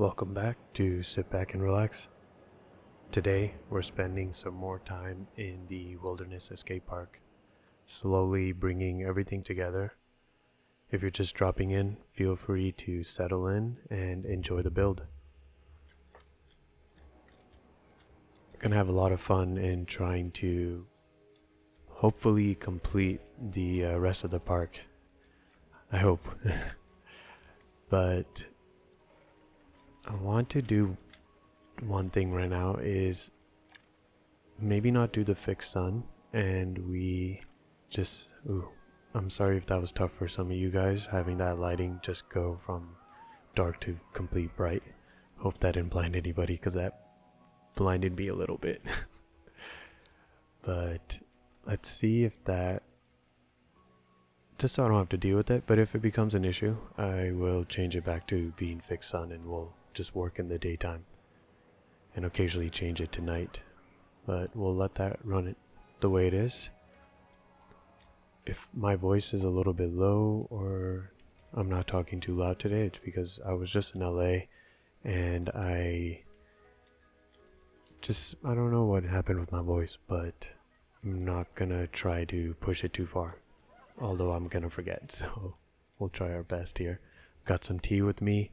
Welcome back to Sit Back and Relax. Today we're spending some more time in the Wilderness Escape Park, slowly bringing everything together. If you're just dropping in, feel free to settle in and enjoy the build. Gonna have a lot of fun in trying to hopefully complete the rest of the park. I hope. But I want to do one thing right now is maybe not do the fixed sun, and we just I'm sorry if that was tough for some of you guys, having that lighting just go from dark to complete bright. Hope that didn't blind anybody, because that blinded me a little bit. But let's see if that, just so I don't have to deal with it, but if it becomes an issue, I will change it back to being fixed sun, and we'll just work in the daytime and occasionally change it to night. But we'll let that run it the way it is. If my voice is a little bit low or I'm not talking too loud today, it's because I was just in LA and I don't know what happened with my voice, but I'm not gonna try to push it too far, although I'm gonna forget, so we'll try our best here. Got some tea with me,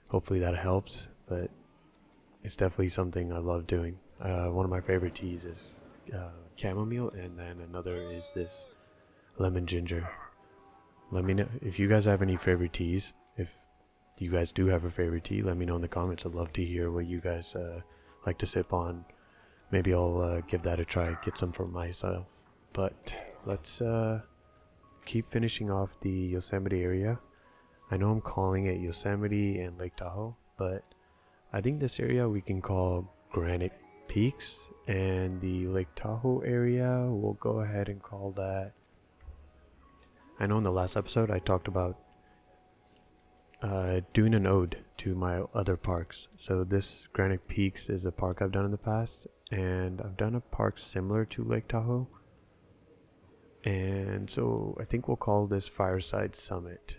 hopefully that helps, but it's definitely something I love doing. One of my favorite teas is chamomile, and then another is this lemon ginger. Let me know if you guys have any favorite teas. If you guys do have a favorite tea, let me know in the comments. I'd love to hear what you guys like to sip on. Maybe I'll give that a try, get some for myself. But let's keep finishing off the Yosemite area. I know I'm calling it Yosemite and Lake Tahoe, but I think this area we can call Granite Peaks, and the Lake Tahoe area we'll go ahead and call that. I know in the last episode I talked about doing an ode to my other parks. So this Granite Peaks is a park I've done in the past, and I've done a park similar to Lake Tahoe, and so I think we'll call this FireSide Summit,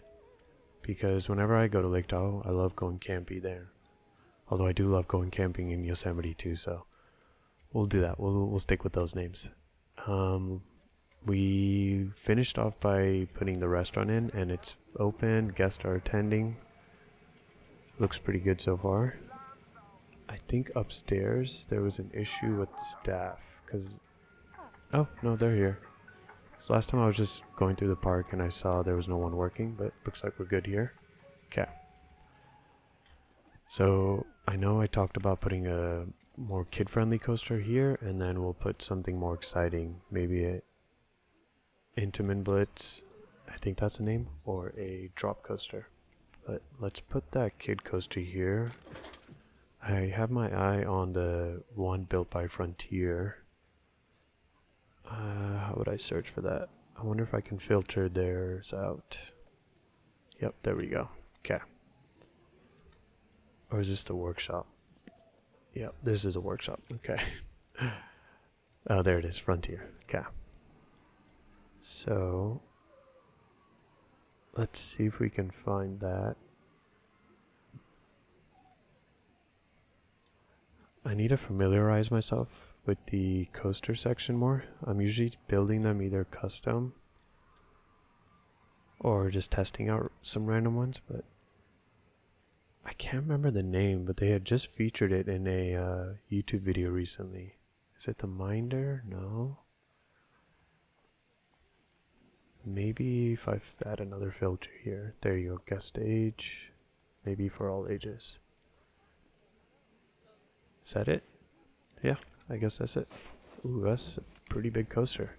because whenever I go to Lake Tahoe I love going camping there. Although I do love going camping in Yosemite too, so we'll do that. We'll stick with those names. We finished off by putting the restaurant in, and it's open. Guests are attending. Looks pretty good so far. I think upstairs there was an issue with staff, because oh no, they're here. So last time I was just going through the park and I saw there was no one working, but looks like we're good here. Okay. So I know I talked about putting a more kid-friendly coaster here, and then we'll put something more exciting, maybe a Intamin Blitz, I think that's the name, or a drop coaster. But let's put that kid coaster here. I have my eye on the one built by Frontier. How would I search for that? I wonder if I can filter theirs out. Yep, there we go. Okay. Or is this the workshop? Yep, this is a workshop. Okay. Oh, there it is, Frontier. Okay. So let's see if we can find that. I need to familiarize myself with the coaster section more. I'm usually building them either custom or just testing out some random ones, but I can't remember the name, but they had just featured it in a YouTube video recently. Is it the Minder? No. Maybe if I add another filter here. There you go, guest age. Maybe for all ages. Is that it? Yeah, I guess that's it. Ooh, that's a pretty big coaster.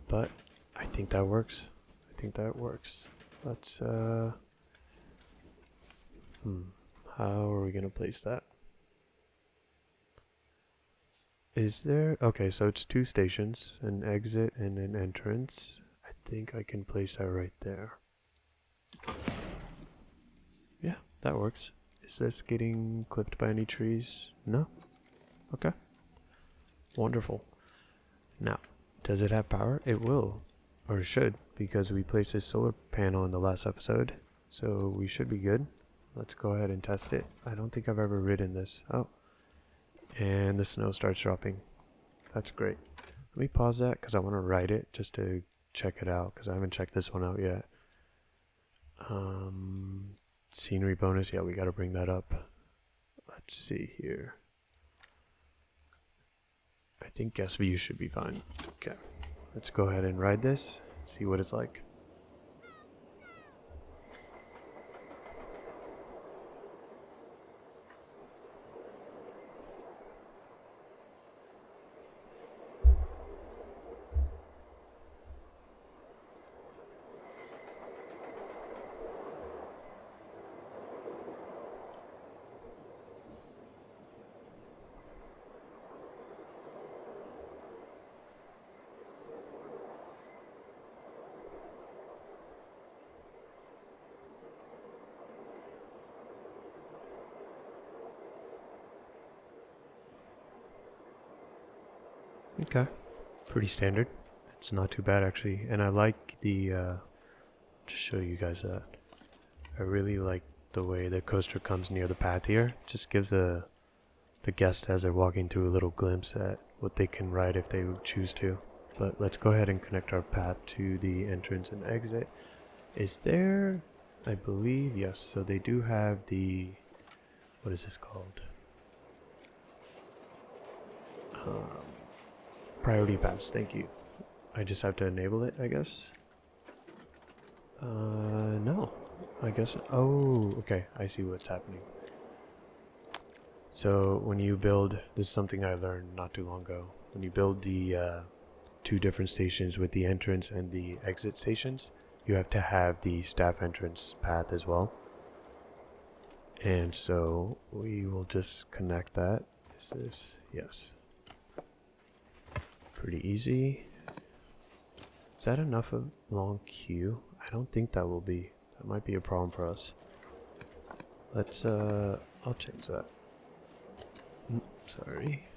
But I think that works. Let's how are we gonna place that? Is there, okay, so it's two stations, an exit and an entrance. I think I can place that right there. Yeah, that works. Is this getting clipped by any trees? No? Okay. Wonderful. Now, does it have power? It will. Or it should, because we placed a solar panel in the last episode. So we should be good. Let's go ahead and test it. I don't think I've ever ridden this. Oh, and the snow starts dropping. That's great. Let me pause that because I want to ride it just to check it out because I haven't checked this one out yet. Scenery bonus, yeah, we got to bring that up. Let's see here. I think guest view should be fine. Okay, let's go ahead and ride this, see what it's like. Okay, pretty standard. It's not too bad actually, and I like the just show you guys that. I really like the way the coaster comes near the path here. Just gives the guest as they're walking through a little glimpse at what they can ride if they choose to. But let's go ahead and connect our path to the entrance and exit. Is there, I believe, yes, so they do have the, what is this called? Priority pass, thank you. I just have to enable it, I guess. No, I guess, oh, okay, I see what's happening. So when you build, this is something I learned not too long ago. When you build the two different stations with the entrance and the exit stations, you have to have the staff entrance path as well. And so we will just connect that. Is this? Yes. Pretty easy. Is that enough of a long queue? I don't think that will be. That might be a problem for us. Let's, I'll change that. Sorry.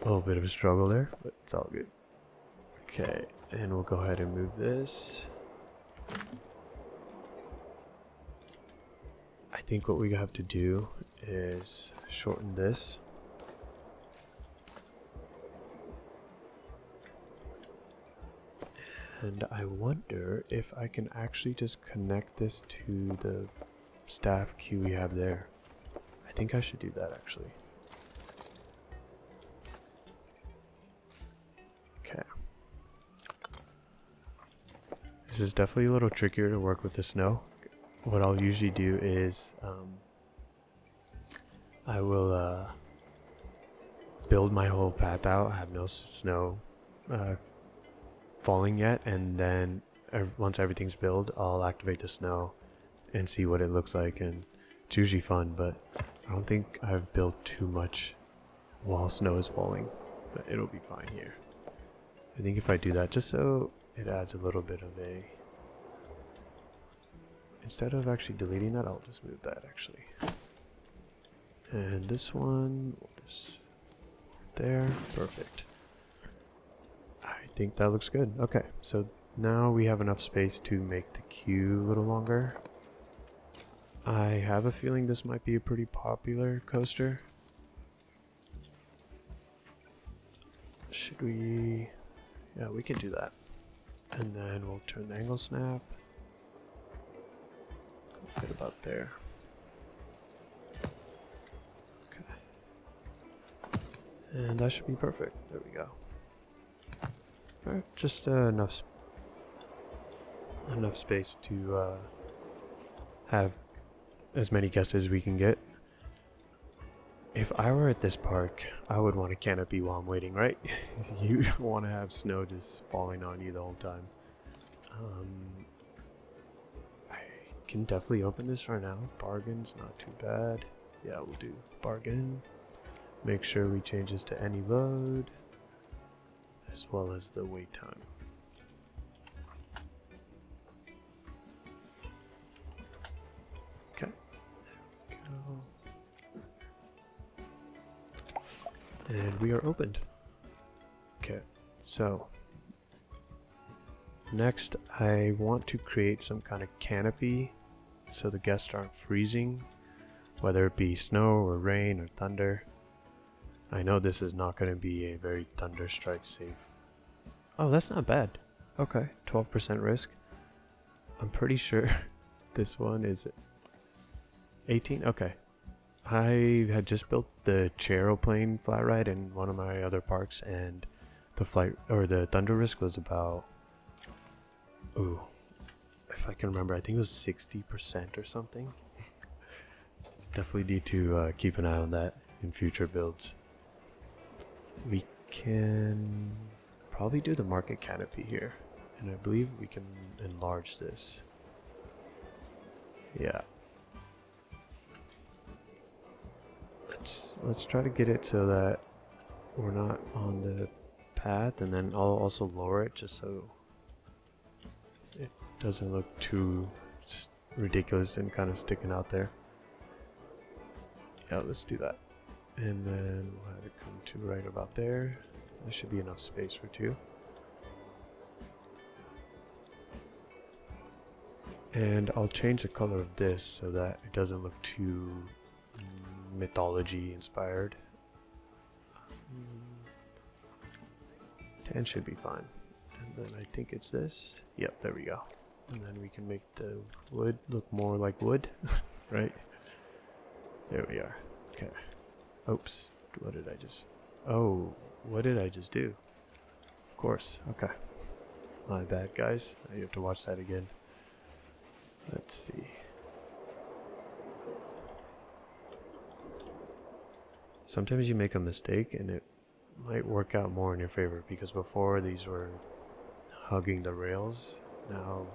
A little bit of a struggle there, but it's all good. Okay, and we'll go ahead and move this. I think what we have to do is shorten this. And I wonder if I can actually just connect this to the staff queue we have there. I think I should do that actually. Okay. This is definitely a little trickier to work with the snow. What I'll usually do is I will build my whole path out. I have no snow falling yet, and then once everything's built, I'll activate the snow and see what it looks like, and it's usually fun, but I don't think I've built too much while snow is falling, but it'll be fine here. I think if I do that, just so it adds a little bit of a, instead of actually deleting that, I'll just move that actually. And this one, we'll just there, perfect. I think that looks good. Okay, so now we have enough space to make the queue a little longer. I have a feeling this might be a pretty popular coaster. Should we? Yeah, we can do that. And then we'll turn the angle snap. Right about there. Okay. And that should be perfect. There we go. Alright, just enough space to have as many guests as we can get. If I were at this park, I would want a canopy while I'm waiting, right? You want to have snow just falling on you the whole time. I can definitely open this right now. Bargain's not too bad. Yeah, we'll do bargain. Make sure we change this to any load, as well as the wait time. Okay, there we go. And we are opened. Okay, so next I want to create some kind of canopy so the guests aren't freezing, whether it be snow or rain or thunder. I know this is not going to be a very thunder strike safe. Oh, that's not bad. Okay, 12% risk. I'm pretty sure this one is 18. Okay. I had just built the Charoplane flat ride in one of my other parks, and the flight or the thunder risk was about, ooh, if I can remember, I think it was 60% or something. Definitely need to keep an eye on that in future builds. We can probably do the market canopy here, and I believe we can enlarge this. Yeah. Let's try to get it so that we're not on the path, and then I'll also lower it just so it doesn't look too ridiculous and kind of sticking out there. Yeah, let's do that. And then we'll have it come to right about there. There should be enough space for two. And I'll change the color of this so that it doesn't look too mythology inspired. 10 should be fine. And then I think it's this. Yep, there we go. And then we can make the wood look more like wood, right? There we are. Okay. Oops. What did I just... Oh, what did I just do? Of course. Okay. My bad, guys. You have to watch that again. Let's see. Sometimes you make a mistake and it might work out more in your favor, because before these were hugging the rails. Now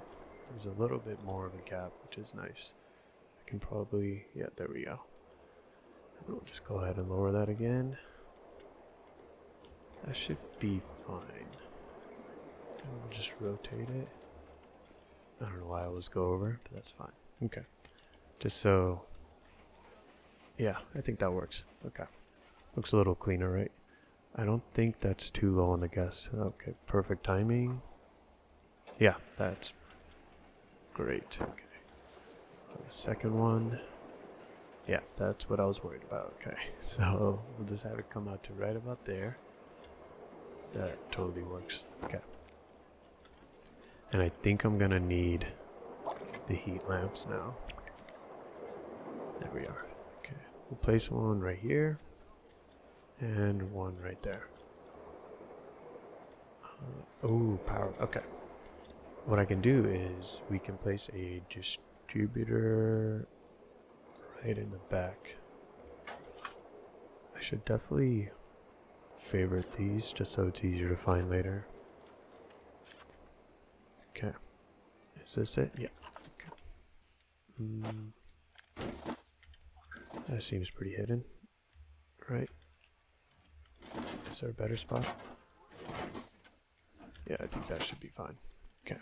there's a little bit more of a gap, which is nice. I can probably... Yeah, there we go. We'll just go ahead and lower that again. That should be fine. And we'll just rotate it. I don't know why I always go over, but that's fine. Okay. Just so... Yeah, I think that works. Okay. Looks a little cleaner, right? I don't think that's too low on the guest. Okay, perfect timing. Yeah, that's great. Okay. The second one. Yeah, that's what I was worried about. Okay, so we'll just have it come out to right about there. That totally works. Okay. And I think I'm gonna need the heat lamps now. There we are. Okay, we'll place one right here and one right there. Oh, power. Okay. What I can do is we can place a distributor right in the back. I should definitely favorite these just so it's easier to find later. Okay. Is this it? Yeah. Okay. That seems pretty hidden, right? Is there a better spot? Yeah, I think that should be fine. Okay.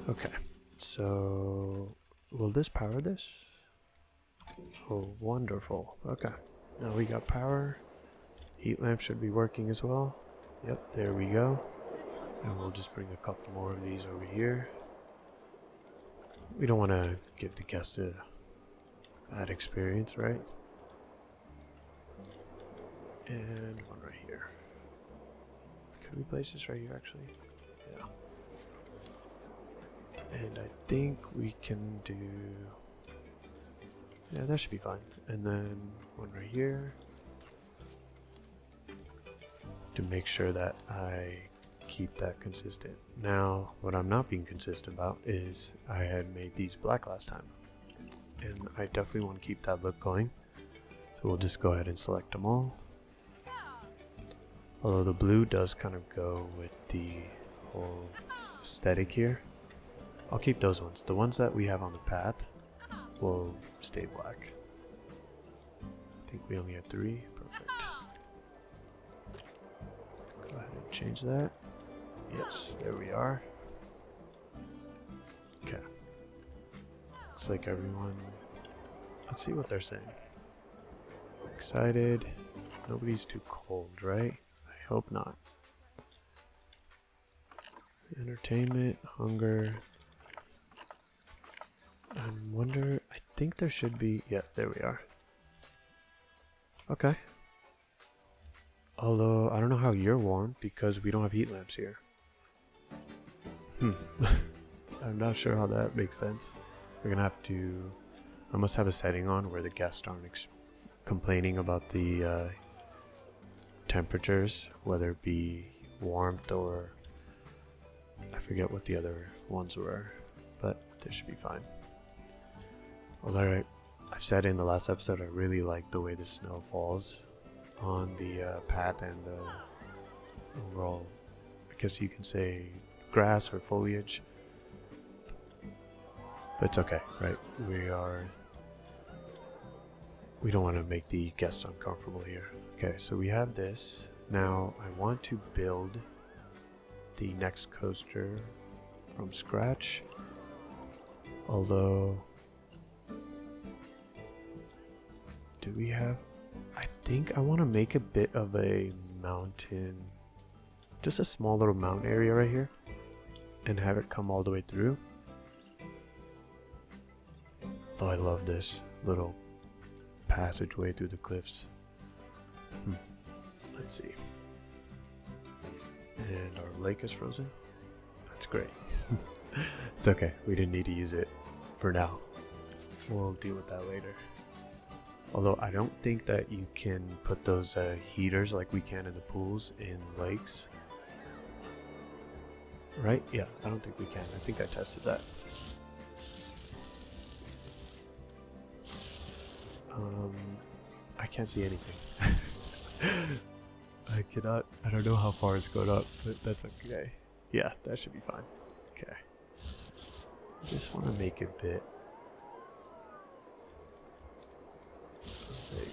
Okay. So, will this power this? Oh, wonderful. Okay. Now we got power. Heat lamp should be working as well. Yep, there we go. And we'll just bring a couple more of these over here. We don't want to give the guest a bad experience, right? And one right here. Could we place this right here, actually? Yeah. And I think we can do... Yeah, that should be fine. And then one right here. To make sure that I keep that consistent. Now, what I'm not being consistent about is I had made these black last time. And I definitely want to keep that look going. So we'll just go ahead and select them all. Although the blue does kind of go with the whole aesthetic here. I'll keep those ones. The ones that we have on the path will stay black. I think we only had 3. Perfect. Go ahead and change that. Yes, there we are. Okay. Looks like everyone... Let's see what they're saying. Excited. Nobody's too cold, right? I hope not. Entertainment, hunger. I wonder, I think there should be, yeah, there we are. Okay. Although, I don't know how you're warm because we don't have heat lamps here. I'm not sure how that makes sense. We're gonna have to, I must have a setting on where the guests aren't complaining about the temperatures, whether it be warmth or I forget what the other ones were, but they should be fine. Although I've said in the last episode, I really like the way the snow falls on the path and the overall, I guess you can say, grass or foliage. But it's okay, right? We don't want to make the guests uncomfortable here. Okay, so we have this. Now I want to build the next coaster from scratch. Although, do we have, I think I want to make a bit of a mountain, just a small little mountain area right here, and have it come all the way through. Though I love this little passageway through the cliffs. Let's see. And our lake is frozen. That's great. It's okay. We didn't need to use it for now. We'll deal with that later. Although I don't think that you can put those heaters like we can in the pools in lakes. Right? Yeah, I don't think we can. I think I tested that. I can't see anything. I don't know how far it's going up, but that's okay. Yeah, that should be fine. Okay. I just want to make it a bit. Okay.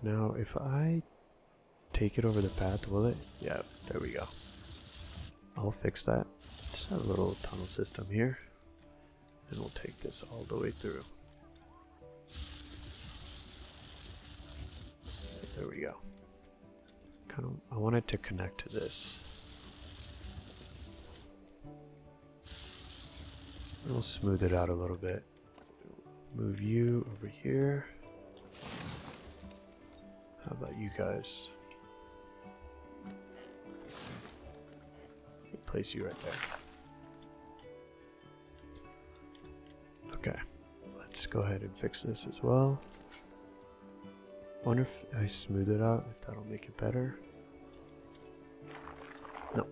Now, if I take it over the path, will it? Yeah, there we go. I'll fix that. Just have a little tunnel system here. And we'll take this all the way through. There we go. I want it to connect to this. We'll smooth it out a little bit. Move you over here. How about you guys? Place you right there. Okay, let's go ahead and fix this as well. Wonder if I smooth it out, if that'll make it better. No,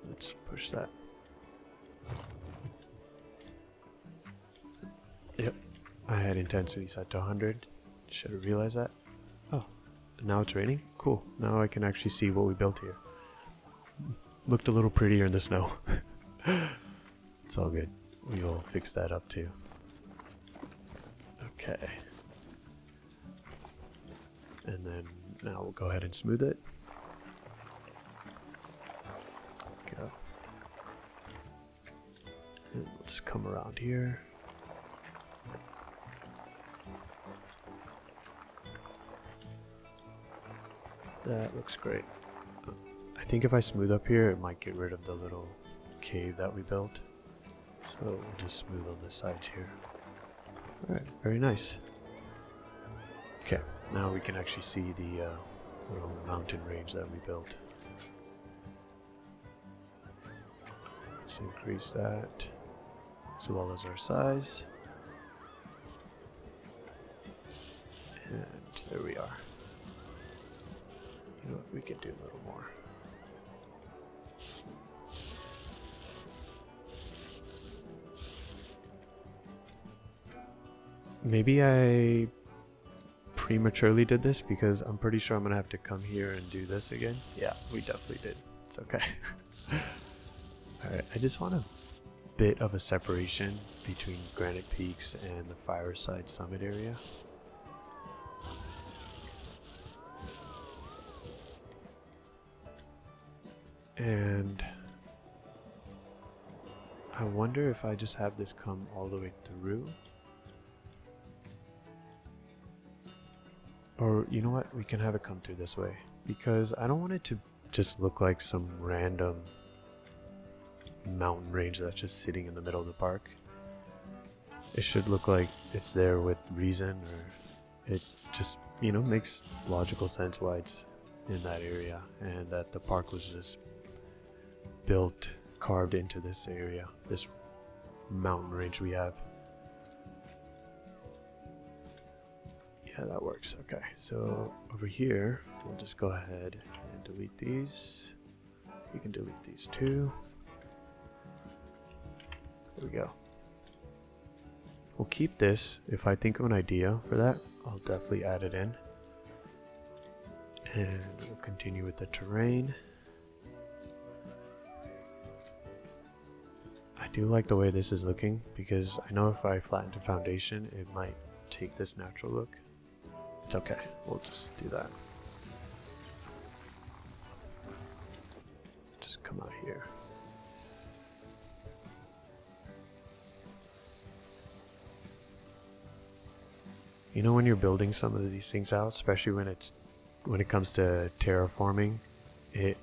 let's push that. Yep, I had intensity set to 100. Should have realized that. Oh, now it's raining? Cool, now I can actually see what we built here. Looked a little prettier in the snow. It's all good. We'll fix that up too. Okay. And then now we'll go ahead and smooth it. Go. And we'll just come around here. That looks great. I think if I smooth up here, it might get rid of the little cave that we built. So we'll just smooth on the sides here. Alright, very nice. Okay, now we can actually see the little mountain range that we built. Let's increase that, as well as our size. And there we are. You know what, we can do a little more. Maybe I prematurely did this because I'm pretty sure I'm gonna have to come here and do this again. Yeah, we definitely did. It's okay. Alright, I just want a bit of a separation between Granite Peaks and the FireSide summit area. And I wonder if I just have this come all the way through. Or, you know what, we can have it come through this way. Because I don't want it to just look like some random mountain range that's just sitting in the middle of the park. It should look like it's there with reason, or it just, you know, makes logical sense why it's in that area, and that the park was just built, carved into this area, this mountain range we have. Yeah, that works. Okay, so over here, we'll just go ahead and delete these. We can delete these too. There we go. We'll keep this. If I think of an idea for that, I'll definitely add it in. And we'll continue with the terrain. I do like the way this is looking, because I know if I flatten the foundation, it might take this natural look. It's okay, we'll just do that. Just come out here. You know, when you're building some of these things out, especially when it comes to terraforming, it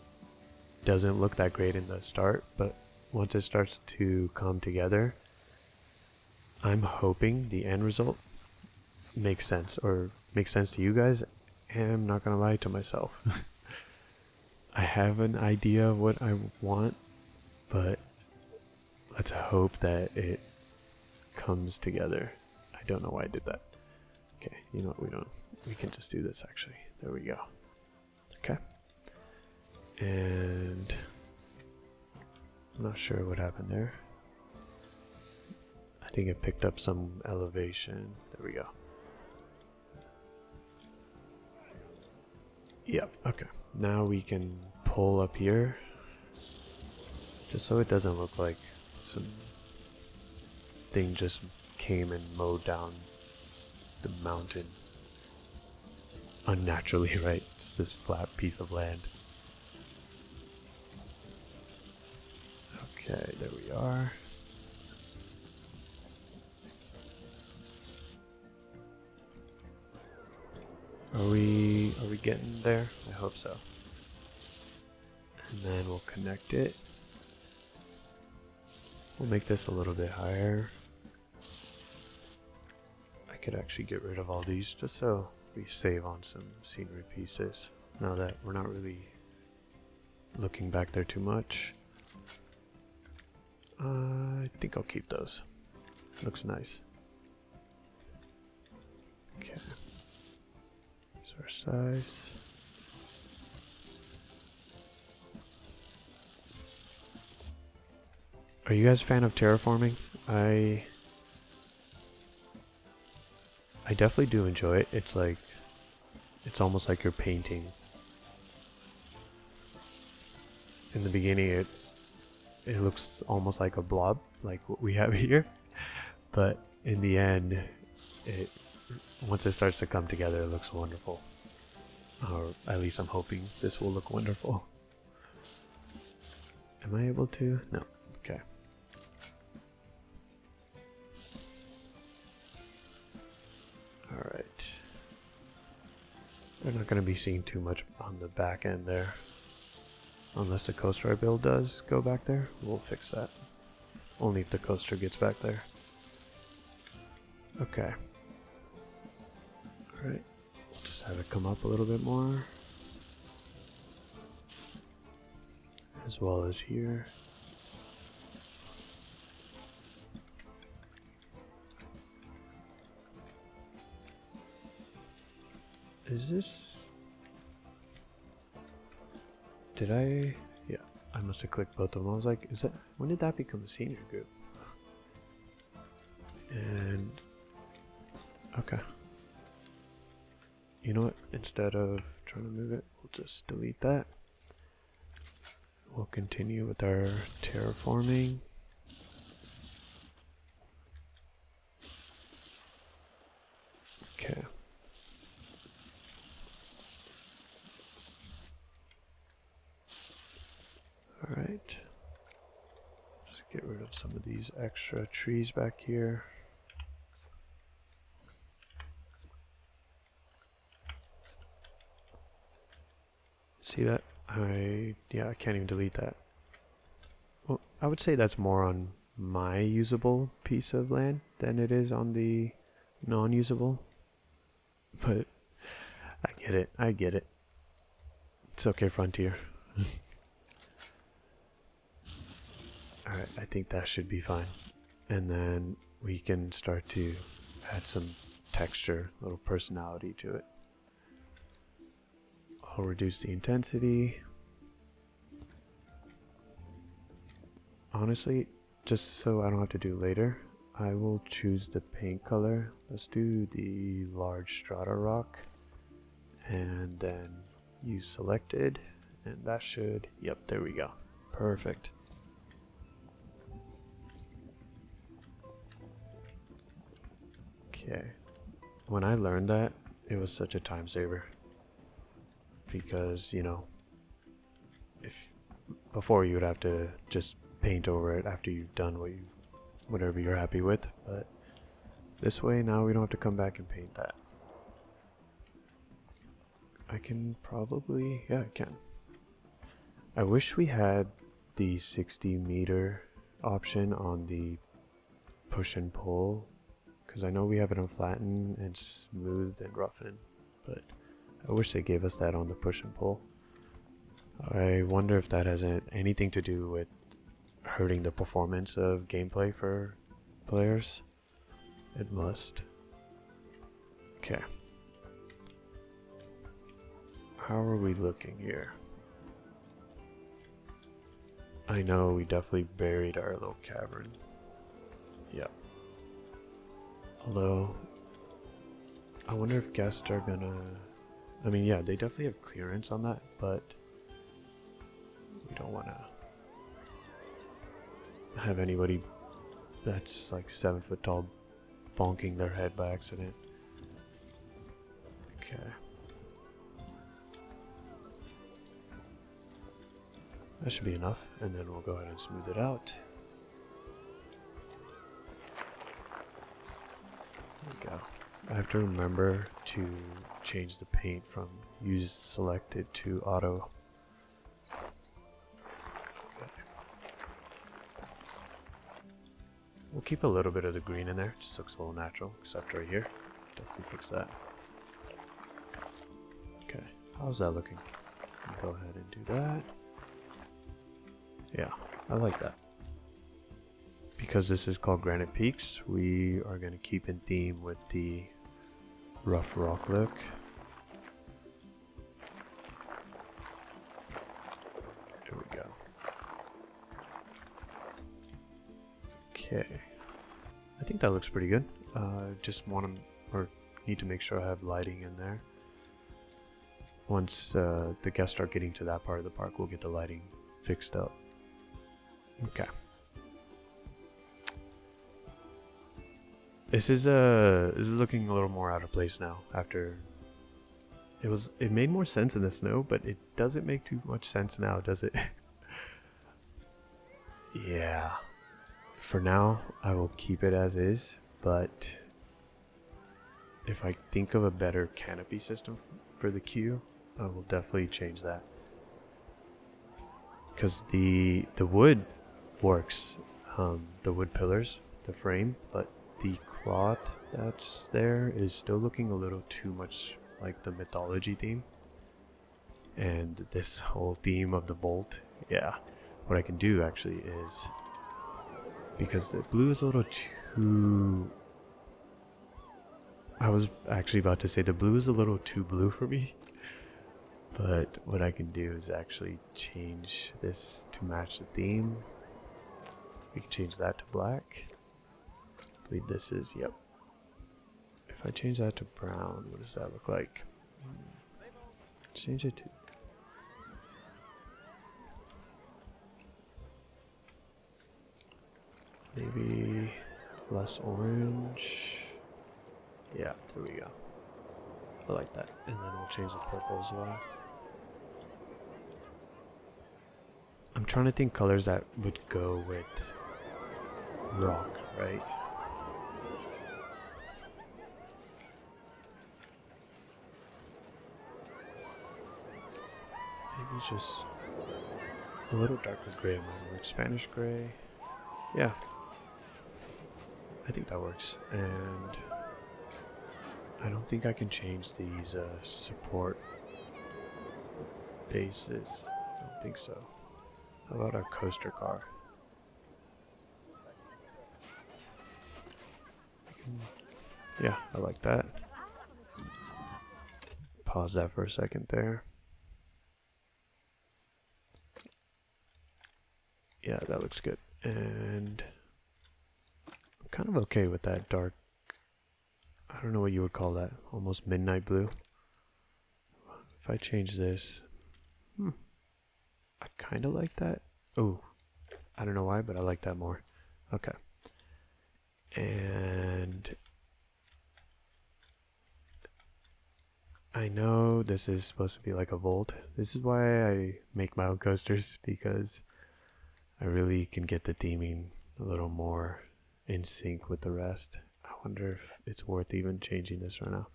doesn't look that great in the start, but once it starts to come together, I'm hoping the end result makes sense, or makes sense to you guys, and I'm not gonna lie to myself. I have an idea of what I want, but let's hope that it comes together. I don't know why I did that. Okay, you know what, we can just do this actually. There we go. Okay. And I'm not sure what happened there. I think it picked up some elevation. There we go. Yep, okay. Now we can pull up here, just so it doesn't look like some thing just came and mowed down the mountain unnaturally, right? Just this flat piece of land. Okay, there we are. Are we getting there? I hope so. And then we'll connect it. We'll make this a little bit higher. I could actually get rid of all these just so we save on some scenery pieces. Now that we're not really looking back there too much. I think I'll keep those. Looks nice. Okay. Here's our size. Are you guys a fan of terraforming? I definitely do enjoy it. It's like, it's almost like you're painting. In the beginning it looks almost like a blob, like what we have here. But in the end, once it starts to come together, it looks wonderful. Or at least I'm hoping this will look wonderful. Am I able to? No. Okay. Alright. They're not going to be seeing too much on the back end there. Unless the coaster I build does go back there. We'll fix that. Only if the coaster gets back there. Okay. Alright. We'll just have it come up a little bit more. As well as here. Is this... Did I... Yeah, I must have clicked both of them. I was like, is that... When did that become a senior group? And... Okay. You know what? Instead of trying to move it, we'll just delete that. We'll continue with our terraforming. Okay. Alright. Just get rid of some of these extra trees back here. See that? I can't even delete that. Well, I would say that's more on my usable piece of land than it is on the non-usable. But I get it. I get it. It's okay, Frontier. Alright, I think that should be fine. And then we can start to add some texture, a little personality to it. I'll reduce the intensity. Honestly, just so I don't have to do later, I will choose the paint color. Let's do the large strata rock. And then use selected. And that should, yep, there we go. Perfect. Okay. When I learned that, it was such a time saver. Because, you know, if before you would have to just paint over it after you've done whatever you're happy with, but this way now we don't have to come back and paint that. I can probably, yeah, I can. I wish we had the 60-meter option on the push and pull, because I know we have it on flatten and smooth and roughen, but I wish they gave us that on the push and pull. I wonder if that has anything to do with hurting the performance of gameplay for players. It must. Okay. How are we looking here? I know we definitely buried our little cavern. Yep. Although, I wonder if guests are gonna... I mean, yeah, they definitely have clearance on that, but we don't want to have anybody that's like 7 foot tall bonking their head by accident. Okay. That should be enough, and then we'll go ahead and smooth it out. There we go. I have to remember to change the paint from use selected to auto. Okay. We'll keep a little bit of the green in there, just looks a little natural, except right here. Definitely fix that. Okay, how's that looking? Go ahead and do that. Yeah, I like that. Because this is called Granite Peaks, we are going to keep in theme with the rough rock look. There we go. Okay. I think that looks pretty good. Just want to, or need to make sure I have lighting in there. Once the guests start getting to that part of the park, we'll get the lighting fixed up. Okay. This is looking a little more out of place now. After it made more sense in the snow, but it doesn't make too much sense now, does it? Yeah. For now, I will keep it as is, but if I think of a better canopy system for the queue, I will definitely change that. Because the wood works, the wood pillars, the frame, but the cloth that's there is still looking a little too much like the mythology theme. And this whole theme of the vault, yeah. What I can do actually is, because the blue is a little too... I was actually about to say the blue is a little too blue for me. But what I can do is actually change this to match the theme. We can change that to black. I believe this is, yep. If I change that to brown, what does that look like? Change it to... maybe less orange. Yeah, there we go. I like that. And then we'll change the purple as well. I'm trying to think colors that would go with rock, right? Maybe just A little darker gray might work. Spanish gray. Yeah. I think that works. And I don't think I can change these support bases. I don't think so. How about our coaster car? Yeah, I like that. Pause that for a second there. Yeah, that looks good. And I'm kind of okay with that dark, I don't know what you would call that, almost midnight blue. If I change this, I kind of like that. Oh, I don't know why, but I like that more. Okay. And I know this is supposed to be like a volt. This is why I make my own coasters, because I really can get the theming a little more in sync with the rest. I wonder if it's worth even changing this right now.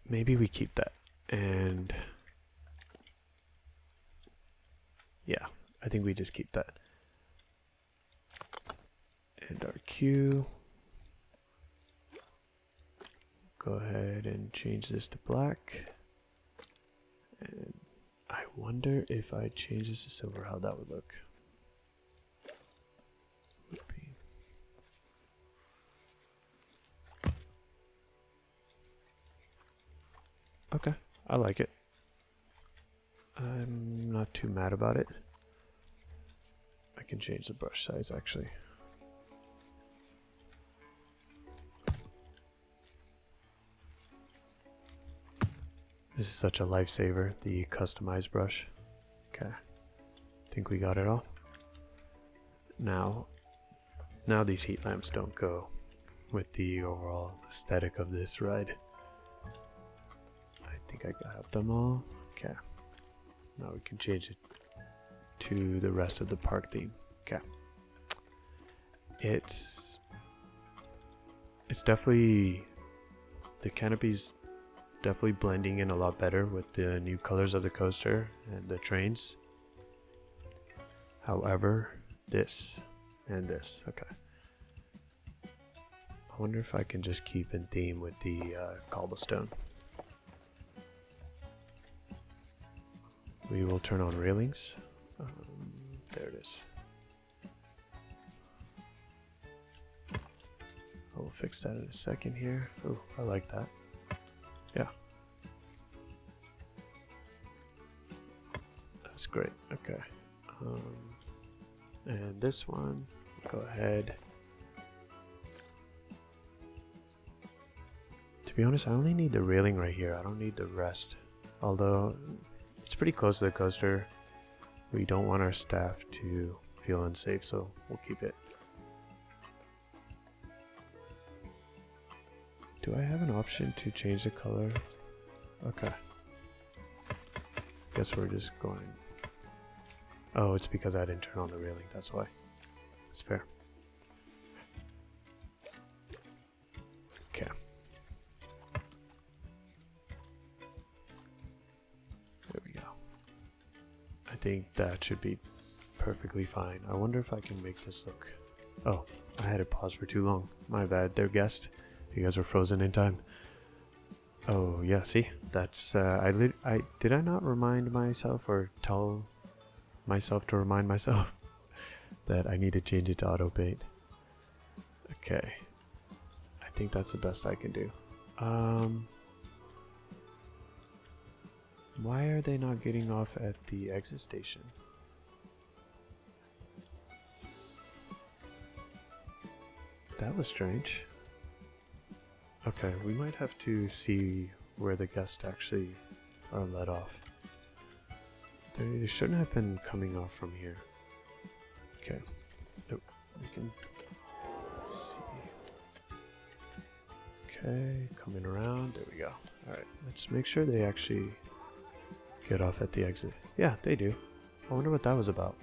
Maybe we keep that. And yeah, I think we just keep that. And our Q. Go ahead and change this to black. And I wonder if I change this to silver, how that would look. Okay, I like it. I'm not too mad about it. I can change the brush size actually. This is such a lifesaver, the customized brush. Okay, think we got it all. Now these heat lamps don't go with the overall aesthetic of this ride. I think I got them all. Okay, now we can change it to the rest of the park theme. Okay, it's definitely, the canopy's definitely blending in a lot better with the new colors of the coaster and the trains. However, this and this, okay. I wonder if I can just keep in theme with the cobblestone. We will turn on railings. There it is. I will fix that in a second here. Oh, I like that. Yeah. That's great. Okay. And this one, go ahead. To be honest, I only need the railing right here. I don't need the rest. Although it's pretty close to the coaster. We don't want our staff to feel unsafe, so we'll keep it. Do I have an option to change the color? Okay. Guess we're just going. Oh, it's because I didn't turn on the railing, that's why. That's fair. Okay. There we go. I think that should be perfectly fine. I wonder if I can make this look... Oh, I had it paused for too long. My bad, dear guest. You guys were frozen in time. Oh yeah, see, that's did I not remind myself or tell myself to remind myself that I need to change it to auto paint? Okay, I think that's the best I can do. Why are they not getting off at the exit station? That was strange. Okay, we might have to see where the guests actually are let off. They shouldn't have been coming off from here. Okay. Nope. We can see. Okay, coming around. There we go. Alright, let's make sure they actually get off at the exit. Yeah, they do. I wonder what that was about.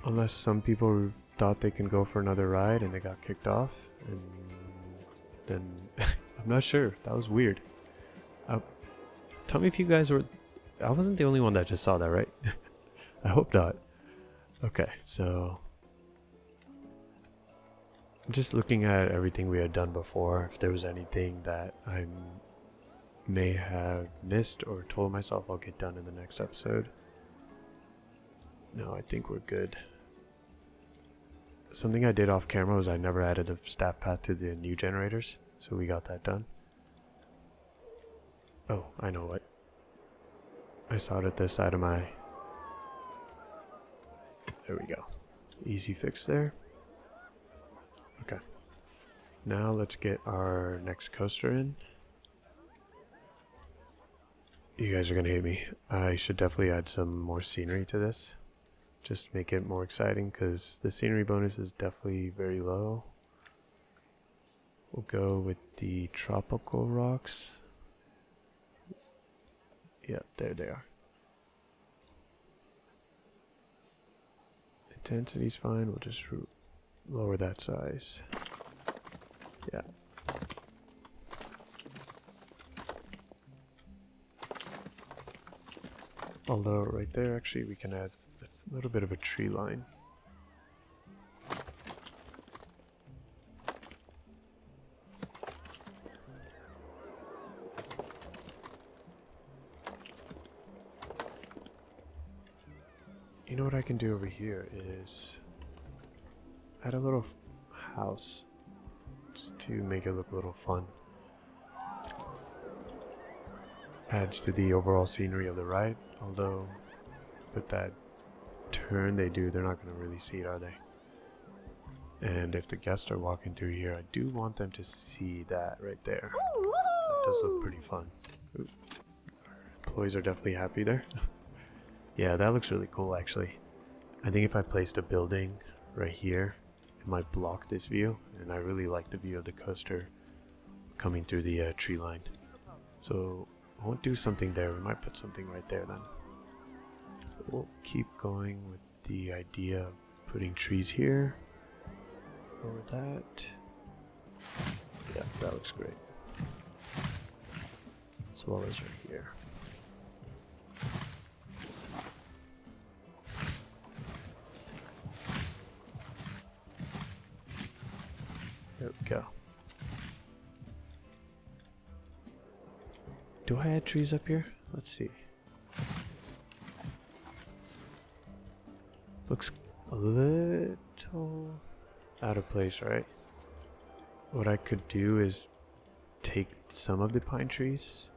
Unless some people thought they can go for another ride and they got kicked off, and then I'm not sure. That was weird. Tell me if you guys were... I wasn't the only one that just saw that, right? I hope not. Okay, so... I'm just looking at everything we had done before. If there was anything that I may have missed or told myself I'll get done in the next episode. No, I think we're good. Something I did off camera was I never added a staff path to the new generators, so we got that done. Oh, I know what. I saw it at this side of my... There we go. Easy fix there. Okay. Now let's get our next coaster in. You guys are gonna hate me. I should definitely add some more scenery to this. Just make it more exciting, because the scenery bonus is definitely very low. We'll go with the tropical rocks. Yep, there they are. Intensity's fine, we'll just lower that size. Yeah. Although right there, actually, we can add a little bit of a tree line. You know what I can do over here is add a little house just to make it look a little fun. Adds to the overall scenery of the ride, although with that turn they do, they're not going to really see it, are they? And if the guests are walking through here, I do want them to see that right there. That does look pretty fun. Ooh. Employees are definitely happy there. Yeah, that looks really cool actually. I think if I placed a building right here, it might block this view, and I really like the view of the coaster coming through the tree line. So I won't do something there, we might put something right there then. But we'll keep going with the idea of putting trees here. Over that. Yeah, that looks great. As well as right here. There we go. Do I add trees up here? Let's see. Looks a little out of place, right? What I could do is take some of the pine trees,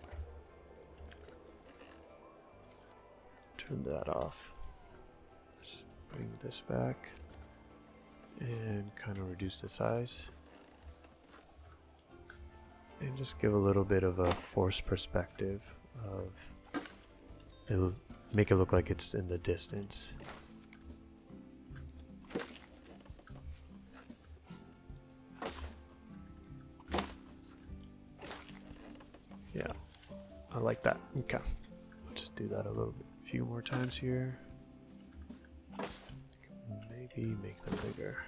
turn that off, just bring this back, and kind of reduce the size. And just give a little bit of a forced perspective of, it'll make it look like it's in the distance. Yeah, I like that. Okay, I'll just do that a few more times here. Maybe make them bigger.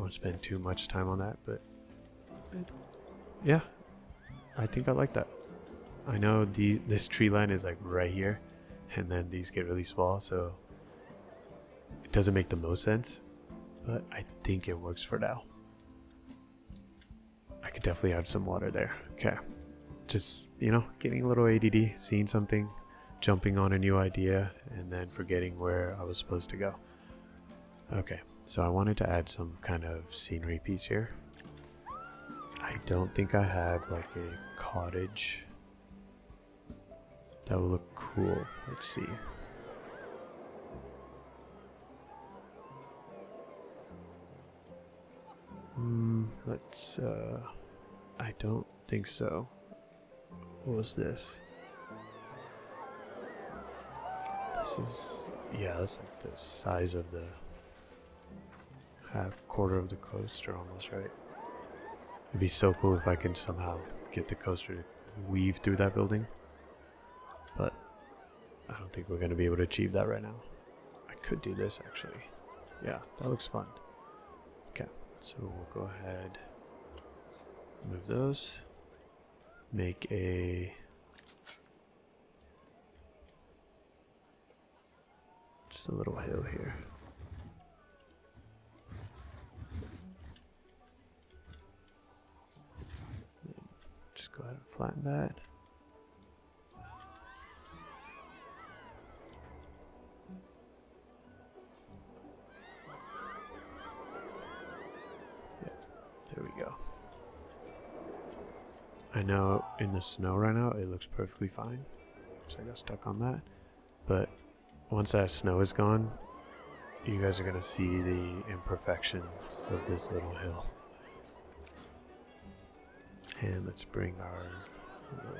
Spend too much time on that, but yeah, I think I like that. I know this tree line is like right here, and then these get really small, so it doesn't make the most sense, but I think it works for now. I could definitely add some water there. Okay, just, you know, getting a little ADD, seeing something, jumping on a new idea, and then forgetting where I was supposed to go. Okay, so I wanted to add some kind of scenery piece here. I don't think I have like a cottage that will look cool. Let's see. I don't think so. What was this? This is, yeah, that's like the size of the quarter of the coaster almost, right? It'd be so cool if I can somehow get the coaster to weave through that building. But I don't think we're going to be able to achieve that right now. I could do this actually. Yeah, that looks fun. Okay, so we'll go ahead, move those, make just a little hill here. Just go ahead and flatten that. There we go. I know in the snow right now it looks perfectly fine, so I got stuck on that. But once that snow is gone, you guys are gonna see the imperfections of this little hill. And let's bring our little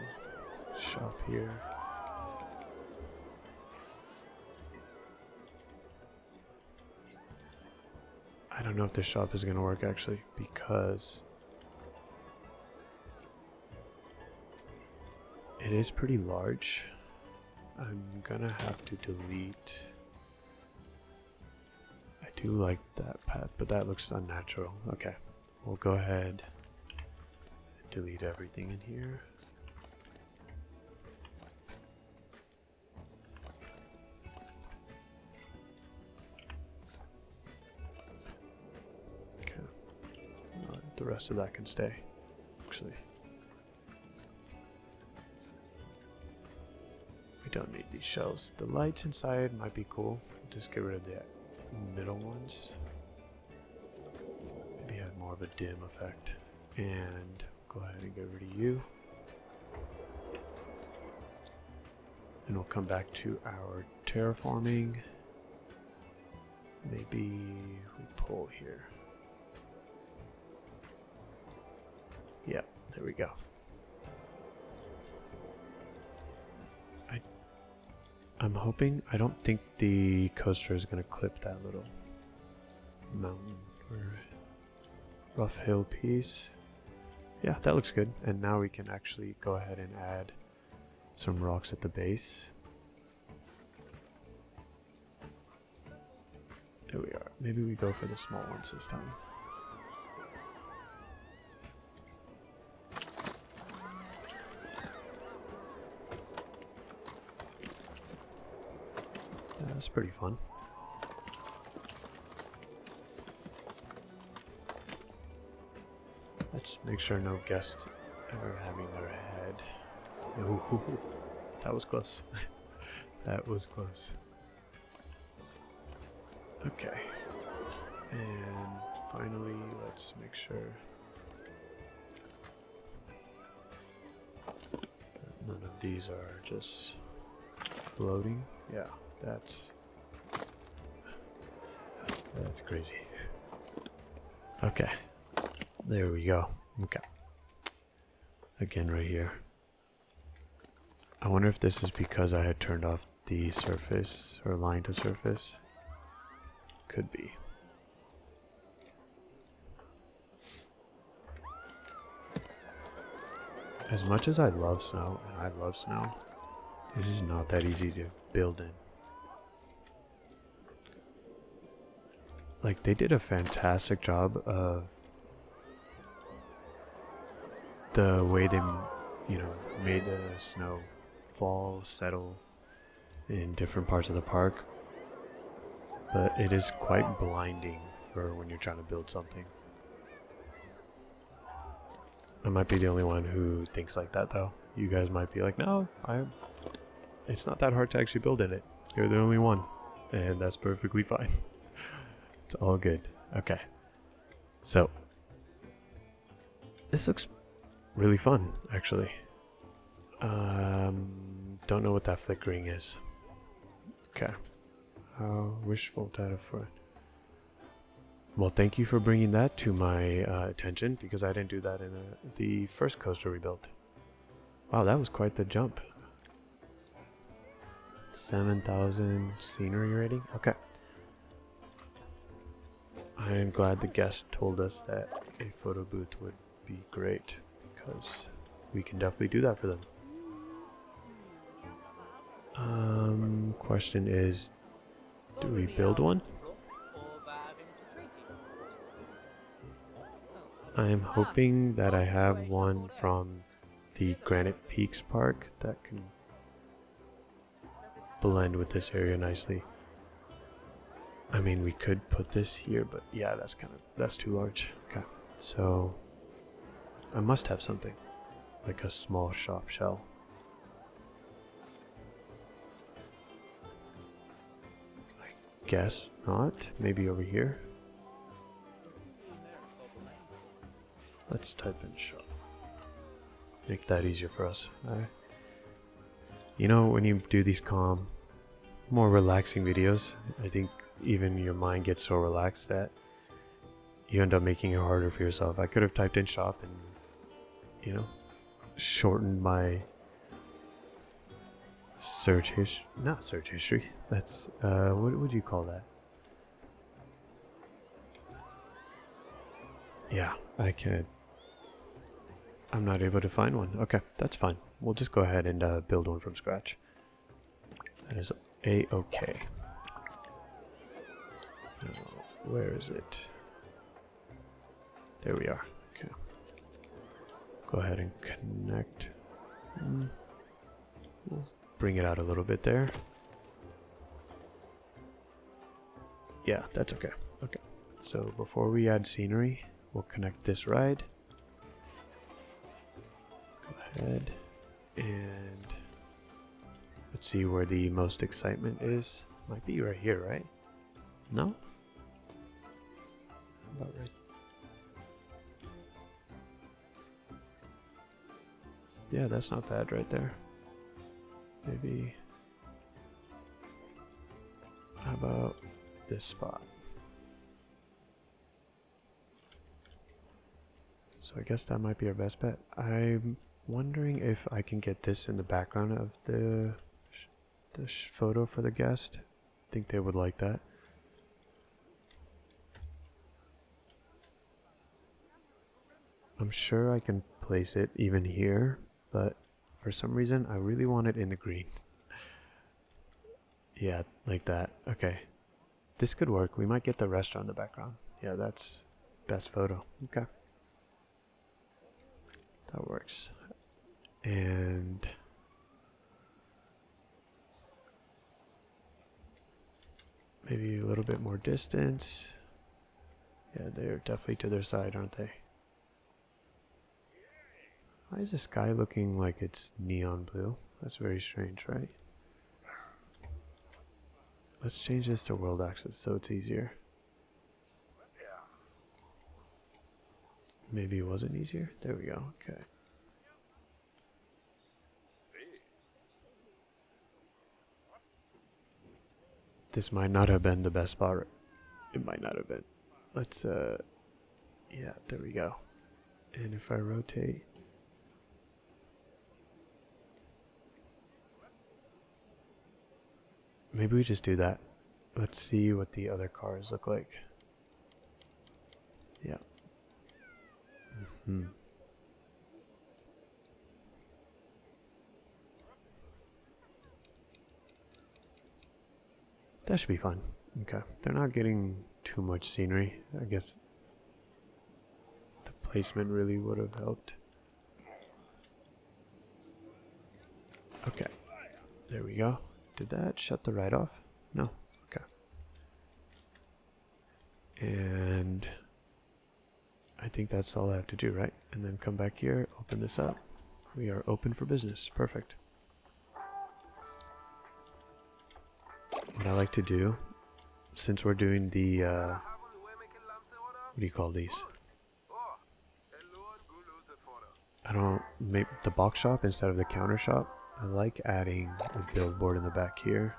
shop here. I don't know if this shop is gonna work actually, because it is pretty large. I'm gonna have to delete. I do like that path, but that looks unnatural. Okay, we'll go ahead and delete everything in here. The rest of that can stay, actually. We don't need these shelves. The lights inside might be cool. Just get rid of the middle ones. Maybe have more of a dim effect. And go ahead and get rid of you. And we'll come back to our terraforming. Maybe we pull here. Yeah, there we go. I'm hoping, I don't think the coaster is going to clip that little mountain or rough hill piece. Yeah, that looks good. And now we can actually go ahead and add some rocks at the base. There we are. Maybe we go for the small ones this time. That's pretty fun. Let's make sure no guests are having their head. Ooh, that was close. That was close. Okay. And finally, let's make sure that none of these are just floating. Yeah. That's crazy. Okay, there we go. Okay, again right here. I wonder if this is because I had turned off the surface or line to surface. Could be. As much as I love snow, and I love snow, this is not that easy to build in. Like, they did a fantastic job of the way they, you know, made the snow fall, settle in different parts of the park. But it is quite blinding for when you're trying to build something. I might be the only one who thinks like that, though. You guys might be like, no, it's not that hard to actually build in it. You're the only one. And that's perfectly fine. It's all good. Okay. So, this looks really fun, actually. Don't know what that flickering is. Okay. Wishful data for it. Well, thank you for bringing that to my attention, because I didn't do that in the first coaster we built. Wow, that was quite the jump. 7,000 scenery rating. Okay. I am glad the guest told us that a photo booth would be great, because we can definitely do that for them. Question is, do we build one? I am hoping that I have one from the Granite Peaks Park that can blend with this area nicely. I mean, we could put this here, but yeah, that's too large. Okay, so I must have something like a small shop shell. I guess not. Maybe over here. Let's type in shop. Make that easier for us. You know, when you do these calm, more relaxing videos, I think even your mind gets so relaxed that you end up making it harder for yourself. I could have typed in shop and, you know, shortened my search history. Not search history. That's, what would you call that? Yeah, I'm not able to find one. Okay, that's fine. We'll just go ahead and build one from scratch. That is a-okay. Where is it? There we are. Okay. Go ahead and connect. We'll bring it out a little bit there. Yeah, that's okay. Okay. So before we add scenery, we'll connect this ride. Go ahead and let's see where the most excitement is. Might be right here, right? No? About right. Yeah, that's not bad right there. Maybe. How about this spot? So I guess that might be our best bet. I'm wondering if I can get this in the background of the photo for the guest. I think they would like that. I'm sure I can place it even here, but for some reason I really want it in the green. Yeah, like that. Okay. This could work. We might get the restaurant in the background. Yeah, that's best photo. Okay. That works. And maybe a little bit more distance. Yeah, they're definitely to their side, aren't they? Why is the sky looking like it's neon blue? That's very strange, right? Let's change this to world access so it's easier. Maybe it wasn't easier? There we go, okay. This might not have been the best spot. It might not have been. Let's, yeah, there we go. And if I rotate, maybe we just do that. Let's see what the other cars look like. Yeah. That should be fun. Okay. They're not getting too much scenery. I guess the placement really would have helped. Okay. There we go. Did that shut the ride off? No. Okay. And I think that's all I have to do, right? And then come back here, open this up. We are open for business. Perfect. What I like to do, since we're doing the, what do you call these? I don't make the box shop instead of the counter shop. I like adding a billboard in the back here.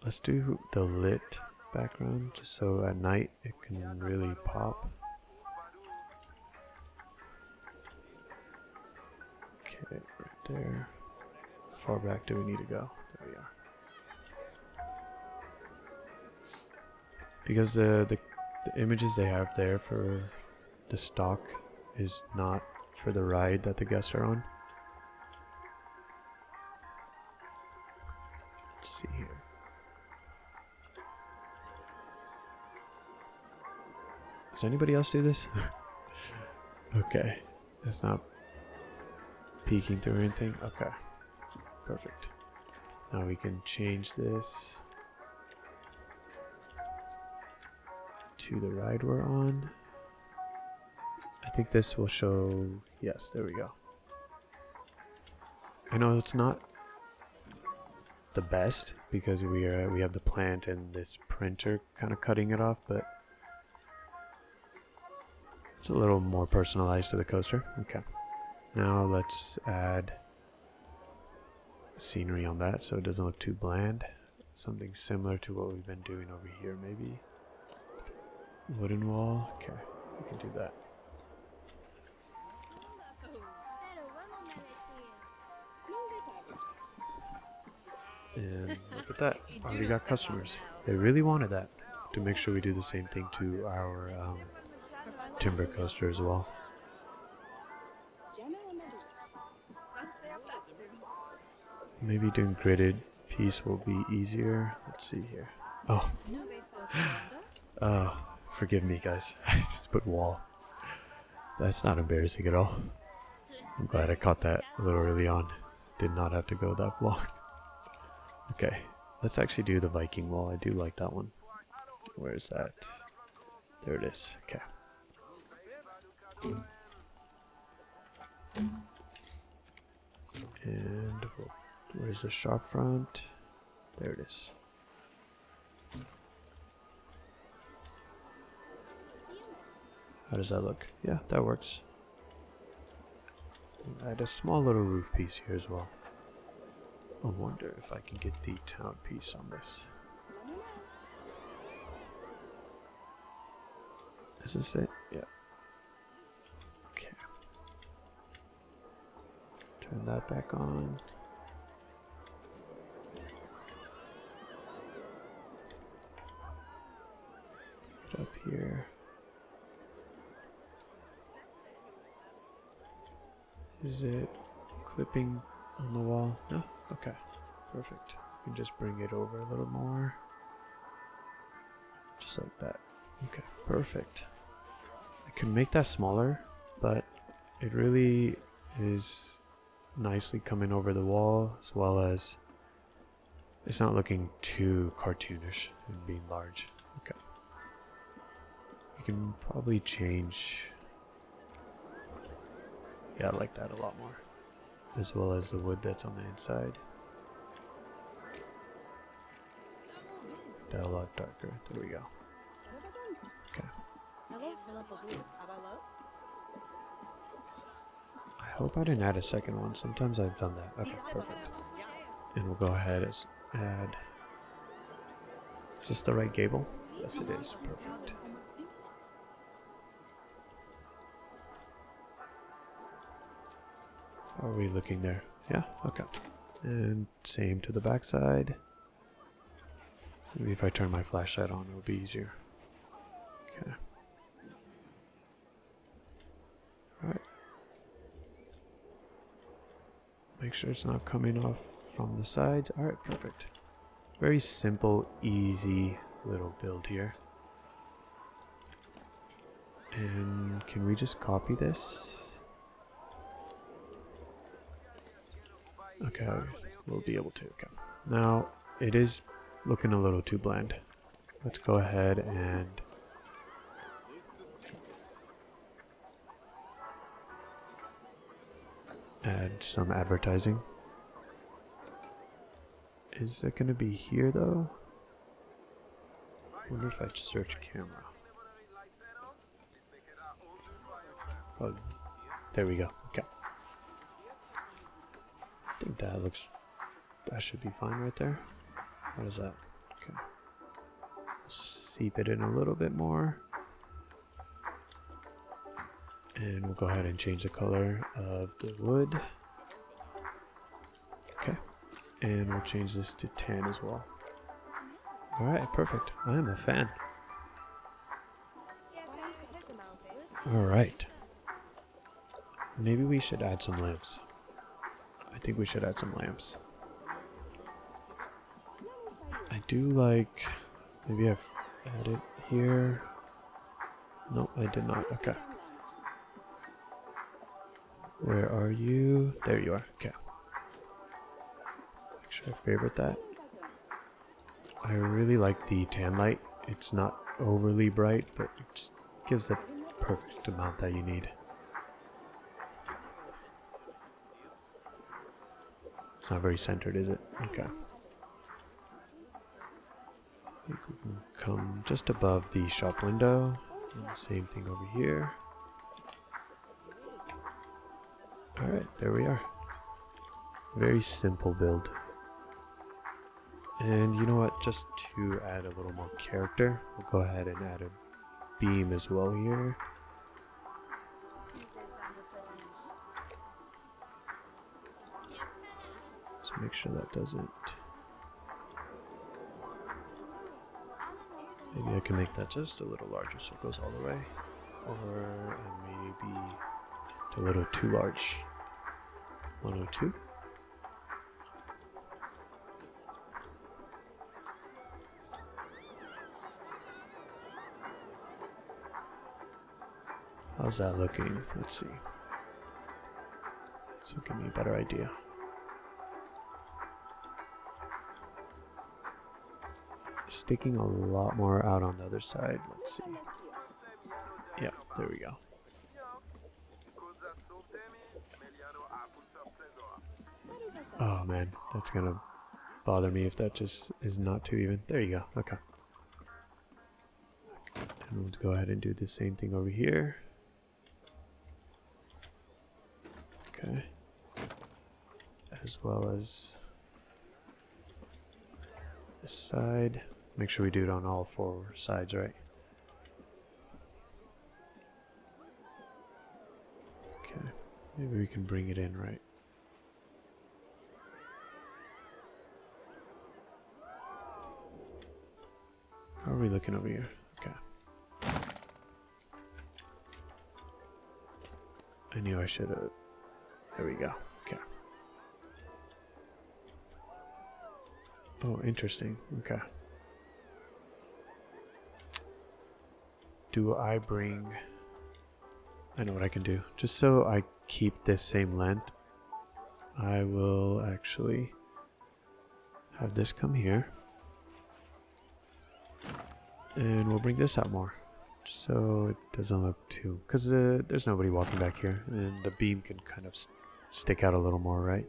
Let's do the lit background just so at night it can really pop. Okay, right there. How far back do we need to go? There we are. Because the The images they have there for the stock is not for the ride that the guests are on. Let's see here. Does anybody else do this? Okay, it's not peeking through anything. Okay, perfect. Now we can change this to the ride we're on. I think this will show, yes, there we go. I know it's not the best because we have the plant and this printer kind of cutting it off, but it's a little more personalized to the coaster. Okay, now let's add scenery on that so it doesn't look too bland. Something similar to what we've been doing over here, maybe. Wooden wall. Okay, we can do that. And look at that, already got customers. They really wanted that, to make sure we do the same thing to our timber coaster as well. Maybe doing gridded piece will be easier. Let's see here. Oh. Oh, forgive me guys. I just put wall. That's not embarrassing at all. I'm glad I caught that a little early on. Did not have to go that long. Okay, let's actually do the Viking wall. I do like that one. Where is that? There it is. Okay. And where's the shop front? There it is. How does that look? Yeah, that works. Add a small little roof piece here as well. I wonder if I can get the town piece on this. Is this it? Yeah. Okay. Turn that back on. Put it up here. Is it clipping on the wall? No? Okay. Perfect. We can just bring it over a little more. Just like that. Okay. Perfect. I can make that smaller, but it really is nicely coming over the wall, as well as it's not looking too cartoonish and being large. Okay. You can probably change. Yeah, I like that a lot more. As well as the wood that's on the inside. Make that a lot darker. There we go. Okay. I hope I didn't add a second one. Sometimes I've done that. Okay, perfect. And we'll go ahead and add. Is this the right gable? Yes, it is. Perfect. How are we looking there? Yeah, okay. And same to the back side. Maybe if I turn my flashlight on, it'll be easier. Okay. Alright. Make sure it's not coming off from the sides. Alright, perfect. Very simple, easy little build here. And can we just copy this? Okay, we'll be able to. Okay. Now, it is looking a little too bland. Let's go ahead and add some advertising. Is it going to be here though? I wonder if I search camera. Oh, there we go. Okay. I think that should be fine right there. How does that? Okay. Seep it in a little bit more. And we'll go ahead and change the color of the wood. Okay. And we'll change this to tan as well. Alright, perfect. I am a fan. Alright. Maybe we should add some lamps. I think we should add some lamps. I do like... Maybe I've added here. No, I did not. Okay. Where are you? There you are. Okay. Should I favorite that? I really like the tan light. It's not overly bright, but it just gives the perfect amount that you need. It's not very centered, is it? Okay. I think we can come just above the shop window. And the same thing over here. Alright, there we are. Very simple build. And you know what, just to add a little more character, we'll go ahead and add a beam as well here. So make sure that doesn't... Maybe I can make that just a little larger so it goes all the way. Or maybe a little too large. 102. How's that looking? Let's see. So give me a better idea. Sticking a lot more out on the other side. Let's see. Yeah, there we go. Oh man, that's gonna bother me if that just is not too even. There you go. Okay. And we'll go ahead and do the same thing over here. Okay. As well as this side. Make sure we do it on all four sides, right? Okay. Maybe we can bring it in, right? How are we looking over here? Okay. I knew I should have. There we go. Okay. Oh, interesting. Okay. Do I bring... I know what I can do. Just so I keep this same length, I will actually have this come here. And we'll bring this out more. So it doesn't look too... Because there's nobody walking back here. And the beam can kind of stick out a little more, right?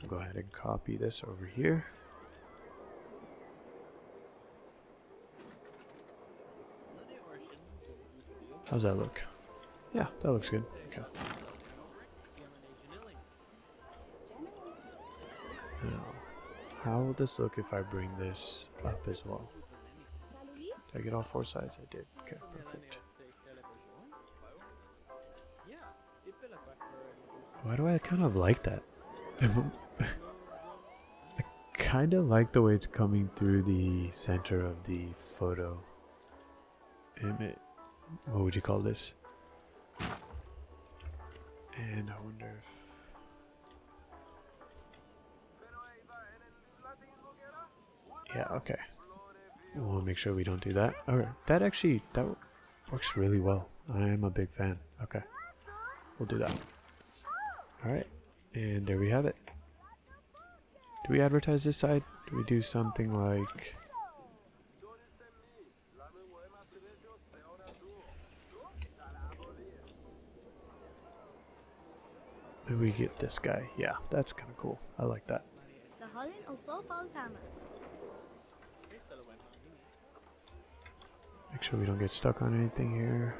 I'll go ahead and copy this over here. How's that look? Yeah, that looks good. Okay. Now, how will this look if I bring this up as well? Did I get all four sides? I did. Okay, perfect. Why do I kind of like that? I kind of like the way it's coming through the center of the photo image. What would you call this? And I wonder if... Yeah, okay. We'll make sure we don't do that. Alright, that works really well. I am a big fan. Okay. We'll do that. Alright, and there we have it. Do we advertise this side? Do we do something like... Maybe we get this guy. Yeah, that's kind of cool. I like that. Make sure we don't get stuck on anything here.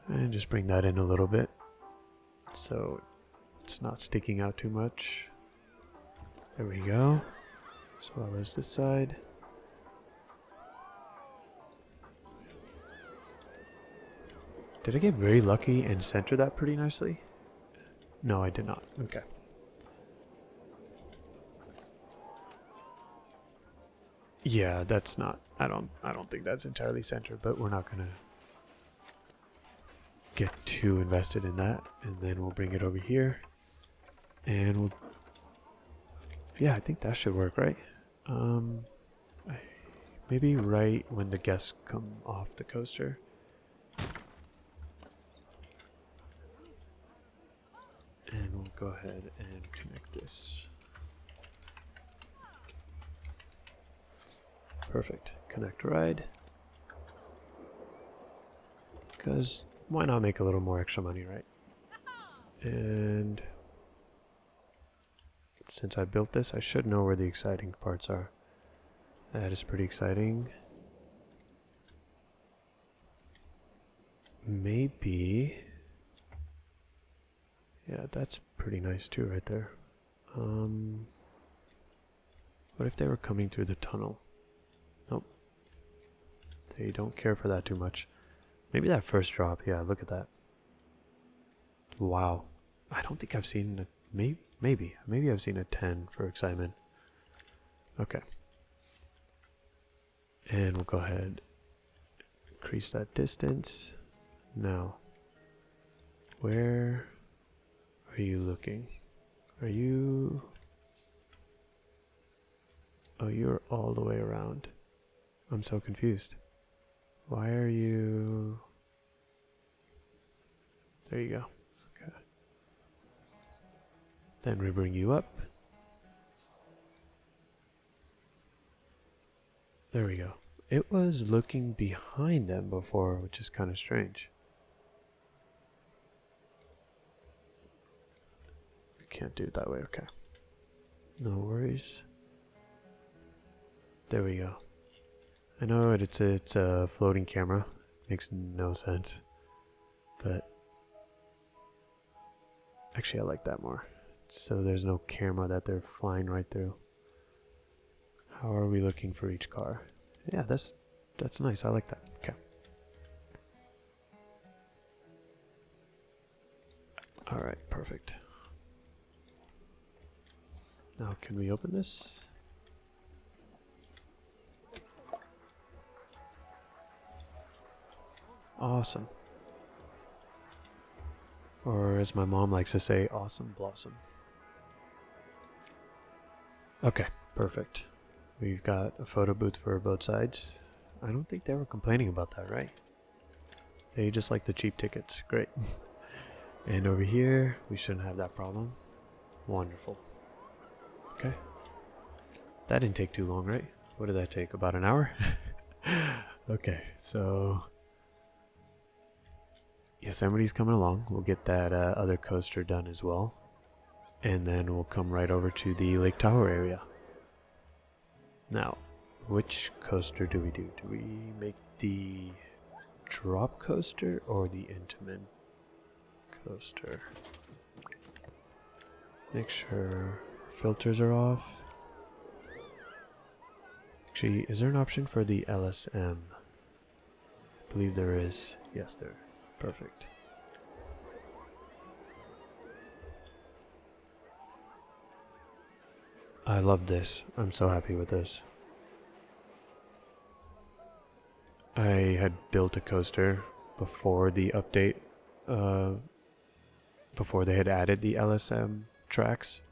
And just bring that in a little bit so it's not sticking out too much. There we go. As well as this side. Did I get very lucky and center that pretty nicely? No, I did not. Okay. Yeah, that's not. I don't think that's entirely center, but we're not gonna get too invested in that. And then we'll bring it over here, and we'll. Yeah, I think that should work, right? Maybe right when the guests come off the coaster. And we'll go ahead and connect this. Perfect. Connect ride. Because why not make a little more extra money, right? And since I built this, I should know where the exciting parts are. That is pretty exciting. Maybe. Yeah, that's pretty nice too right there. What if they were coming through the tunnel? Nope. They don't care for that too much. Maybe that first drop, yeah, look at that. Wow. I don't think I've seen a, maybe I've seen a 10 for excitement. Okay. And we'll go ahead, increase that distance. Now, where are you looking? Are you... Oh, you're all the way around. I'm so confused. Why are you... There you go. Okay. Then we bring you up. There we go. It was looking behind them before, which is kind of strange. We can't do it that way, okay. No worries. There we go. I know it's a floating camera. Makes no sense. But actually I like that more. So there's no camera that they're flying right through. How are we looking for each car? Yeah, that's nice. I like that. Okay. Alright, perfect. Now can we open this? Awesome. Or as my mom likes to say, awesome blossom. Okay, perfect. We've got a photo booth for both sides. I don't think they were complaining about that, right? They just like the cheap tickets. Great. And over here, we shouldn't have that problem. Wonderful. Okay. That didn't take too long, right? What did that take? About an hour? Okay, so... Yosemite's coming along. We'll get that other coaster done as well. And then we'll come right over to the Lake Tahoe area. Now, which coaster do we do? Do we make the drop coaster or the intimate coaster? Make sure filters are off. Actually, is there an option for the LSM? I believe there is. Yes, there. Perfect. I love this. I'm so happy with this. I had built a coaster before the update, before they had added the LSM tracks.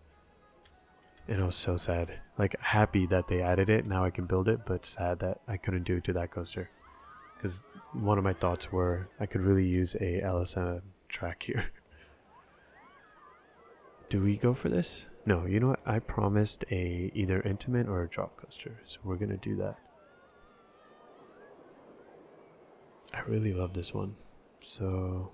And I was so sad. Like, happy that they added it, now I can build it, but sad that I couldn't do it to that coaster. Because one of my thoughts were I could really use a LSM track here. Do we go for this? No, you know what? I promised a either intimate or a drop coaster, so we're gonna do that. I really love this one, so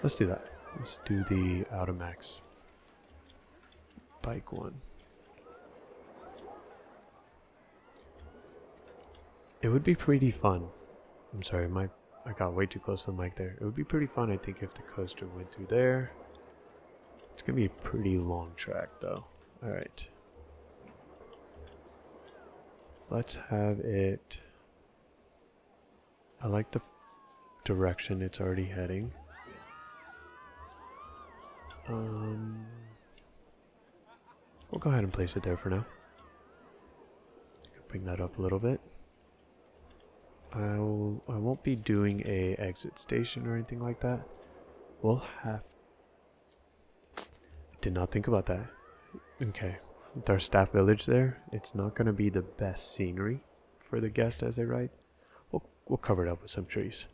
let's do that. Let's do the Automax bike one. It would be pretty fun. I'm sorry, I got way too close to the mic there. It would be pretty fun, I think, if the coaster went through there. It's gonna be a pretty long track, though. Alright. Let's have it... I like the direction it's already heading. We'll go ahead and place it there for now. Bring that up a little bit. I won't be doing a exit station or anything like that. We'll have... Did not think about that. Okay, with our staff village there, it's not going to be the best scenery for the guests as they ride. We'll cover it up with some trees.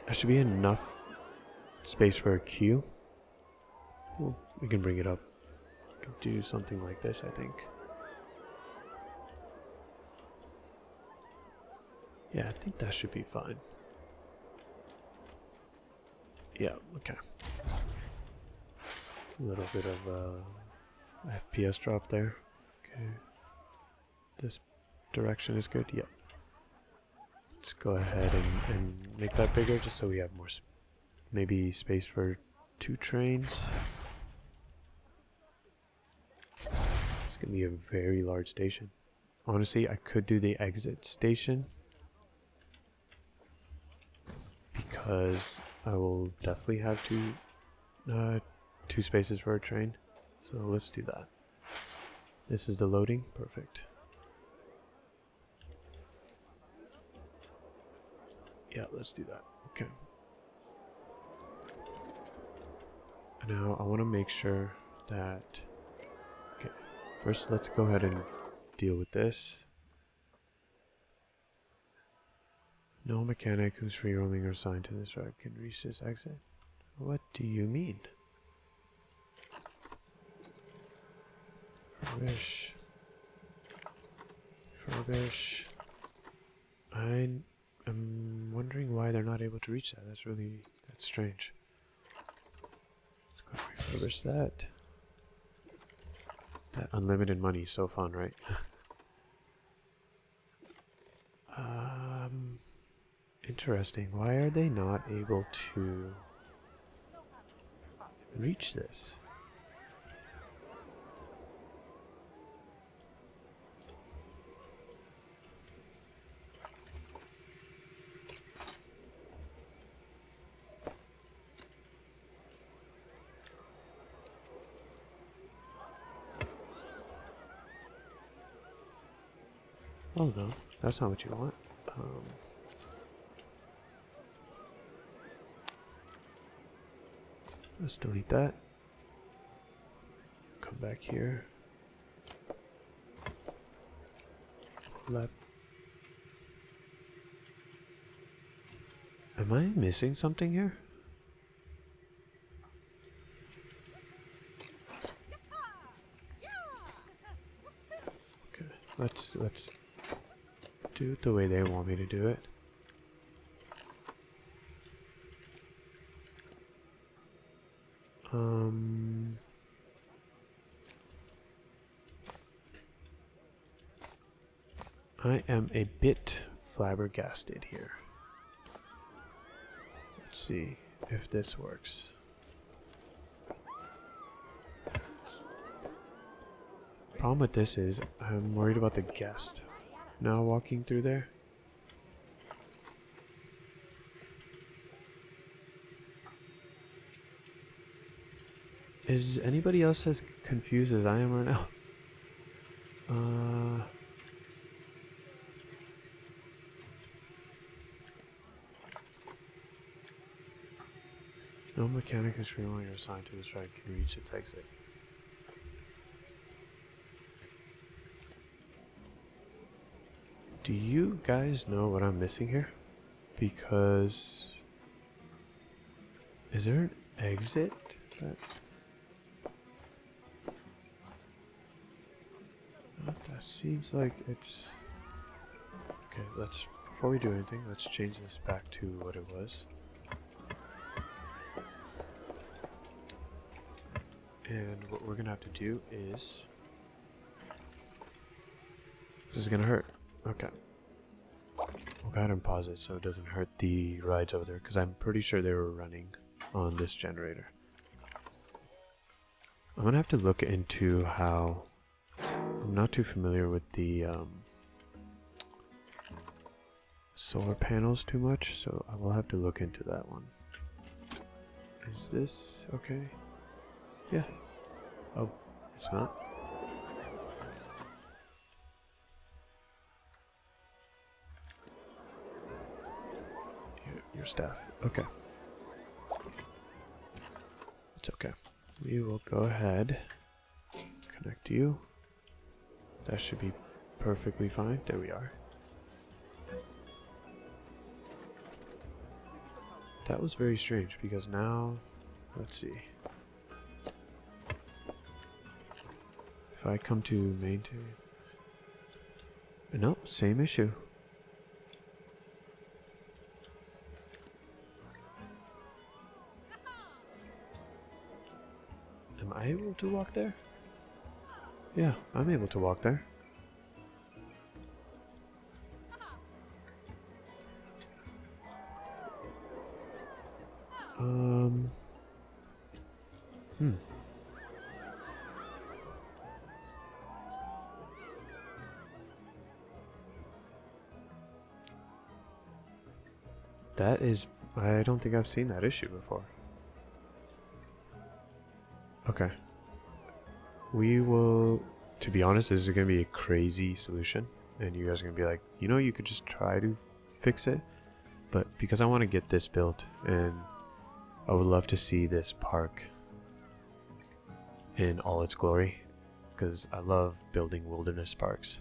There should be enough space for a queue. We can bring it up. We can do something like this, I think. Yeah, I think that should be fine. Yeah, okay. A little bit of FPS drop there. Okay. This direction is good. Yep. Let's go ahead and make that bigger just so we have more maybe space for 2 trains. It's gonna be a very large station. Honestly, I could do the exit station because I will definitely have 2 spaces for a train. So let's do that. This is the loading. Perfect. Yeah, let's do that. Okay. Now I want to make sure that... Okay, first let's go ahead and deal with this. No mechanic who's free roaming or assigned to this route can reach this exit. What do you mean? Furbish. Furbish. I'm wondering why they're not able to reach that. That's strange. Let's go refurbish that. That unlimited money is so fun, right? Interesting. Why are they not able to reach this? Oh no, that's not what you want. Let's delete that. Come back here. Left. Am I missing something here? Okay, let's do it the way they want me to do it. I am a bit flabbergasted here. Let's see if this works. Problem with this is I'm worried about the guest now walking through there. Is anybody else as confused as I am right now? No mechanic who's freeing or assigned to this ride can reach its exit. Do you guys know what I'm missing here? Because... is there an exit? That seems like it's... Okay, before we do anything, let's change this back to what it was. And what we're gonna have to do is... this is gonna hurt. Okay. We'll go ahead and pause it so it doesn't hurt the rides over there, because I'm pretty sure they were running on this generator. I'm gonna have to look into how... I'm not too familiar with the solar panels too much, so I will have to look into that one. Is this okay? Yeah. Oh, it's not. Your staff. Okay. It's okay. We will go ahead. Connect you. That should be perfectly fine. There we are. That was very strange because now, let's see. If I come to maintain, no, same issue. Am I able to walk there? Yeah, I'm able to walk there. That is, I don't think I've seen that issue before. Okay. We will, to be honest, this is going to be a crazy solution. And you guys are going to be like, you know, you could just try to fix it. But because I want to get this built, and I would love to see this park in all its glory. Because I love building wilderness parks.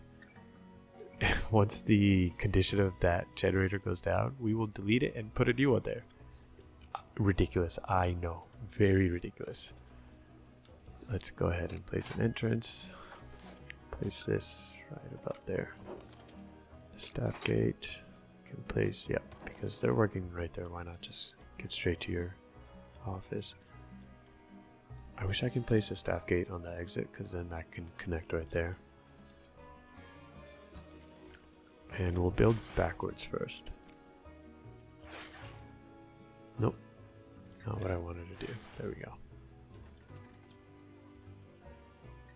Once the condition of that generator goes down, we will delete it and put a new one there. Ridiculous, I know. Very ridiculous. Let's go ahead and place an entrance. Place this right about there. The staff gate can place, yeah, because they're working right there. Why not just get straight to your office? I wish I can place a staff gate on the exit, because then that can connect right there. And we'll build backwards first. Nope. Not what I wanted to do. There we go.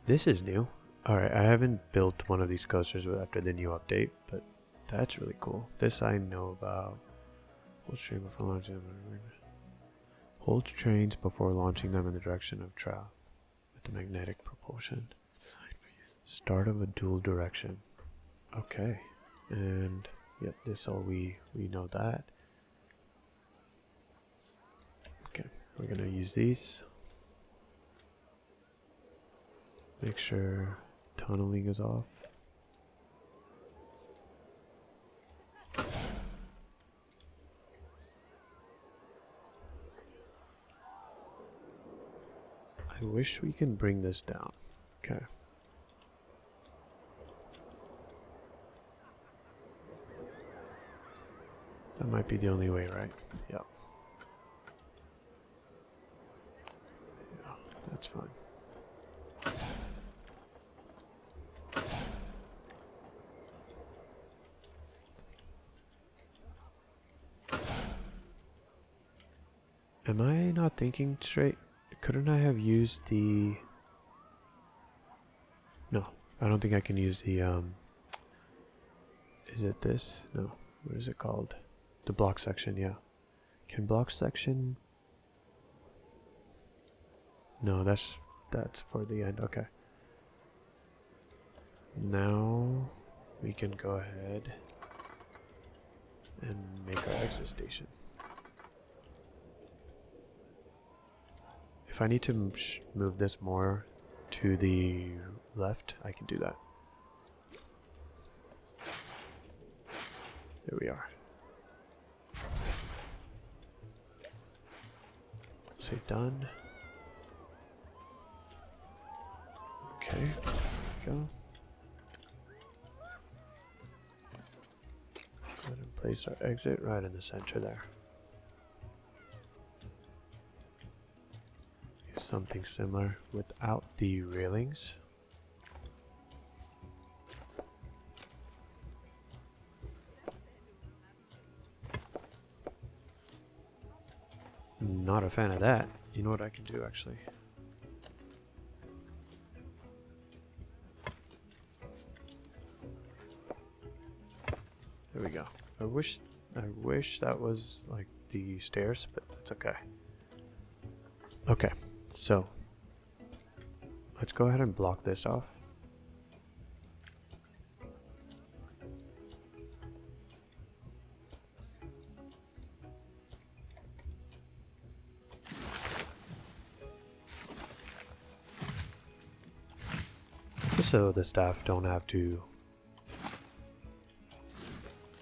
This is new. Alright, I haven't built one of these coasters after the new update, but that's really cool. This I know about. Hold train before launching them. Hold trains before launching them in the direction of travel with the magnetic propulsion. Start of a dual direction. Okay. And yep, this all we know that. Okay, we're gonna use these. Make sure tunneling is off. I wish we can bring this down. Okay. That might be the only way, right? Yep. Yeah, that's fine. Am I not thinking straight? Couldn't I have used the... No, I don't think I can use the, Is it this? No. What is it called? The block section, yeah. Can block section... No, that's for the end. Okay. Now we can go ahead and make our exit station. If I need to move this more to the left, I can do that. There we are. Say done. Okay, there we go. Go ahead and place our exit right in the center there. Do something similar without the railings. Not a fan of that. You know what I can do actually? There we go. I wish that was like the stairs, but it's okay. Okay, so let's go ahead and block this off. Just so the staff don't have to,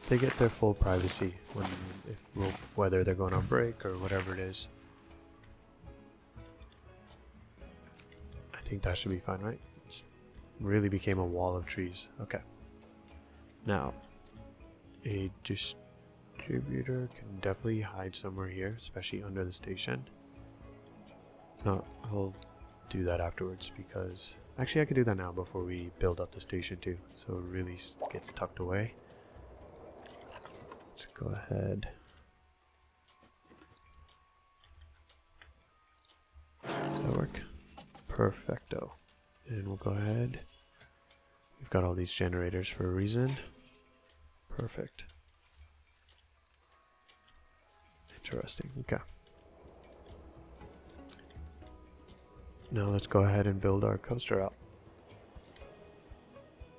they get their full privacy whether they're going on break or whatever it is. I think that should be fine, right? It really became a wall of trees. Okay. Now, a distributor can definitely hide somewhere here, especially under the station. No, I'll do that afterwards because actually I could do that now before we build up the station too, so it really gets tucked away. Let's go ahead. Does that work? Perfecto. And we'll go ahead. We've got all these generators for a reason. Perfect. Interesting. Okay. Now let's go ahead and build our coaster out.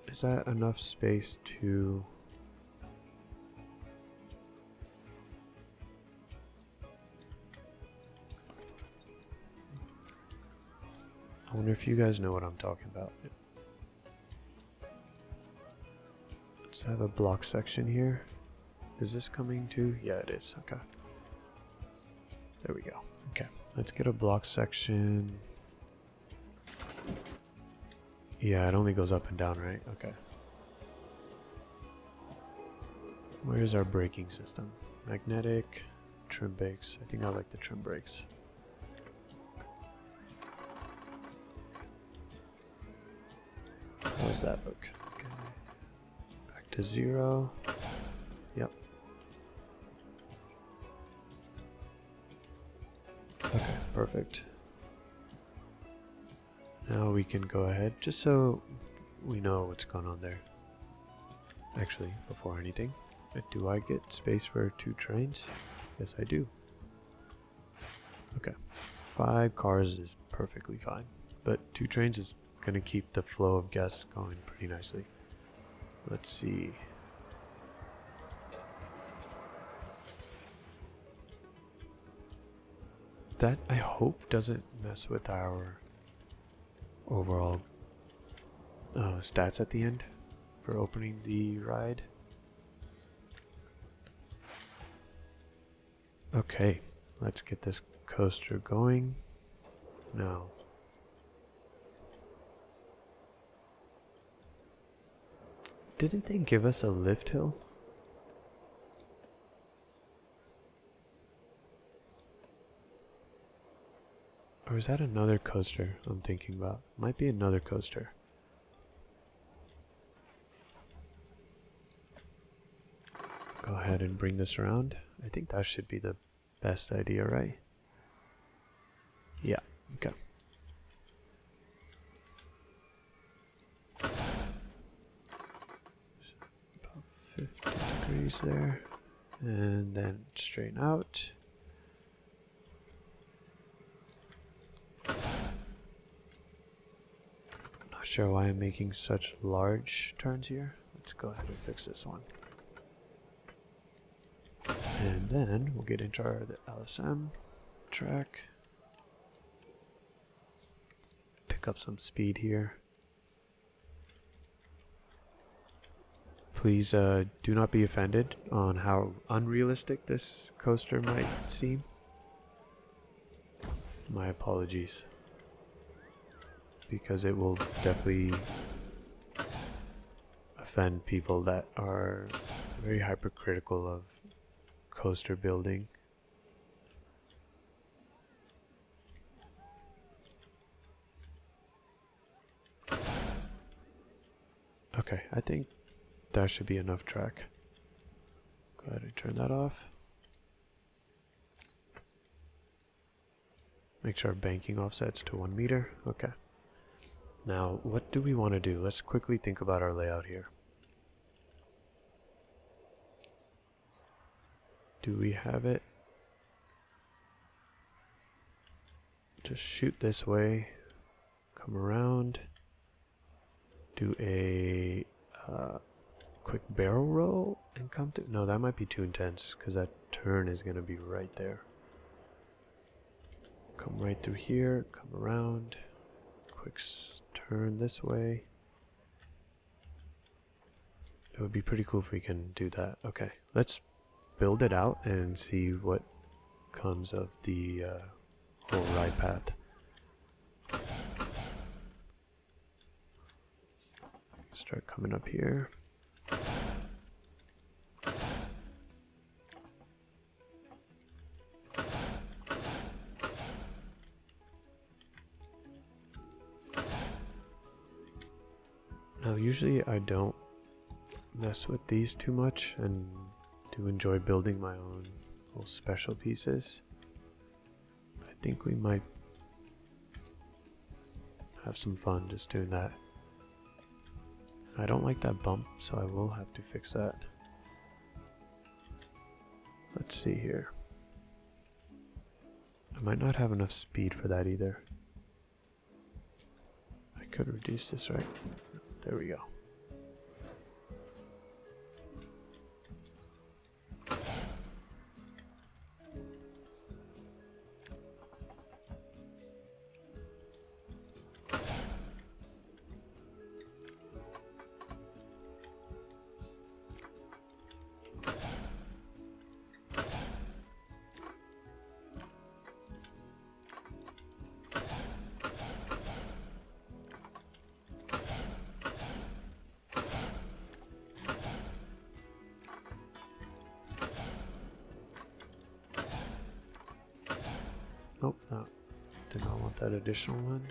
Is that enough space to... I wonder if you guys know what I'm talking about. Let's have a block section here. Is this coming too? Yeah, it is. Okay. There we go. Okay. Let's get a block section. Yeah, it only goes up and down, right? Okay. Where's our braking system? Magnetic, trim brakes. I think I like the trim brakes. How's that look? Okay. Back to 0. Yep. Okay, perfect. Now we can go ahead, just so we know what's going on there. Actually, before anything, do I get space for 2 trains? Yes, I do. Okay. 5 cars is perfectly fine, but 2 trains is going to keep the flow of guests going pretty nicely. Let's see. That, I hope, doesn't mess with our overall stats at the end for opening the ride. Okay, let's get this coaster going now. Didn't they give us a lift hill? Or is that another coaster I'm thinking about? Might be another coaster. Go ahead and bring this around. I think that should be the best idea, right? Yeah, okay. About 50 degrees there. And then straighten out. Not sure why I'm making such large turns here. Let's go ahead and fix this one. And then we'll get into the LSM track. Pick up some speed here. Please do not be offended on how unrealistic this coaster might seem. My apologies. Because it will definitely offend people that are very hypercritical of coaster building. Okay, I think that should be enough track. Go ahead and turn that off. Make sure our banking offsets to 1 meter. Okay. Now, what do we want to do? Let's quickly think about our layout here. Do we have it? Just shoot this way. Come come around, do a quick barrel roll, and come to... No, that might be too intense, because that turn is going to be right there. Come right through here, come around, quick turn this way. It would be pretty cool if we can do that. Okay, let's build it out and see what comes of the whole ride path. Start coming up here. Now usually I don't mess with these too much and do enjoy building my own little special pieces. I think we might have some fun just doing that. I don't like that bump, so I will have to fix that. Let's see here. I might not have enough speed for that either. I could reduce this, right? There we go. Nope, no, did not want that additional one.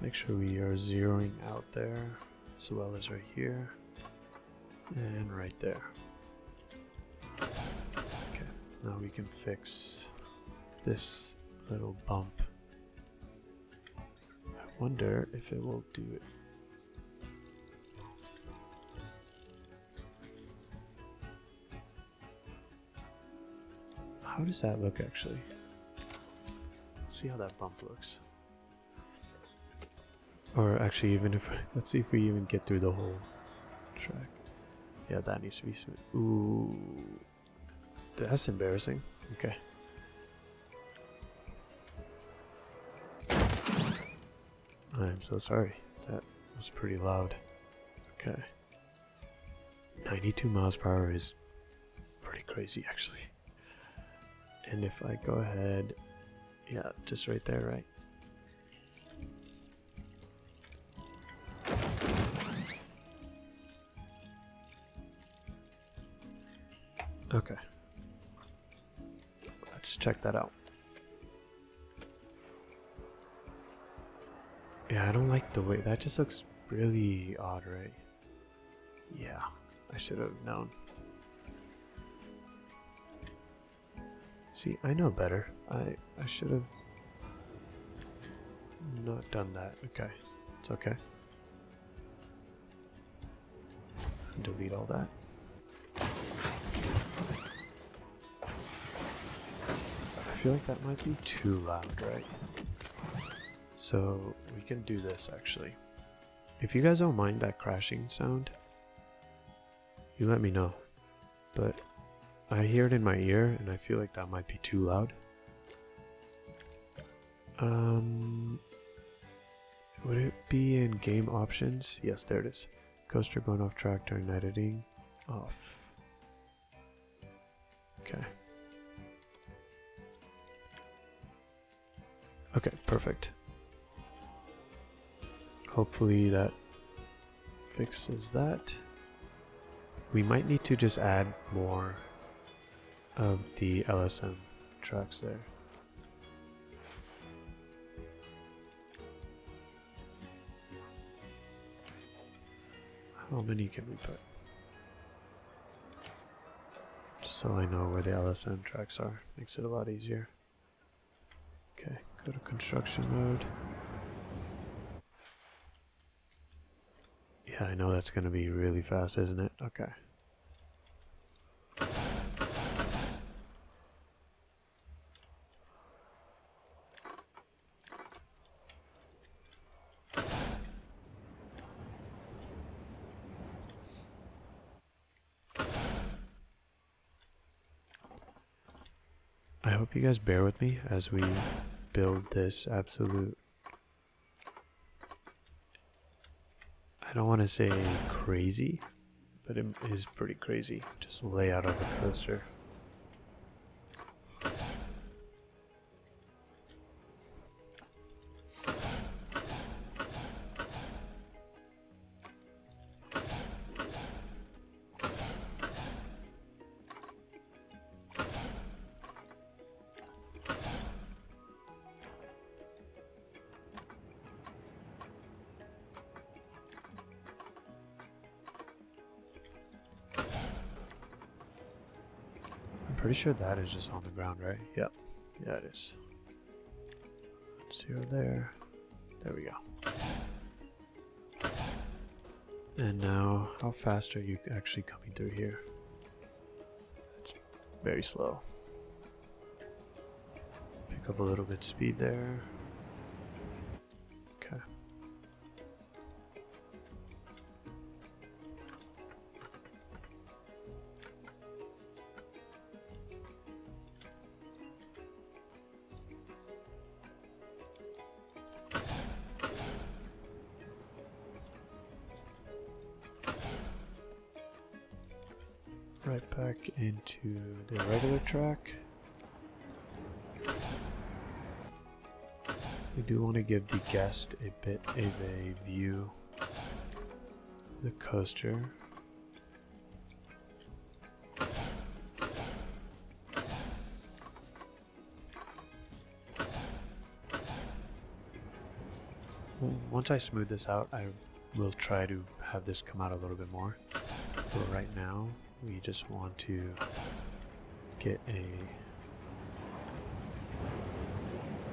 Make sure we are zeroing out there as well as right here and right there. Okay, now we can fix this little bump. I wonder if it will do it. How does that look actually? Let's see how that bump looks. Or actually, even if, let's see if we even get through the whole track. Yeah, that needs to be smooth. Ooh, that's embarrassing. Okay. I'm so sorry. That was pretty loud. Okay. 92 miles per hour is pretty crazy, actually. And if I go ahead, yeah, just right there, right? Okay. Let's check that out. Yeah, I don't like the way that just looks really odd, right? Yeah, I should have known. See, I know better. I should have not done that. Okay, it's okay. Delete all that. I feel like that might be too loud, right? So we can do this actually. If you guys don't mind that crashing sound, you let me know. But I hear it in my ear and I feel like that might be too loud. Would it be in game options? Yes, there it is. Coaster going off track during editing. Off. Okay. Okay, perfect. Hopefully that fixes that. We might need to just add more of the LSM tracks there. How many can we put? Just so I know where the LSM tracks are. Makes it a lot easier. Okay, go to construction mode. Yeah, I know that's gonna be really fast, isn't it? Okay. I hope you guys bear with me as we build this absolute, I don't want to say crazy, but it is pretty crazy. Just layout of the coaster. Pretty sure that is just on the ground, right? Yep. Yeah, it is. 0 there. There we go. And now, how fast are you actually coming through here? It's very slow. Pick up a little bit speed there. Okay. Right back into the regular track. We do want to give the guest a bit of a view of the coaster. Once I smooth this out, I will try to have this come out a little bit more. But right now, we just want to get a...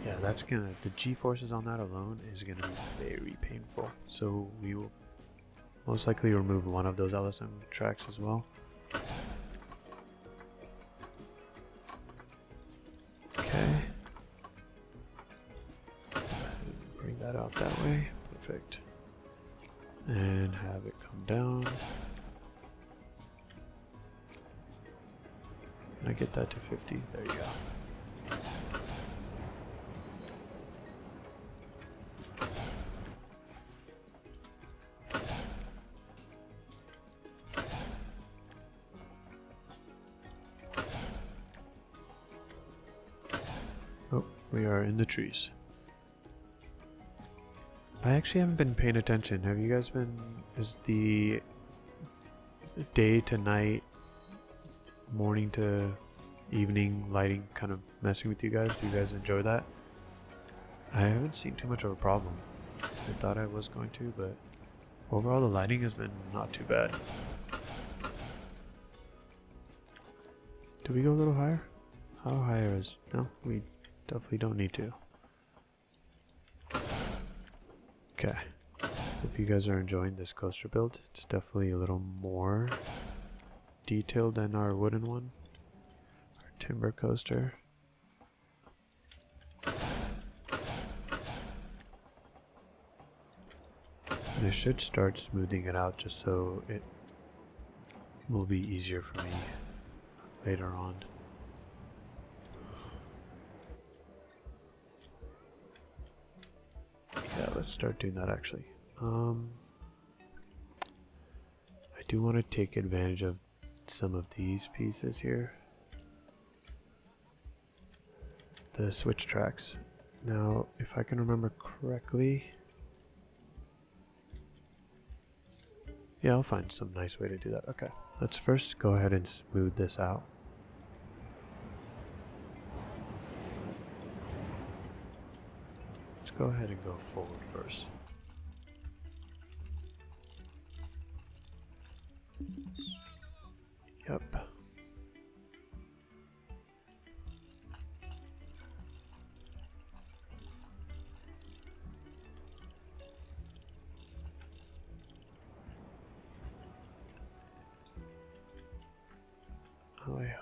Yeah, that's gonna... The G-forces on that alone is gonna be very painful. So we will most likely remove one of those LSM tracks as well. Okay. Bring that out that way. Perfect. And have it come down. Can I get that to 50? There you go. Oh, we are in the trees. I actually haven't been paying attention. Have you guys been... Is the day to night, morning to evening lighting kind of messing with you guys? Do you guys enjoy that? I haven't seen too much of a problem. I thought I was going to, but overall the lighting has been not too bad. Do we go a little higher? How higher is... No, we definitely don't need to. Okay. Hope you guys are enjoying this coaster build. It's definitely a little more detailed than our wooden one. Our timber coaster. And I should start smoothing it out just so it will be easier for me later on. Yeah, let's start doing that actually. I do want to take advantage of some of these pieces here. The switch tracks. Now, if I can remember correctly, yeah, I'll find some nice way to do that. Okay, let's first go ahead and smooth this out. Let's go ahead and go forward first. Yep.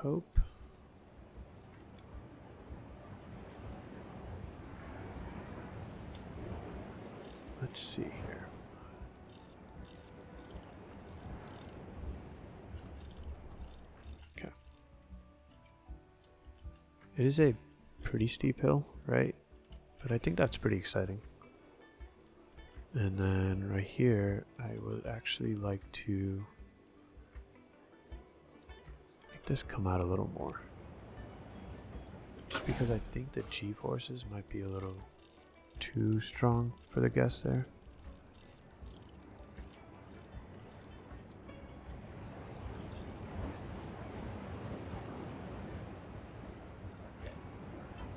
hope. Let's see here. Okay. It is a pretty steep hill, right? But I think that's pretty exciting. And then right here, I would actually like to make this come out a little more. Just because I think the G-forces might be a little too strong for the guests there.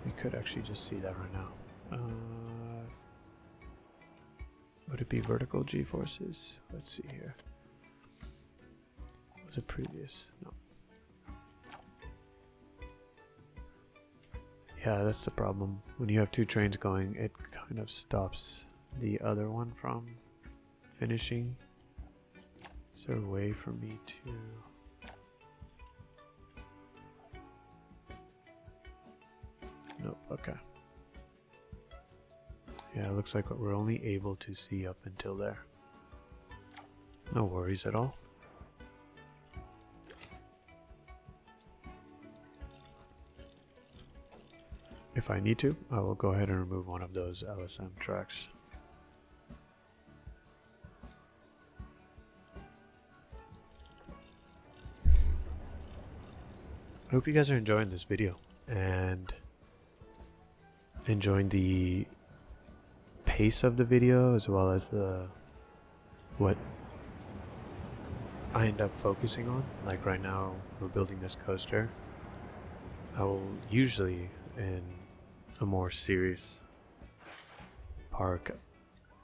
We could actually just see that right now. Would it be vertical G-forces? Let's see here. Was it previous? No. Yeah, that's the problem. When you have two trains going, it kind of stops the other one from finishing. Is there a way for me to... Nope, okay. Yeah, it looks like we're only able to see up until there. No worries at all. If I need to, I will go ahead and remove one of those LSM tracks. I hope you guys are enjoying this video and enjoying the pace of the video as well as what I end up focusing on. Like right now, we're building this coaster. I will usually in a more serious park,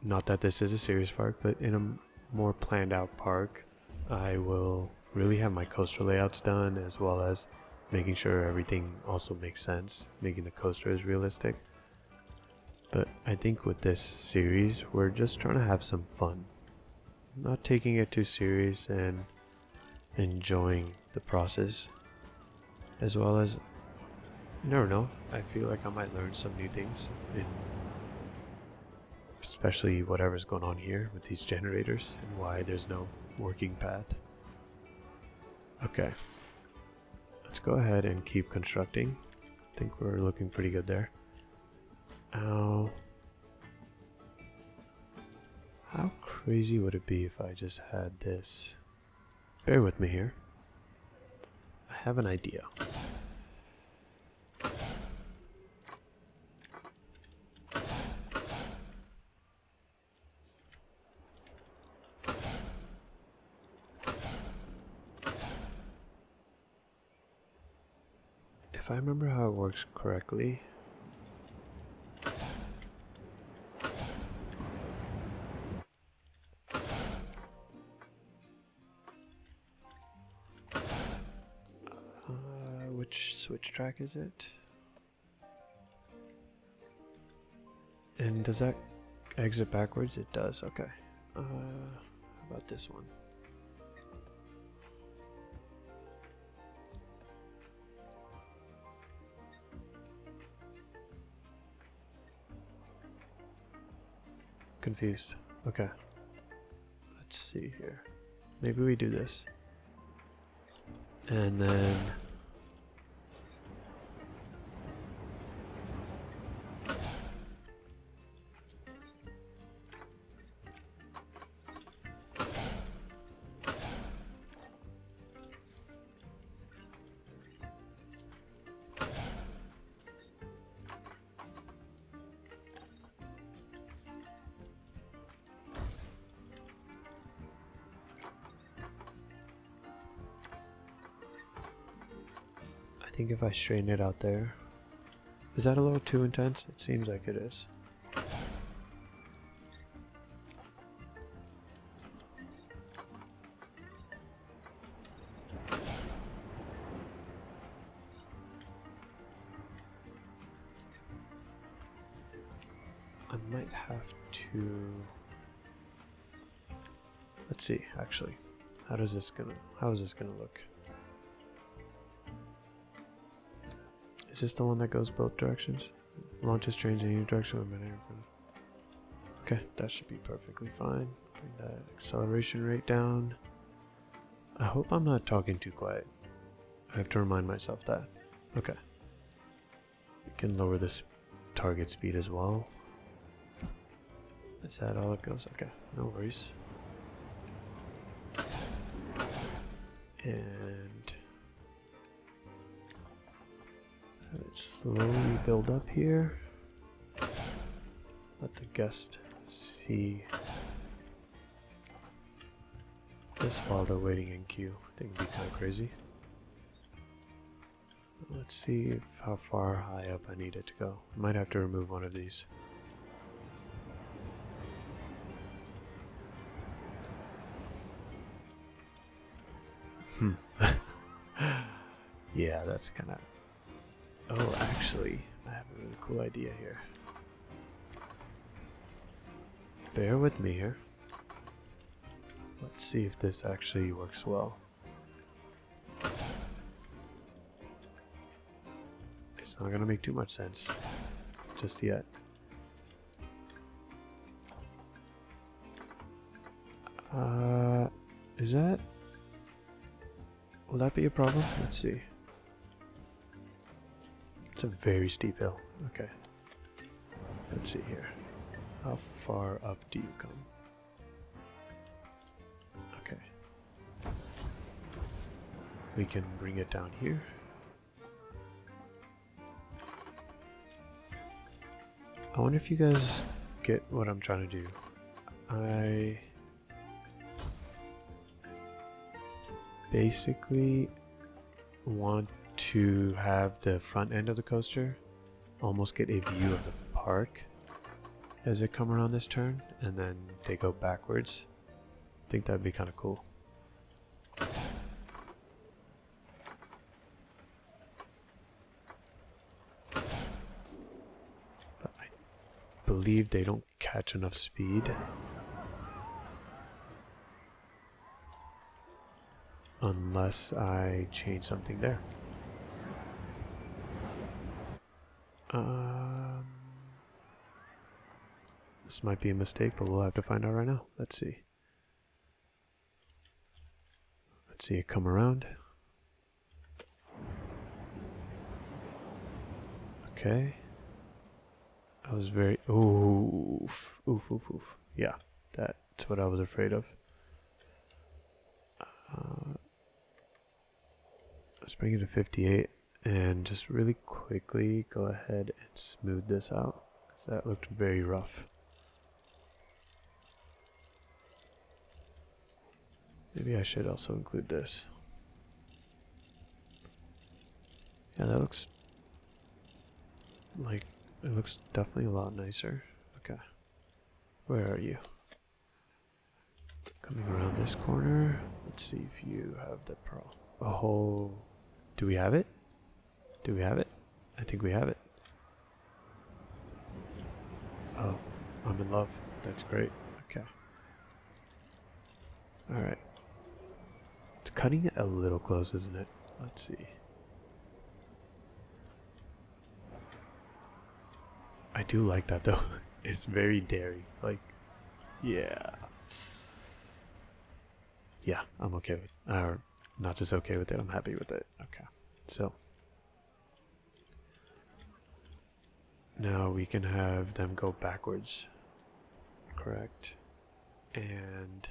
not that this is a serious park, but in a more planned out park, I will really have my coaster layouts done as well as making sure everything also makes sense, making the coaster as realistic. But I think with this series, we're just trying to have some fun, not taking it too serious and enjoying the process, as well as, you never know, I feel like I might learn some new things, especially whatever's going on here with these generators and why there's no working path. Okay, let's go ahead and keep constructing. I think we're looking pretty good there. Ow. How crazy would it be if I just had this? Bear with me here. I have an idea. If I remember how it works correctly, which switch track is it? And does that exit backwards? It does, okay. How about this one? Confused. Okay. Let's see here. Maybe we do this. And then I think if I straighten it out there, is that a little too intense? It seems like it is. I might have to, let's see actually, how is this gonna look? Is this the one that goes both directions? Launches trains in any direction. Okay, that should be perfectly fine. Bring that acceleration rate down. I hope I'm not talking too quiet. I have to remind myself that. Okay. We can lower this target speed as well. Is that all it goes? Okay, no worries. And let's slowly build up here. Let the guest see this while they're waiting in queue. I think it'd be kind of crazy. Let's see how far high up I need it to go. I might have to remove one of these. Yeah, that's kind of... Oh, actually, I have a really cool idea here. Bear with me here. Let's see if this actually works well. It's not gonna make too much sense just yet. Is that... Will that be a problem? Let's see. It's a very steep hill. Okay. Let's see here. How far up do you come? Okay. We can bring it down here. I wonder if you guys get what I'm trying to do. I basically want to have the front end of the coaster almost get a view of the park as it come around this turn, and then they go backwards. I think that'd be kind of cool. But I believe they don't catch enough speed unless I change something there. This might be a mistake, but we'll have to find out right now. Let's see. Let's see it come around. Okay. I was very... Oof. Oof, oof, oof. Yeah, that's what I was afraid of. Let's bring it to 58 and just really quickly go ahead and smooth this out, because that looked very rough. Maybe I should also include this. Yeah, that looks like, it looks definitely a lot nicer. Okay. Where are you? Coming around this corner. Let's see if you have the pro. Oh, do we have it? Do we have it? I think we have it. Oh, I'm in love. That's great. Okay. Alright. It's cutting it a little close, isn't it? Let's see. I do like that though. It's very dairy. Like, yeah. Yeah, I'm okay with it. Or not just okay with it, I'm happy with it. Okay. So now we can have them go backwards. Correct. And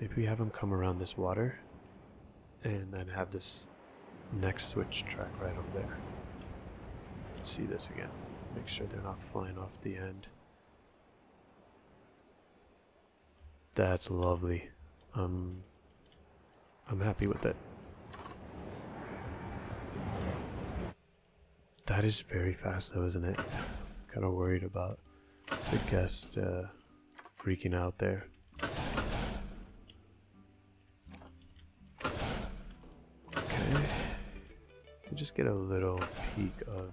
maybe we have them come around this water and then have this next switch track right over there. Let's see this again. Make sure they're not flying off the end. That's lovely. I'm happy with it. That is very fast though, isn't it? Kind of worried about the guest freaking out there. Okay. We'll just get a little peek of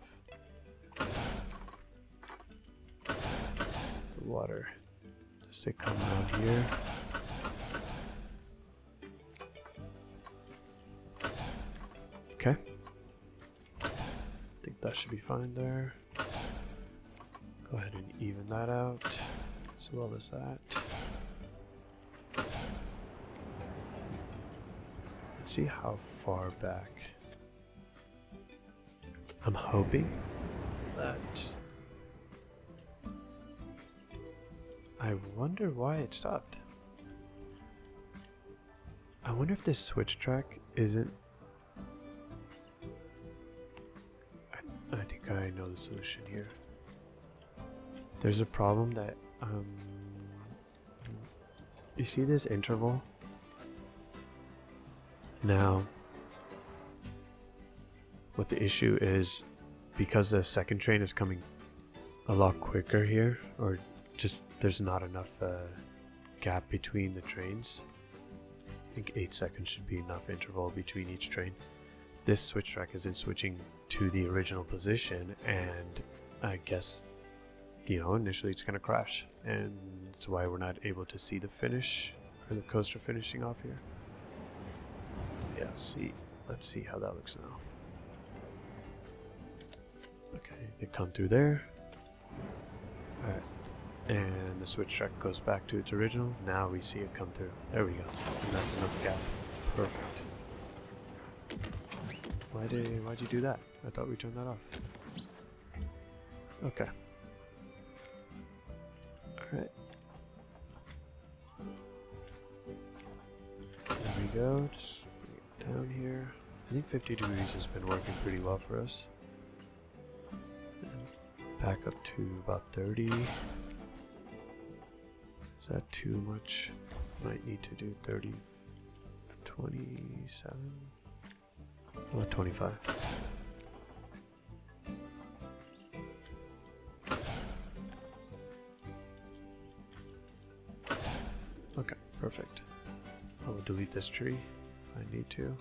the water. Just to come around here. Okay. that should be fine there. Go ahead and even that out, as well as that. Let's see how far back. I'm hoping that... I wonder why it stopped. I wonder if this switch track isn't... I think I know the solution here. There's a problem that, you see this interval? Now, what the issue is, because the second train is coming a lot quicker here, or just there's not enough gap between the trains. I think 8 seconds should be enough interval between each train. This switch track isn't switching to the original position, and I guess, you know, initially it's gonna crash, and that's why we're not able to see the finish, or the coaster finishing off here. Yeah, let's see how that looks now. Okay, they come through there. Alright, and the switch track goes back to its original. Now we see it come through. There we go, and that's enough gap. Perfect. Why'd you do that? I thought we turned that off. Okay. Alright. There we go. Just bring it down here. I think 50 degrees has been working pretty well for us. And back up to about 30. Is that too much? Might need to do 30, 27. About 25. Okay, perfect. I will delete this tree if I need to.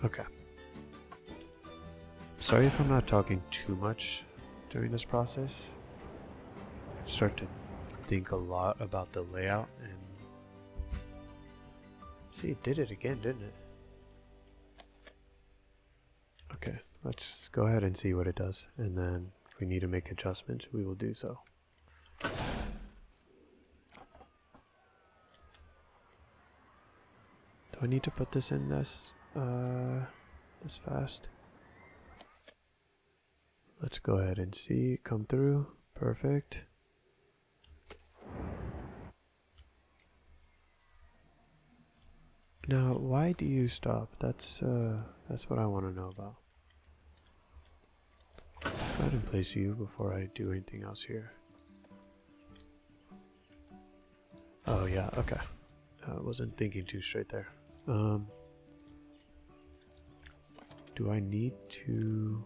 Okay. Sorry if I'm not talking too much during this process. I start to think a lot about the layout, and see, it did it again, didn't it? Okay, let's go ahead and see what it does, and then if we need to make adjustments, we will do so. Do I need to put this in this fast? Let's go ahead and see it come through. Perfect. Now, why do you stop? That's what I want to know about. Go ahead and place you before I do anything else here. Oh yeah, okay. I wasn't thinking too straight there. Do I need to...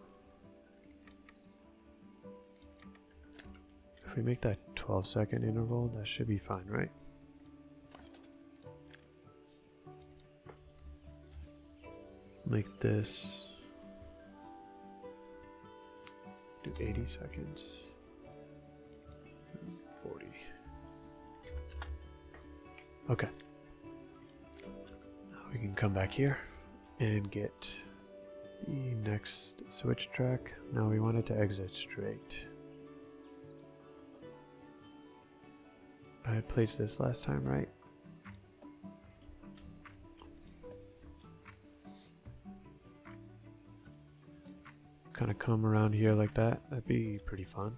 If we make that 12-second interval, that should be fine, right? Make this... do 80 seconds. 40. Okay. Now we can come back here and get the next switch track. Now we want it to exit straight. I placed this last time, right? Kind of come around here like that. That'd be pretty fun.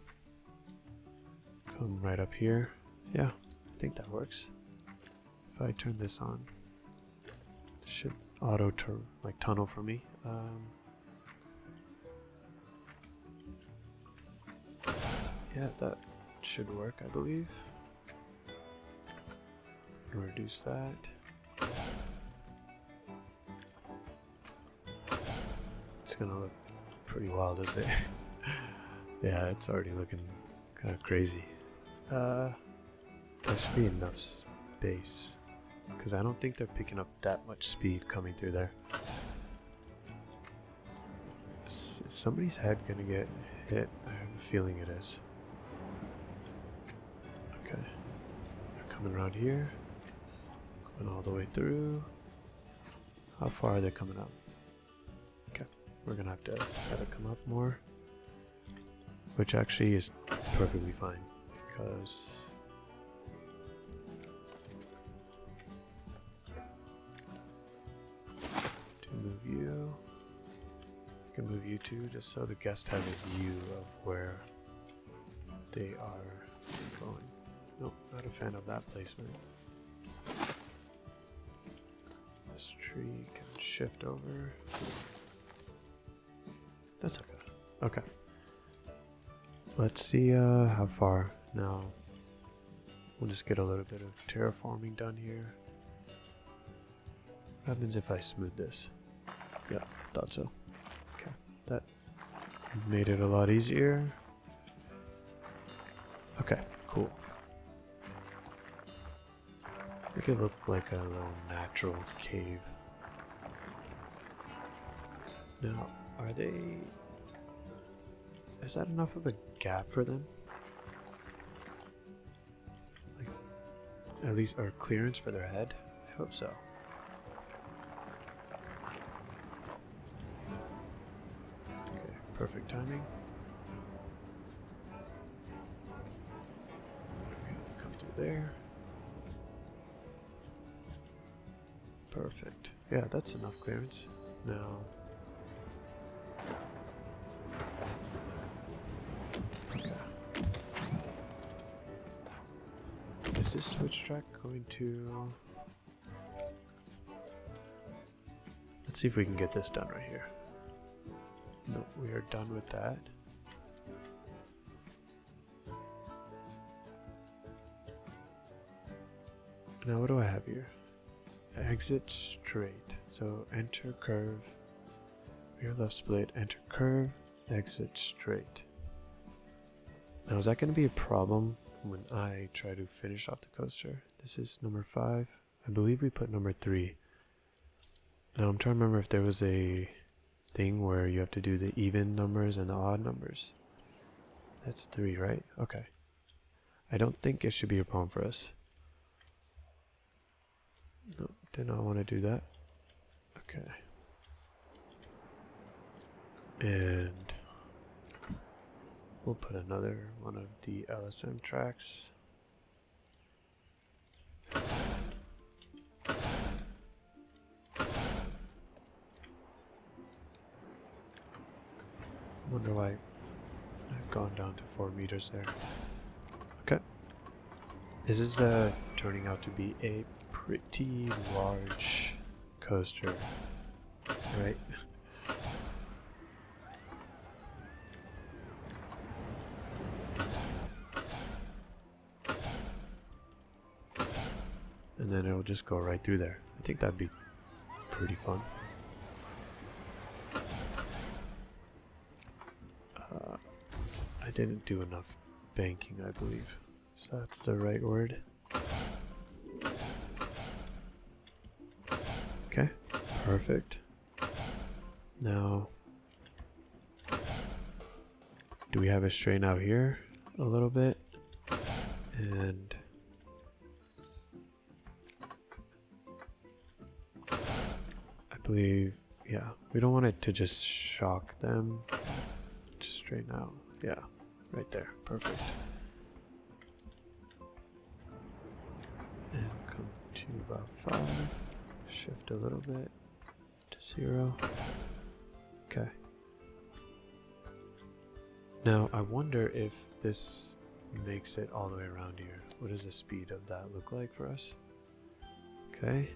Come right up here. Yeah, I think that works. If I turn this on, it should auto like tunnel for me. Yeah, that should work, I believe. Reduce that. It's gonna look pretty wild, isn't it? Yeah, it's already looking kind of crazy. There should be enough space, because I don't think they're picking up that much speed coming through there. somebody's head gonna get hit? I have a feeling it is. Okay. They're coming around here. Going all the way through. How far are they coming up? Okay. We're gonna have to come up more. Which actually is perfectly fine. Because to move you, I can move you too, just so the guests have a view of where they are going. Nope, not a fan of that placement. This tree can shift over. That's okay. Okay. Let's see how far. Now, we'll just get a little bit of terraforming done here. What happens if I smooth this? Yeah, thought so. Okay, that made it a lot easier. Okay, cool. Make it look like a little natural cave. Now, are they... Is that enough of a gap for them? Like, at least, or clearance for their head? I hope so. Okay, perfect timing. Okay, come through there. Perfect. Yeah, that's enough clearance. Now... Is this switch track going to... Let's see if we can get this done right here. No, we are done with that. Now what do I have here? Exit straight. So enter curve. Rear left split, enter curve, exit straight. Now is that going to be a problem when I try to finish off the coaster? This is number 5. I believe we put number 3. Now I'm trying to remember if there was a thing where you have to do the even numbers and the odd numbers. That's 3, right? Okay. I don't think it should be a problem for us. No, did not want to do that. Okay. And we'll put another one of the LSM tracks. Wonder why I've gone down to 4 meters there. Okay. This is turning out to be a pretty large coaster, right? And then it'll just go right through there. I think that'd be pretty fun. I didn't do enough banking, I believe. So that's the right word. Okay, perfect. Now, do we have it straighten out here a little bit? And I believe, yeah, we don't want it to just shock them. Just straighten out. Yeah, right there. Perfect. And come to about 5. Shift a little bit to 0. Okay. Now I wonder if this makes it all the way around here. What does the speed of that look like for us? Okay.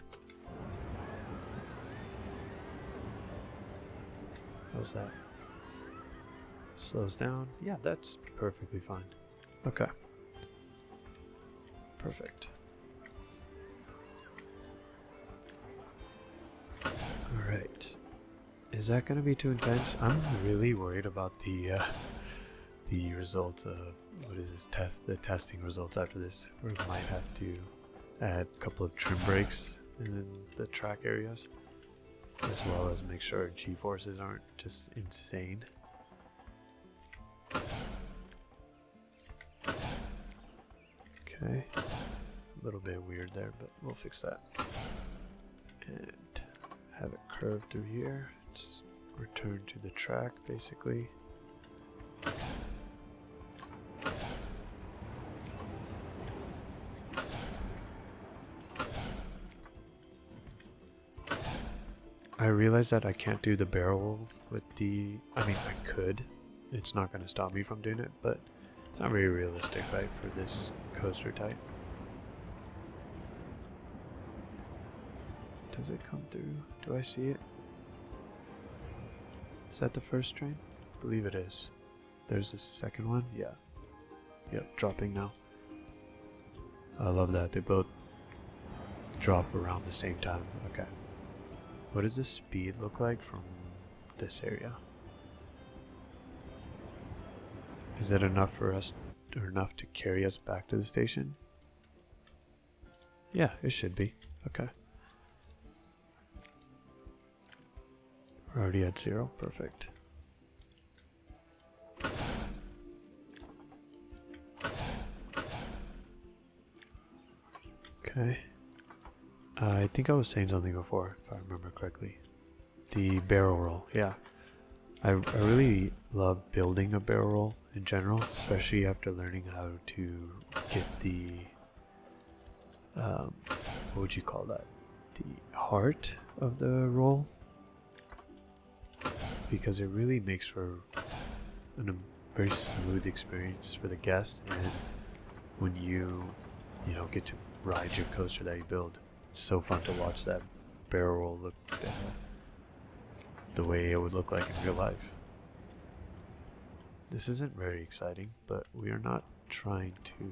How's that? Slows down. Yeah, that's perfectly fine. Okay. Perfect. Alright. Is that going to be too intense? I'm really worried about the results of, what is this, the testing results after this. We might have to add a couple of trim brakes in the track areas, as well as make sure G-forces aren't just insane. little bit weird there, but we'll fix that. And have it curve through here. Just return to the track, basically. I realize that I can't do the barrel with the... I mean, I could. It's not going to stop me from doing it, but it's not very realistic, right, for this coaster type. Does it come through? Do I see it? Is that the first train? I believe it is. There's the second one? Yeah. Yep, dropping now. I love that. They both drop around the same time. Okay. What does the speed look like from this area? Is that enough for us, or enough to carry us back to the station? Yeah, it should be. Okay. We're already at 0. Perfect. Okay. I think I was saying something before, if I remember correctly. The barrel roll, yeah. I really love building a barrel roll in general, especially after learning how to get the, what would you call that? The heart of the roll. Because it really makes for a very smooth experience for the guest, and when you get to ride your coaster that you build, it's so fun to watch that barrel roll look the way it would look like in real life. This isn't very exciting, but we are not trying to,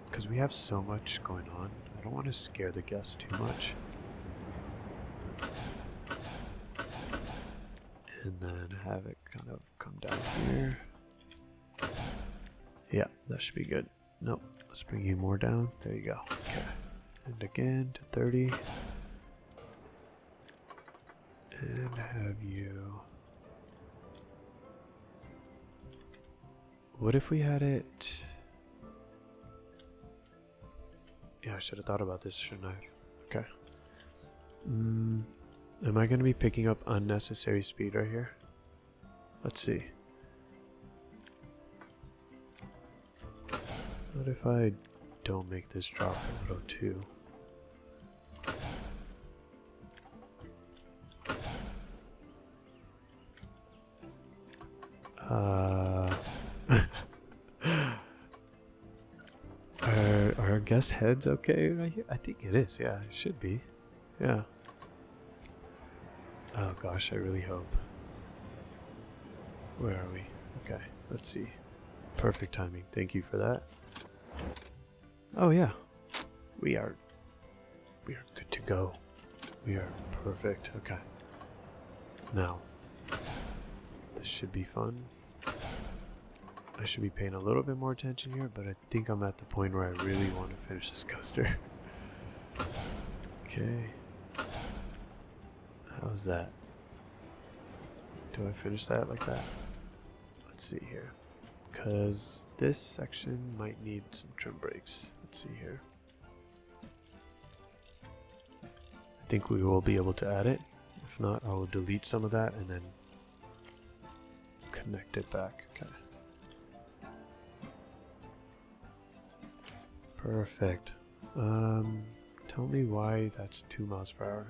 because we have so much going on. I don't want to scare the guests too much. And then have it kind of come down here. Yeah, that should be good. Nope, let's bring you more down. There you go. Okay. And again to 30. And have you... What if we had it... Yeah, I should have thought about this, shouldn't I? Okay. Am I going to be picking up unnecessary speed right here? Let's see. What if I don't make this drop a little too? Are our guest heads okay right here? I think it is, yeah, it should be. Yeah. Oh gosh, I really hope. Where are we? Okay, let's see. Perfect timing. Thank you for that. Oh yeah. We are good to go. We are perfect. Okay. Now, this should be fun. I should be paying a little bit more attention here, but I think I'm at the point where I really want to finish this coaster. Okay. How's that? Do I finish that like that? Let's see here. Because this section might need some trim brakes. Let's see here. I think we will be able to add it. If not, I will delete some of that and then connect it back. Okay. Perfect. Tell me why that's 2 miles per hour.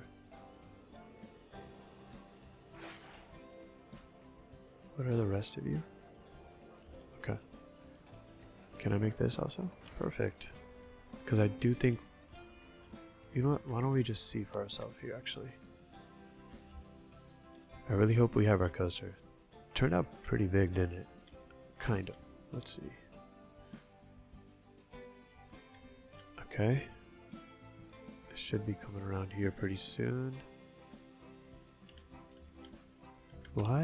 What are the rest of you? Okay. Can I make this also? Perfect. Because I do think... You know what? Why don't we just see for ourselves here, actually? I really hope we have our coaster. Turned out pretty big, didn't it? Kind of. Let's see. Okay. It should be coming around here pretty soon. Why...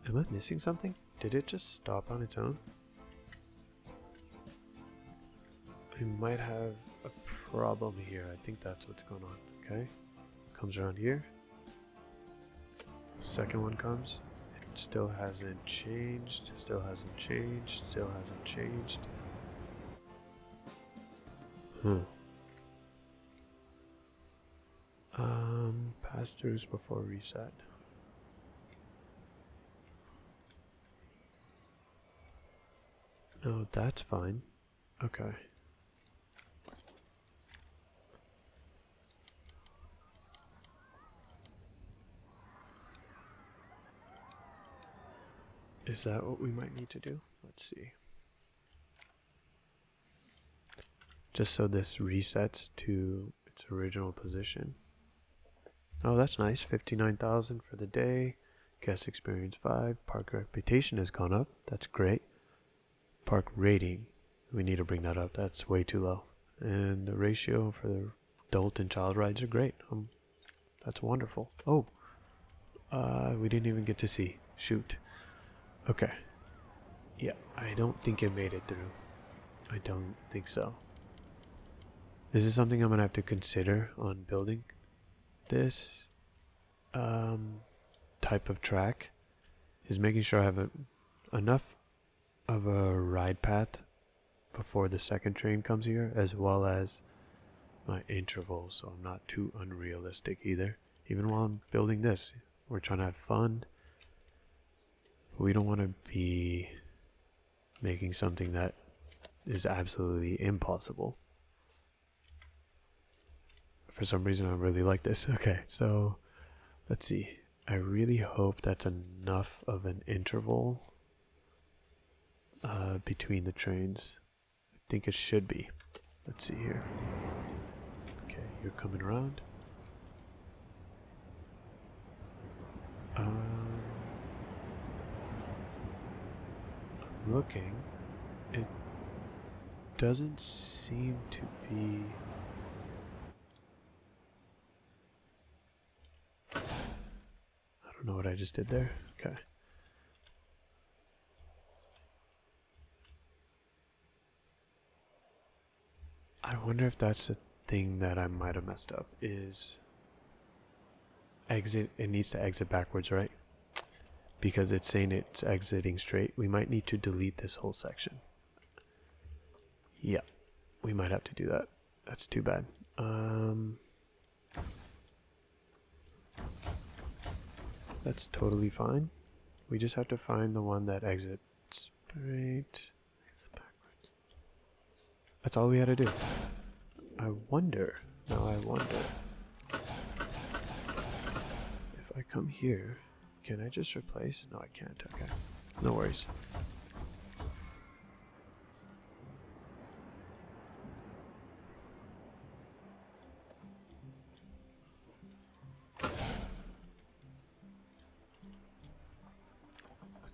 Am I missing something? Did it just stop on its own? I might have a problem here. I think that's what's going on. Okay. Comes around here. Second one comes. It still hasn't changed. Still hasn't changed. Still hasn't changed. Pass-throughs before reset. No, that's fine. Okay. Is that what we might need to do? Let's see. Just so this resets to its original position. Oh, that's nice. 59,000 for the day. Guest experience 5. Park reputation has gone up. That's great. Park rating. We need to bring that up. That's way too low. And the ratio for the adult and child rides are great. That's wonderful. Oh, we didn't even get to see. Shoot. Okay. Yeah, I don't think it made it through. I don't think so. This is something I'm going to have to consider on building this type of track, is making sure I have enough of a ride path before the second train comes here, as well as my intervals, so I'm not too unrealistic either. Even while I'm building this, we're trying to have fun. We don't want to be making something that is absolutely impossible. For some reason I really like this. Okay, so let's see. I really hope that's enough of an interval between the trains. I think it should be. Let's see here. Okay, you're coming around. I'm looking. It doesn't seem to be... I don't know what I just did there. Okay. I wonder if that's the thing that I might have messed up, is exit. It needs to exit backwards, right? Because it's saying it's exiting straight. We might need to delete this whole section. Yeah, we might have to do that. That's too bad. That's totally fine. We just have to find the one that exits straight. That's all we had to do. I wonder. Now I wonder. If I come here, can I just replace? No, I can't. Okay. No worries.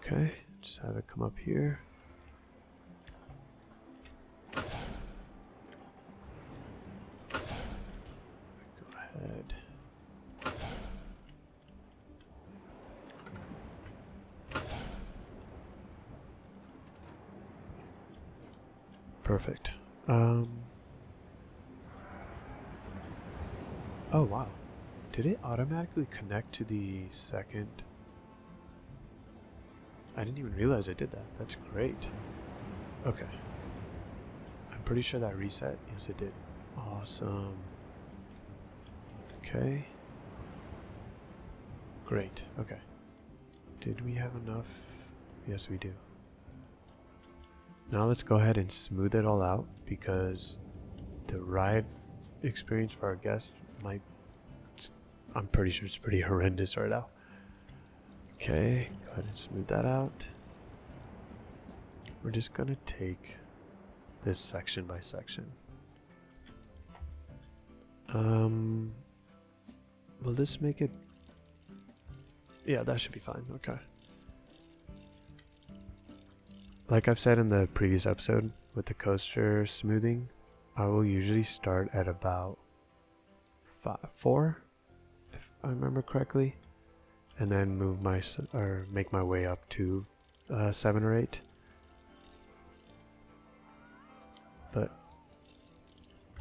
Okay, just have it come up here. Go ahead. Perfect. Oh wow. Did it automatically connect to the second? I didn't even realize it did that. That's great. Okay. I'm pretty sure that reset. Yes, it did. Awesome. Okay. Great. Okay. Did we have enough? Yes, we do. Now let's go ahead and smooth it all out, because the ride experience for our guests might... I'm pretty sure it's pretty horrendous right now. Okay, go ahead and smooth that out. We're just gonna take this section by section. Will this make it? Yeah, that should be fine. Okay. Like I've said in the previous episode with the coaster smoothing, I will usually start at about 4, if I remember correctly, and then make my way up to 7 or 8. But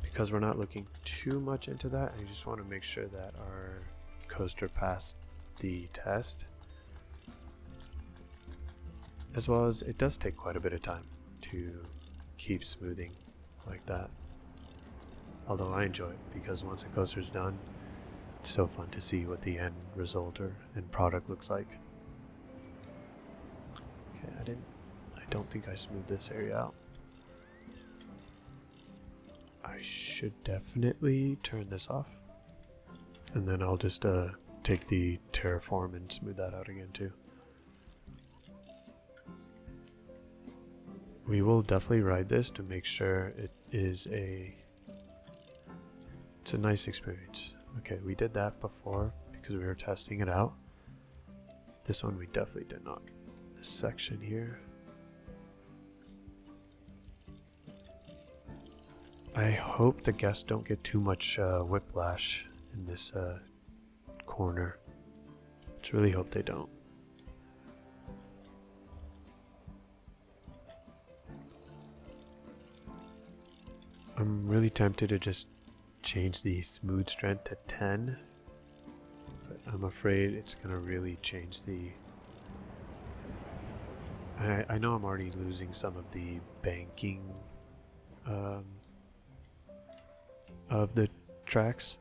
because we're not looking too much into that, I just want to make sure that our coaster passed the test, as well as it does take quite a bit of time to keep smoothing like that. Although I enjoy it because once the coaster's done, it's so fun to see what the end result or end product looks like. Okay, I don't think I smoothed this area out. I should definitely turn this off. And then I'll just take the Terraform and smooth that out again too. We will definitely ride this to make sure it's a nice experience. Okay, we did that before because we were testing it out. This one we definitely did not. This section here. I hope the guests don't get too much whiplash in this corner. Just really hope they don't. I'm really tempted to just change the smooth strength to 10, but I'm afraid it's gonna really change the... I know I'm already losing some of the banking of the tracks.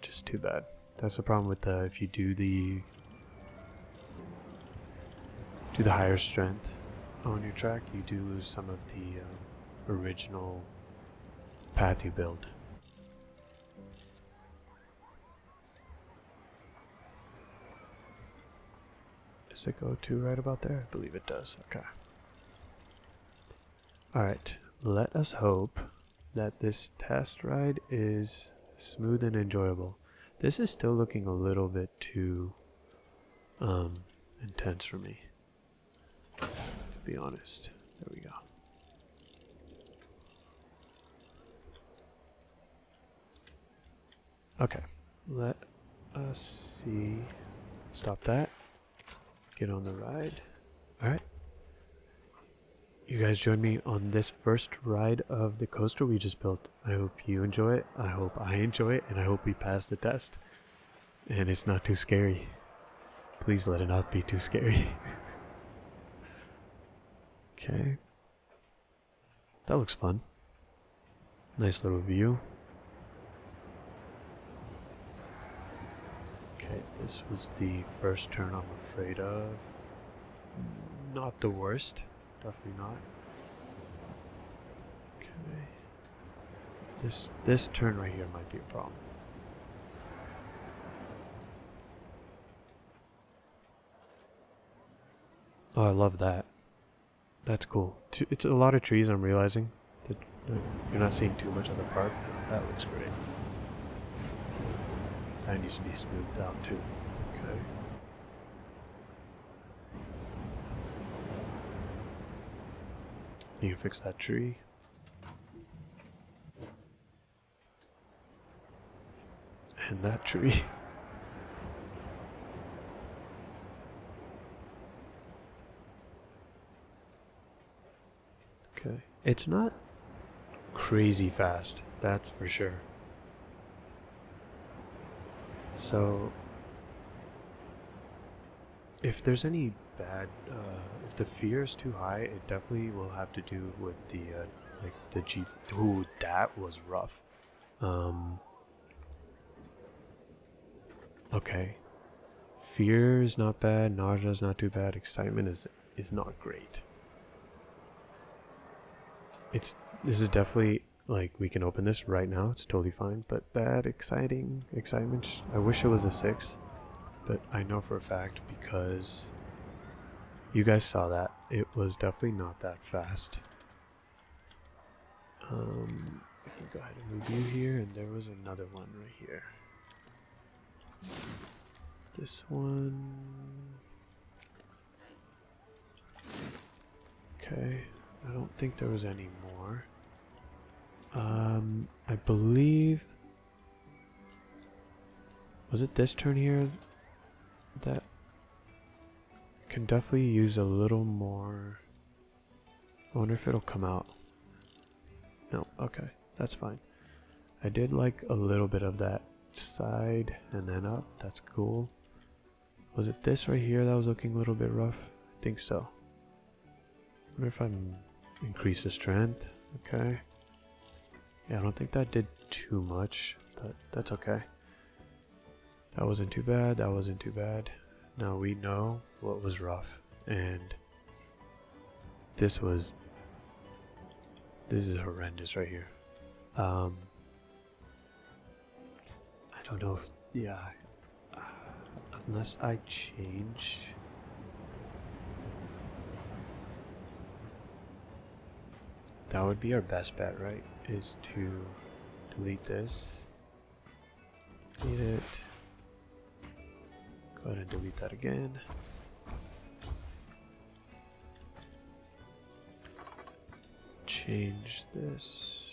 Just too bad. That's the problem with if you do the higher strength on your track, you do lose some of the original path you build. Does it go to right about there? I believe it does. Okay. Alright, let us hope that this test ride is smooth and enjoyable. This is still looking a little bit too intense for me, to be honest. There we go. Okay, let us see. Stop that. Get on the ride. Alright. You guys join me on this first ride of the coaster we just built. I hope you enjoy it. I hope I enjoy it. And I hope we pass the test. And it's not too scary. Please let it not be too scary. Okay. That looks fun. Nice little view. Okay, this was the first turn I'm afraid of. Not the worst. Definitely not. Okay. This turn right here might be a problem. Oh, I love that. That's cool. It's a lot of trees, I'm realizing. That you're not seeing too much of the park. That looks great. That needs to be smoothed out too. Okay. You can fix that tree. And that tree. Okay. It's not crazy fast, that's for sure. So, if there's any bad, if the fear is too high, it definitely will have to do with the, like the G. Ooh, that was rough. Okay. Fear is not bad. Nausea is not too bad. Excitement is not great. This is definitely, like, we can open this right now. It's totally fine. But bad, excitement. I wish it was a 6. But I know for a fact because you guys saw that. It was definitely not that fast. I can go ahead and move you here. And there was another one right here. This one. Okay. I don't think there was any more. I believe... Was it this turn here? That can definitely use a little more. I wonder if it'll come out. No, okay, that's fine. I did like a little bit of that side and then up. That's cool. Was it this right here that was looking a little bit rough? I think so. I wonder if I increase the strength. Okay. Yeah, I don't think that did too much, but that's okay. That wasn't too bad, that wasn't too bad. Now we know what was rough, and this is horrendous right here. I don't know if, yeah, unless I change. That would be our best bet, right? Is to delete this. Delete it. Go ahead and delete that again. Change this.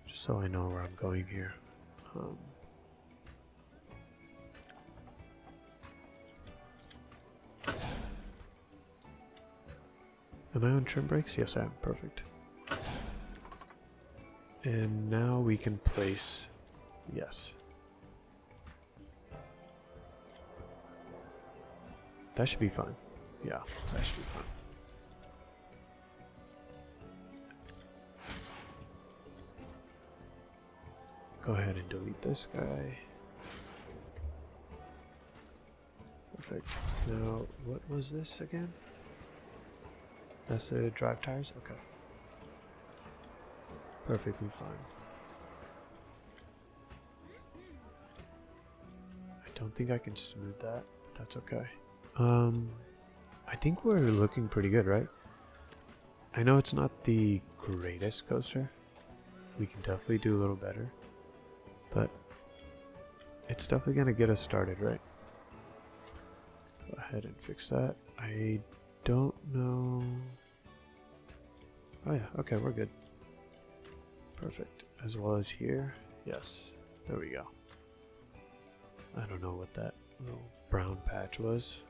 Just so I know where I'm going here. Am I on trim brakes? Yes, I am. Perfect. And now we can place, yes. That should be fine. Yeah, that should be fine. Go ahead and delete this guy. Perfect. Now, what was this again? That's the drive tires? Okay. Perfectly fine. I don't think I can smooth that. That's okay. I think we're looking pretty good, right? I know it's not the greatest coaster. We can definitely do a little better. But it's definitely gonna get us started, right? Go ahead and fix that. I don't know. Oh yeah, okay, we're good. Perfect. As well as here. Yes, there we go. I don't know what that little brown patch was.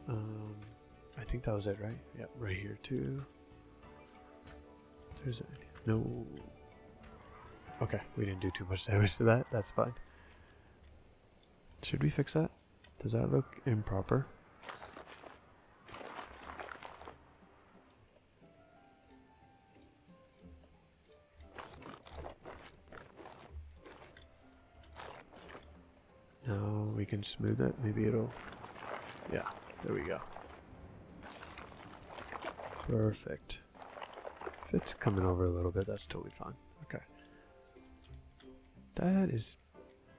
I think that was it, right? Yep, right here too. There's no. Okay, we didn't do too much damage to that. That's fine. Should we fix that? Does that look improper? No, we can smooth it. Maybe it'll. Yeah, there we go. Perfect. If it's coming over a little bit, that's totally fine. Okay. That is.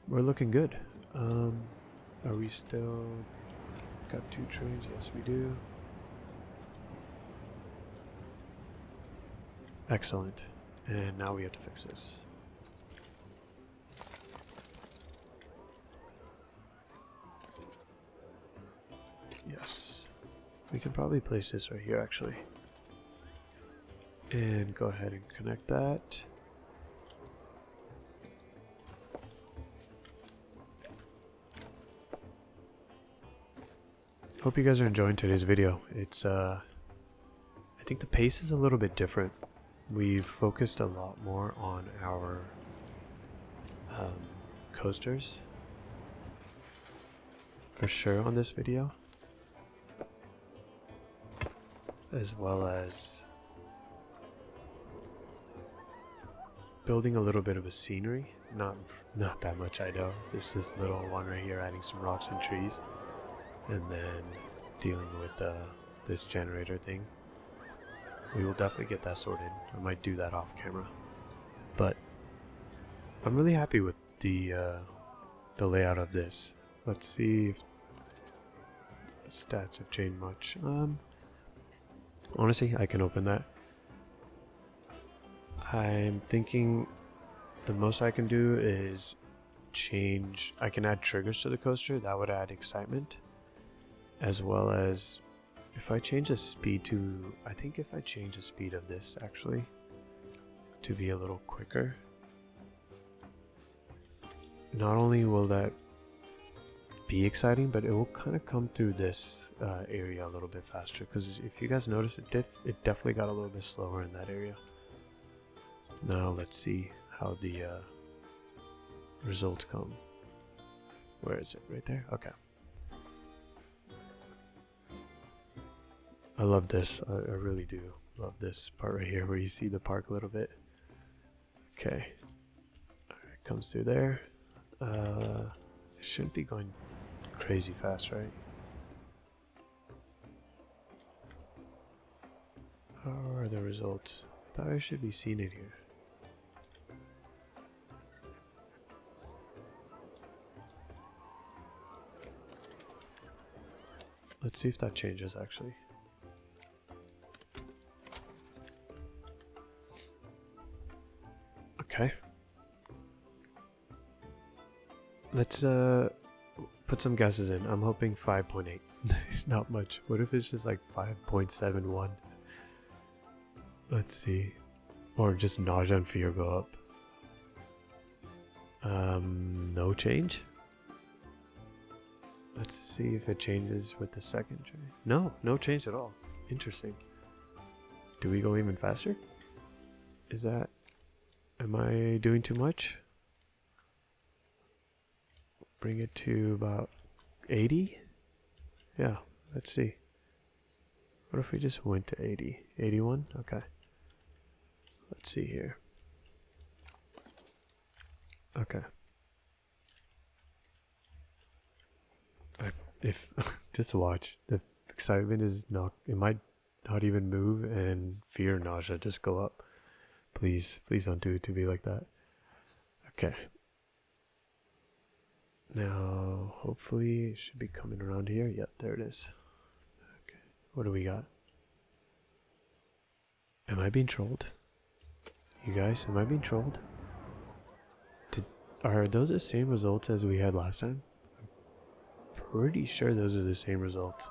We're looking good. Are we still got 2 trains? Yes, we do. Excellent. And now we have to fix this. Yes. We can probably place this right here actually. And go ahead and connect that. Hope you guys are enjoying today's video. It's I think the pace is a little bit different. We've focused a lot more on our coasters for sure on this video, as well as building a little bit of a scenery. Not that much, I know. There's this little one right here adding some rocks and trees, and then dealing with this generator thing. We will definitely get that sorted. I might do that off camera, but I'm really happy with the layout of this. Let's see if the stats have changed much. Honestly, I can open that. I'm thinking the most I can do is change. I can add triggers to the coaster. That would add excitement, as well as if I change the speed to, I think if I change the speed of this actually to be a little quicker, not only will that be exciting, but it will kind of come through this area a little bit faster, because if you guys notice, it definitely got a little bit slower in that area. Now let's see how the results come. Where is it? Right there? Okay. I love this. I really do. Love this part right here where you see the park a little bit. Okay. Alright, comes through there. It shouldn't be going crazy fast, right? How are the results? I thought I should be seeing it here. Let's see if that changes actually. Okay. Let's put some guesses in. I'm hoping 5.8. Not much. What if it's just like 5.71? Let's see. Or just nausea and fear go up. No change? Let's see if it changes with the second try. No, no change at all. Interesting. Do we go even faster? Is that... Am I doing too much? Bring it to about 80? Yeah, let's see. What if we just went to 80? 81? Okay. Let's see here. Okay. If just watch, the excitement is not, it might not even move, and fear and nausea just go up. Please don't do it to be like that. Okay. Now, hopefully it should be coming around here. Yep, there it is. Okay. What do we got? Am I being trolled? You guys, am I being trolled? Are those the same results as we had last time? Pretty sure those are the same results.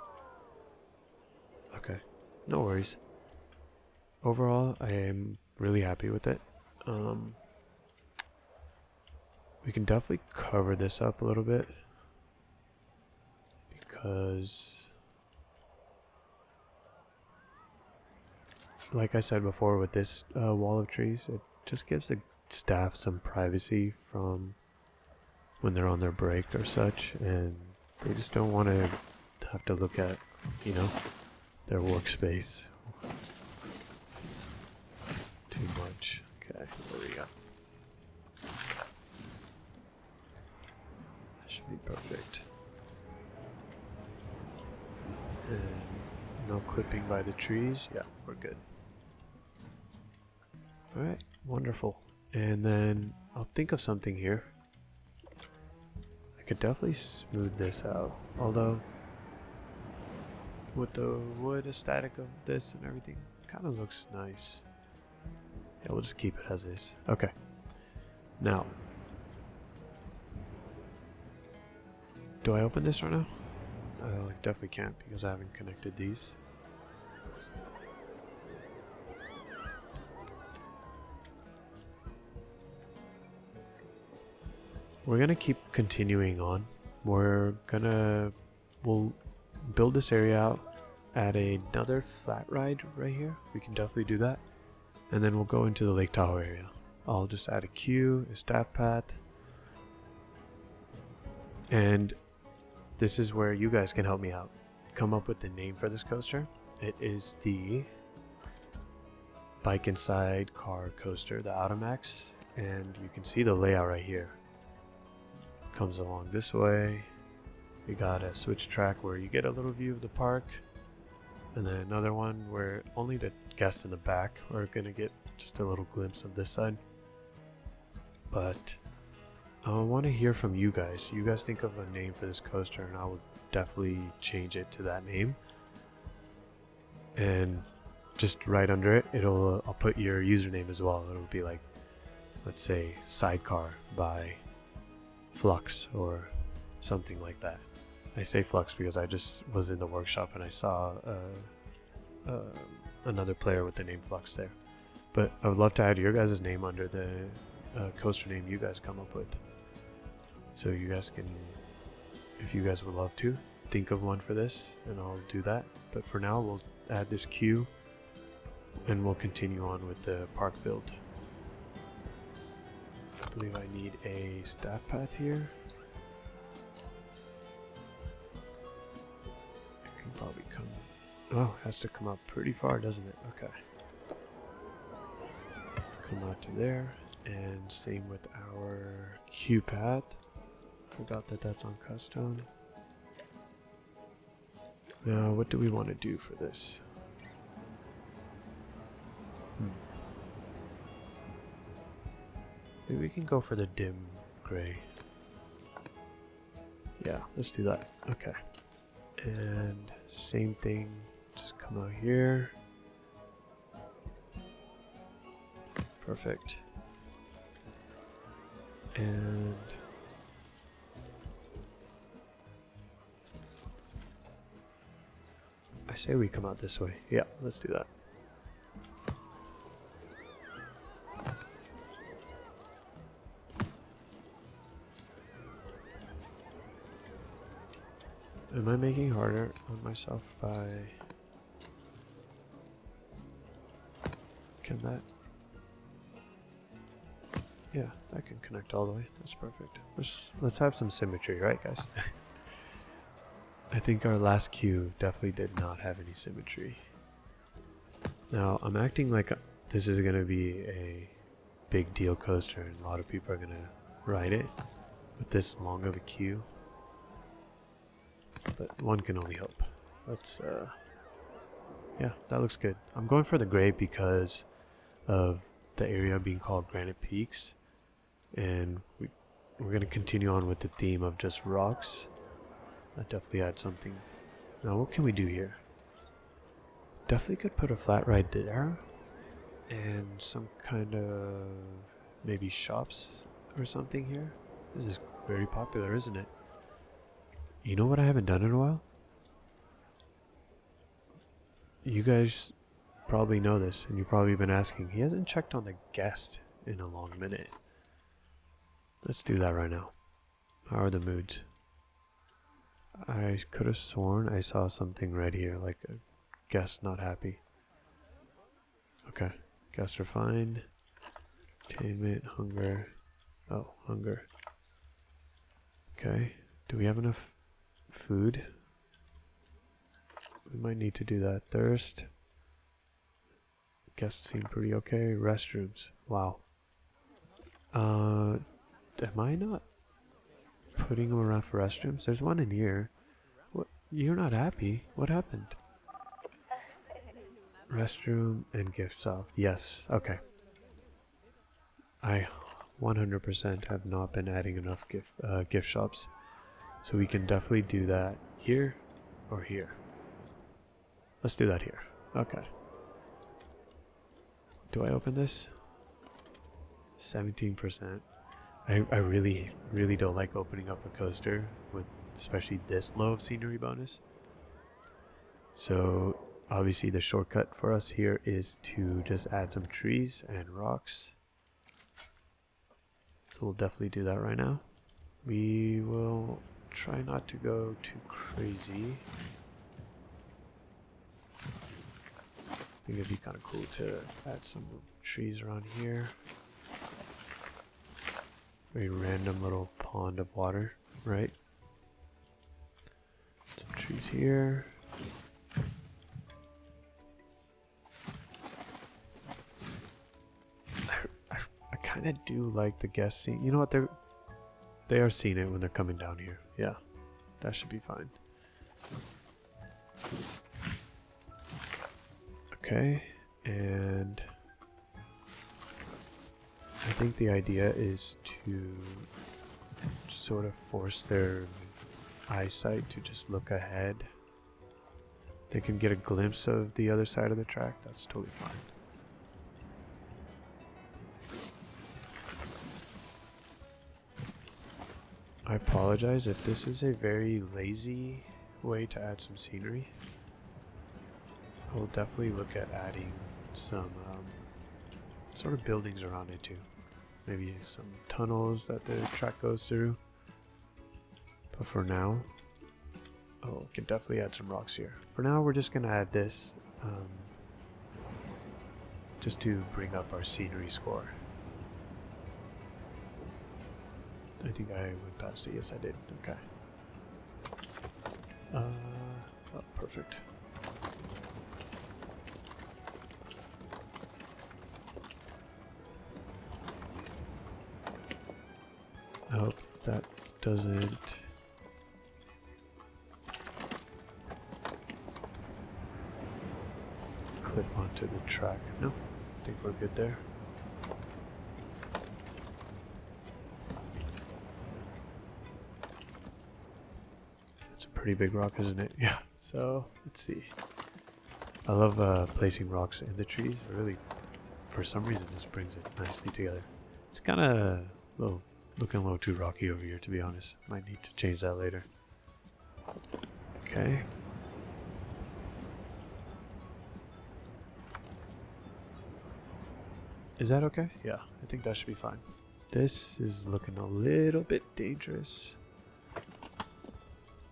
Okay, no worries. Overall, I am really happy with it. We can definitely cover this up a little bit because, like I said before, with this wall of trees, it just gives the staff some privacy from when they're on their break or such, and they just don't want to have to look at, you know, their workspace too much. Okay, there we go. That should be perfect. And no clipping by the trees. Yeah, we're good. Alright, wonderful. And then I'll think of something here. I could definitely smooth this out, although with the wood aesthetic of this and everything, kind of looks nice. Yeah, we'll just keep it as is. Okay. Now, do I open this right now? I definitely can't because I haven't connected these. We're gonna keep continuing on. We'll build this area out, add another flat ride right here. We can definitely do that. And then we'll go into the Lake Tahoe area. I'll just add a queue, a staff path. And this is where you guys can help me out. Come up with the name for this coaster. It is the Bike Inside Car Coaster, the Automax. And you can see the layout right here. Comes along this way. We got a switch track where you get a little view of the park. And then another one where only the guests in the back are gonna get just a little glimpse of this side. But I want to hear from you guys. You guys think of a name for this coaster and I will definitely change it to that name. And just right under it, I'll put your username as well. It'll be like, let's say, Sidecar by Flux or something like that. I say Flux because I just was in the workshop and I saw another player with the name Flux there. But I would love to add your guys' name under the coaster name you guys come up with. So you guys can, if you guys would love to, think of one for this and I'll do that. But for now, we'll add this queue and we'll continue on with the park build. I believe I need a staff path here. It can probably come, oh, it has to come up pretty far, doesn't it? Okay. come out to there, and same with our queue path. Forgot that that's on custom. Now, what do we want to do for this? Maybe we can go for the dim gray. Yeah, let's do that. Okay. And same thing, just come out here. Perfect. And I say we come out this way. Yeah, let's do that. Am I making it harder on myself by... Can that... Yeah, that can connect all the way. That's perfect. Let's have some symmetry, right guys? I think our last queue definitely did not have any symmetry. Now, I'm acting like this is going to be a big deal coaster and a lot of people are going to ride it with this long of a queue. But one can only hope. Let's, yeah, that looks good. I'm going for the gray because of the area being called Granite Peaks. And we're going to continue on with the theme of just rocks. That definitely adds something. Now, what can we do here? Definitely could put a flat ride there. And some kind of maybe shops or something here. This is very popular, isn't it? You know what I haven't done in a while? You guys probably know this, and you've probably been asking. He hasn't checked on the guest in a long minute. Let's do that right now. How are the moods? I could have sworn I saw something right here, like a guest not happy. Okay, guests are fine. Entertainment, hunger. Oh, hunger. Okay, do we have enough food? We might need to do that. Thirst. Guests seem pretty okay. Restrooms. Wow. Am I not putting them around for restrooms? There's one in here. What? You're not happy? What happened? Restroom and gift shop. Yes. Okay. I 100% have not been adding enough gift shops. So we can definitely do that here or here. Let's do that here. Okay. Do I open this? 17%. I really don't like opening up a coaster with especially this low of scenery bonus. So obviously the shortcut for us here is to just add some trees and rocks. So we'll definitely do that right now. We will try not to go too crazy. I think it'd be kind of cool to add some trees around here. Very random little pond of water, right? Some trees here. I kind of do like the guest scene. You know what? They are seeing it when they're coming down here. Yeah, that should be fine. Okay, and I think the idea is to sort of force their eyesight to just look ahead. They can get a glimpse of the other side of the track. That's totally fine. I apologize if this is a very lazy way to add some scenery. I will definitely look at adding some sort of buildings around it too. Maybe some tunnels that the track goes through. But for now, we can definitely add some rocks here. For now, we're just going to add this just to bring up our scenery score. I think I went past it. Yes, I did. Okay. Oh, perfect. That doesn't... clip onto the track. No, I think we're good there. It's a pretty big rock, isn't it? Yeah. So let's see. I love placing rocks in the trees. Really, for some reason, this brings it nicely together. It's kind of looking a little too rocky over here, to be honest. Might need to change that later. Okay. Is that okay? Yeah, I think that should be fine. This is looking a little bit dangerous.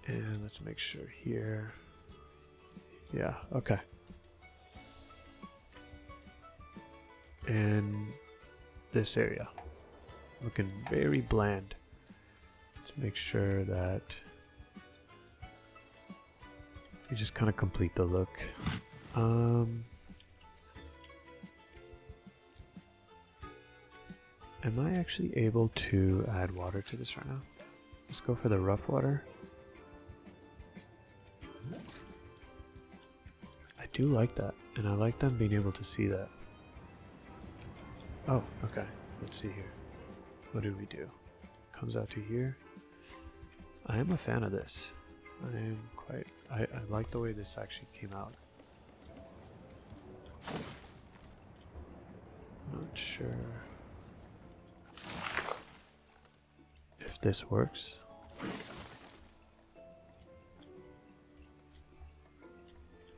And let's make sure here. Yeah, okay. And this area. Looking very bland. Let's make sure that we just kind of complete the look. Am I actually able to add water to this right now? Let's go for the rough water. I do like that, and I like them being able to see that. Oh, okay. Let's see here. What did we do? Comes out to here. I am a fan of this. I like the way this actually came out. Not sure if this works.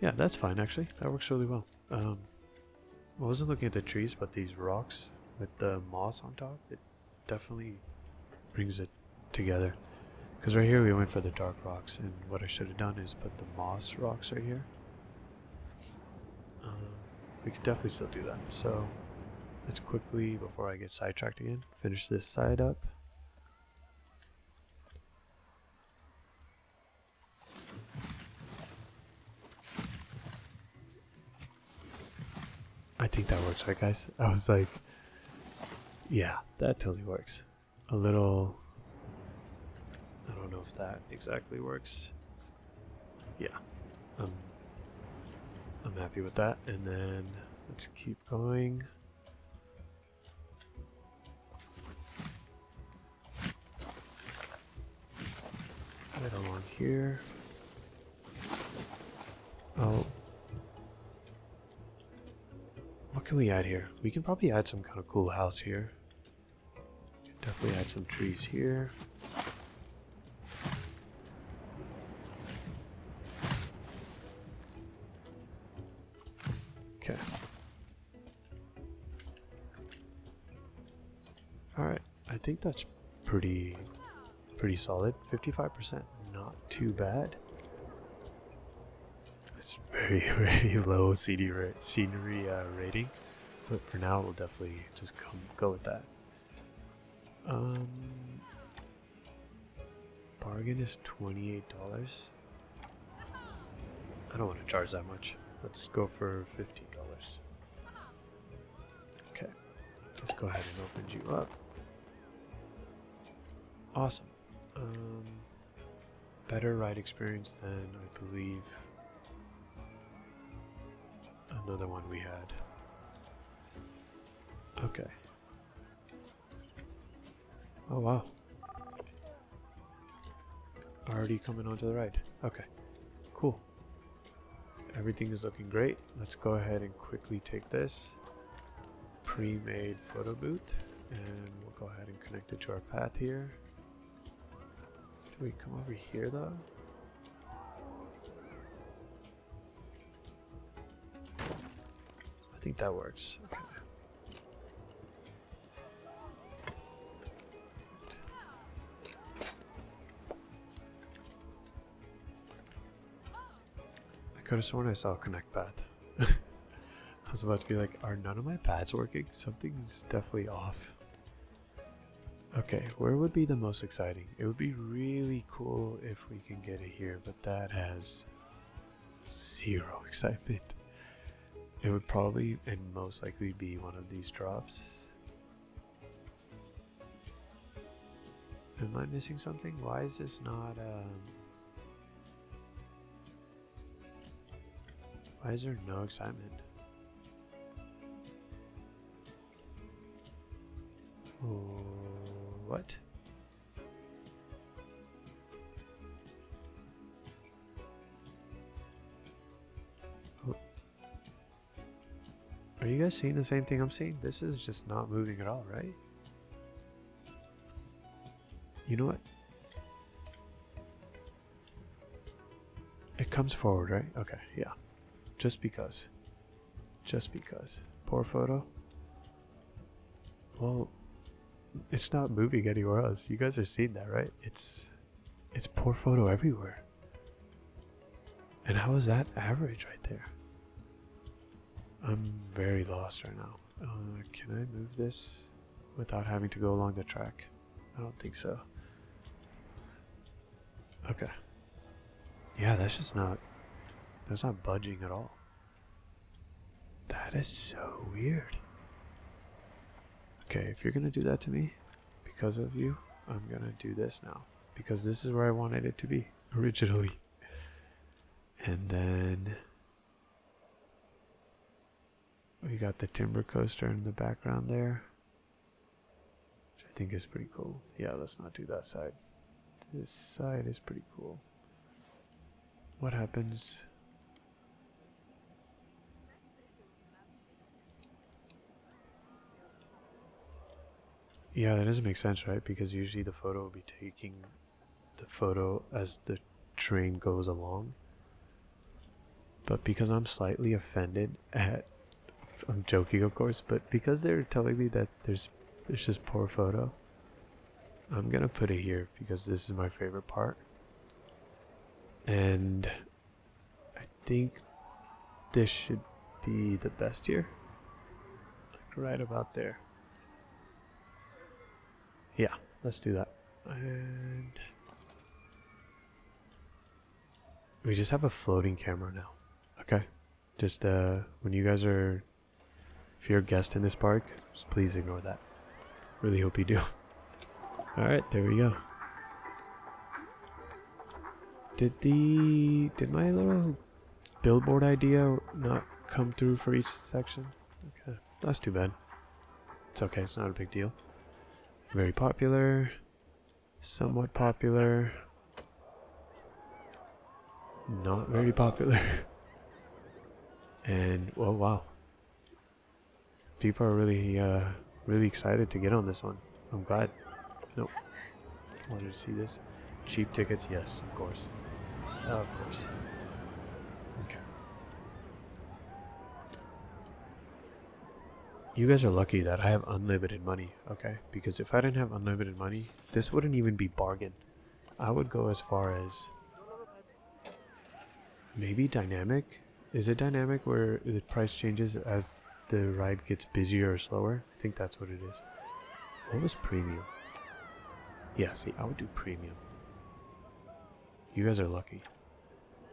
Yeah, that's fine actually. That works really well. I wasn't looking at the trees, but these rocks with the moss on top, it definitely brings it together. Because right here we went for the dark rocks, and what I should have done is put the moss rocks right here. We could definitely still do that. So let's quickly, before I get sidetracked again, finish this side up. I think that works, right guys? I was like, yeah, that totally works. A little, I don't know if that exactly works. Yeah, I'm happy with that. And then let's keep going. Right along here. Oh. What can we add here? We can probably add some kind of cool house here. Definitely add some trees here. Okay. Alright, I think that's pretty solid. 55%, not too bad. It's very, very low scenery rating, but for now we'll definitely just go with that. Bargain is $28. I don't want to charge that much. Let's go for $50. Okay, let's go ahead and open you up. Awesome. Better ride experience than I believe another one we had. Okay. Oh wow. Already coming onto the ride. Okay. Cool. Everything is looking great. Let's go ahead and quickly take this pre-made photo booth and we'll go ahead and connect it to our path here. Do we come over here though? I think that works. Okay. I could have sworn I saw a connect path. I was about to be like, are none of my paths working? Something's definitely off. Okay, where would be the most exciting? It would be really cool if we can get it here, but that has zero excitement. It would probably and most likely be one of these drops. Am I missing something? Why is this not, why is there no excitement? Oh, what? Oh. Are you guys seeing the same thing I'm seeing? This is just not moving at all, right? You know what? It comes forward, right? Okay, yeah. Just because. Just because. Poor photo. Well, it's not moving anywhere else. You guys are seeing that, right? It's poor photo everywhere. And how is that average right there? I'm very lost right now. Can I move this without having to go along the track? I don't think so. Okay. Yeah, that's not budging at all. That is so weird. Okay, if you're gonna do that to me, because of you, I'm gonna do this now. Because this is where I wanted it to be, originally. And then we got the timber coaster in the background there, which I think is pretty cool. Yeah, let's not do that side. This side is pretty cool. What happens? Yeah, that doesn't make sense, right? Because usually the photo will be taking the photo as the train goes along. But because I'm slightly offended at, I'm joking of course, but because they're telling me that there's just poor photo, I'm gonna put it here because this is my favorite part. And I think this should be the best here. Like right about there. Yeah, let's do that. And we just have a floating camera now. Okay? Just when you guys are, if you're a guest in this park, just please ignore that. Really hope you do. Alright, there we go. Did my little billboard idea not come through for each section? Okay, that's too bad. It's okay, it's not a big deal. Very popular, somewhat popular, not very popular. And oh wow, people are really excited to get on this one. I'm glad. Nope. Wanted to see this. Cheap tickets, yes, of course. Of course. Okay. You guys are lucky that I have unlimited money, okay? Because if I didn't have unlimited money, this wouldn't even be bargain. I would go as far as maybe dynamic. Is it dynamic where the price changes as the ride gets busier or slower? I think that's what it is. What was premium? Yeah, see, I would do premium. You guys are lucky.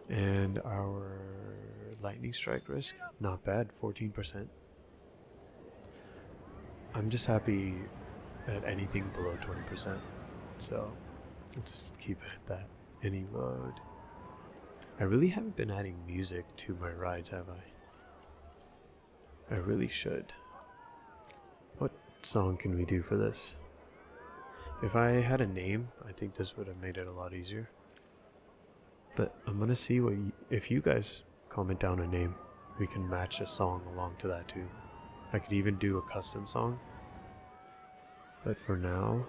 And our lightning strike risk, not bad, 14%. I'm just happy at anything below 20%. So, I'll just keep it at that. Any load. I really haven't been adding music to my rides, have I? I really should. What song can we do for this? If I had a name, I think this would have made it a lot easier. But I'm gonna see what if you guys comment down a name, we can match a song along to that too. I could even do a custom song. But for now,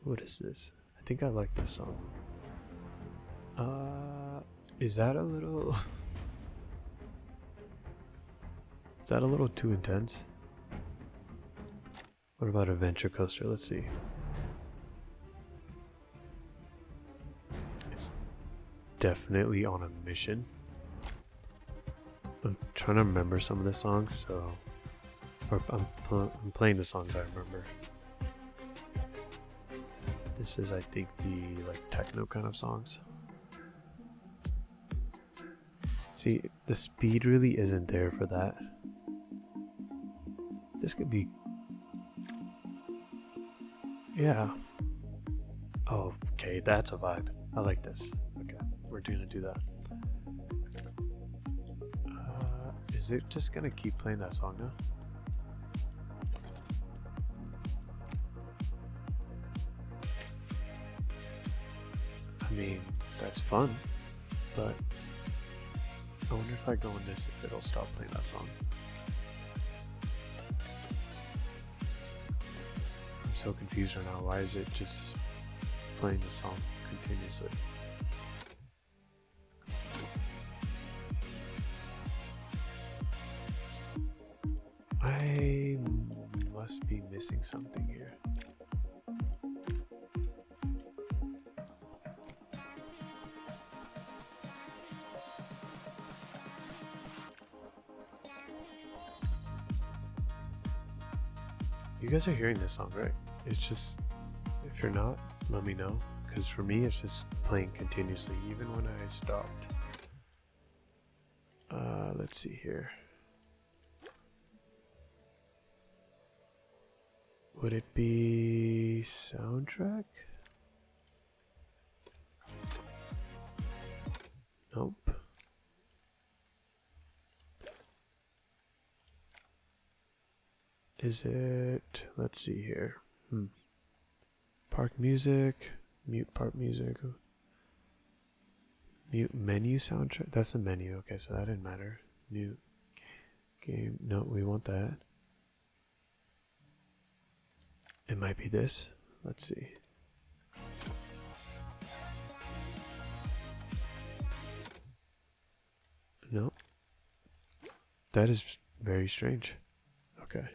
what is this? I think I like this song. Is that a little is that a little too intense? What about Adventure Coaster? Let's see. It's definitely on a mission. I'm trying to remember some of the songs, so I'm playing the songs I remember. This is, I think, the like techno kind of songs. See, the speed really isn't there for that. This could be... Yeah. Oh, okay, that's a vibe. I like this. Okay, we're gonna do that. Is it just gonna keep playing that song now? I mean, that's fun, but I wonder if I go in this, if it'll stop playing that song. I'm so confused right now. Why is it just playing the song continuously? I must be missing something here. You guys are hearing this song, right? It's just, if you're not, let me know. Because for me, it's just playing continuously, even when I stopped. Let's see here. Would it be soundtrack? Nope. Is it, let's see here. Park music, mute park music. Mute menu soundtrack. That's a menu. Okay, so that didn't matter. Mute game. No, we want that. It might be this. Let's see. No. That is very strange. Okay.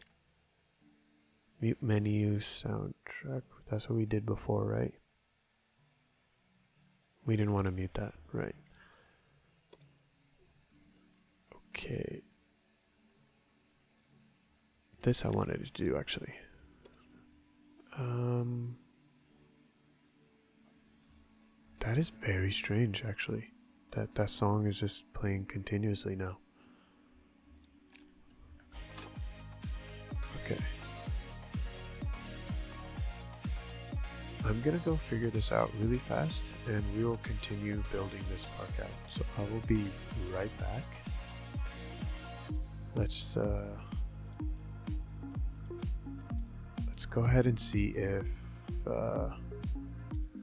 Mute menu soundtrack. That's what we did before, right? We didn't want to mute that, right? Okay. This I wanted to do actually. That is very strange actually. That song is just playing continuously now. Okay. I'm gonna go figure this out really fast and we will continue building this park out. So I will be right back. Let's go ahead and see if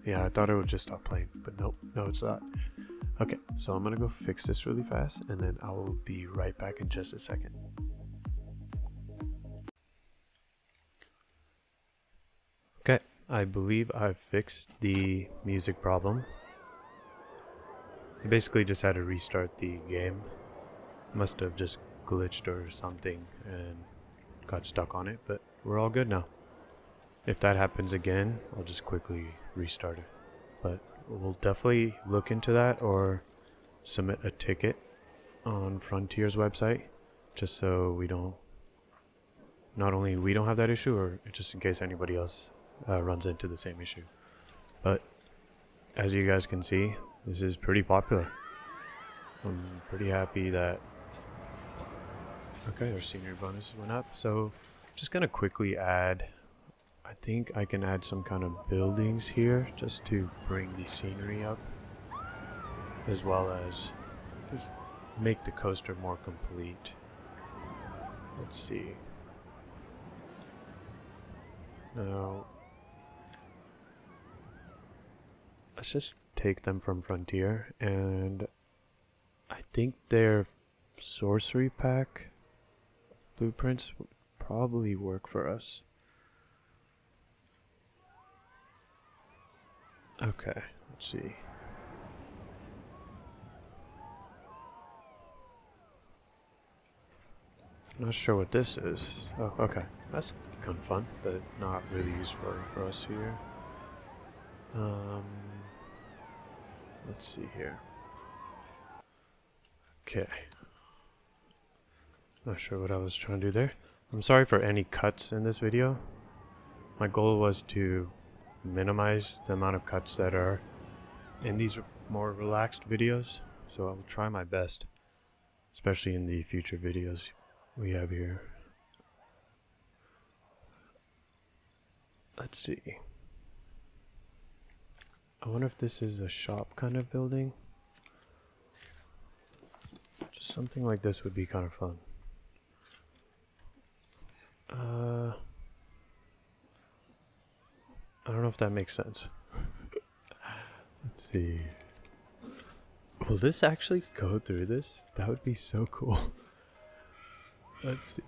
yeah, I thought it would just stop playing, but nope, no it's not. Okay, so I'm gonna go fix this really fast and then I will be right back in just a second. Okay, I believe I've fixed the music problem. I basically just had to restart the game. Must have just glitched or something and got stuck on it, but we're all good now. If that happens again, I'll just quickly restart it. But we'll definitely look into that or submit a ticket on Frontier's website just so we don't, not only we don't have that issue, or just in case anybody else runs into the same issue. But as you guys can see, this is pretty popular. I'm pretty happy that, okay, our senior bonuses went up. So I'm just gonna quickly add, I think I can add some kind of buildings here just to bring the scenery up, as well as just make the coaster more complete. Let's see. Now, let's just take them from Frontier, and I think their sorcery pack blueprints would probably work for us. Okay, let's see. Not sure what this is. Oh, okay. That's kind of fun, but not really useful for us here. Let's see here. Okay. Not sure what I was trying to do there. I'm sorry for any cuts in this video. My goal was to minimize the amount of cuts that are in these more relaxed videos, so I'll try my best, especially in the future videos we have here. Let's see. I wonder if this is a shop kind of building. Just something like this would be kind of fun. I don't know if that makes sense. Let's see. Will this actually go through this? That would be so cool. Let's see.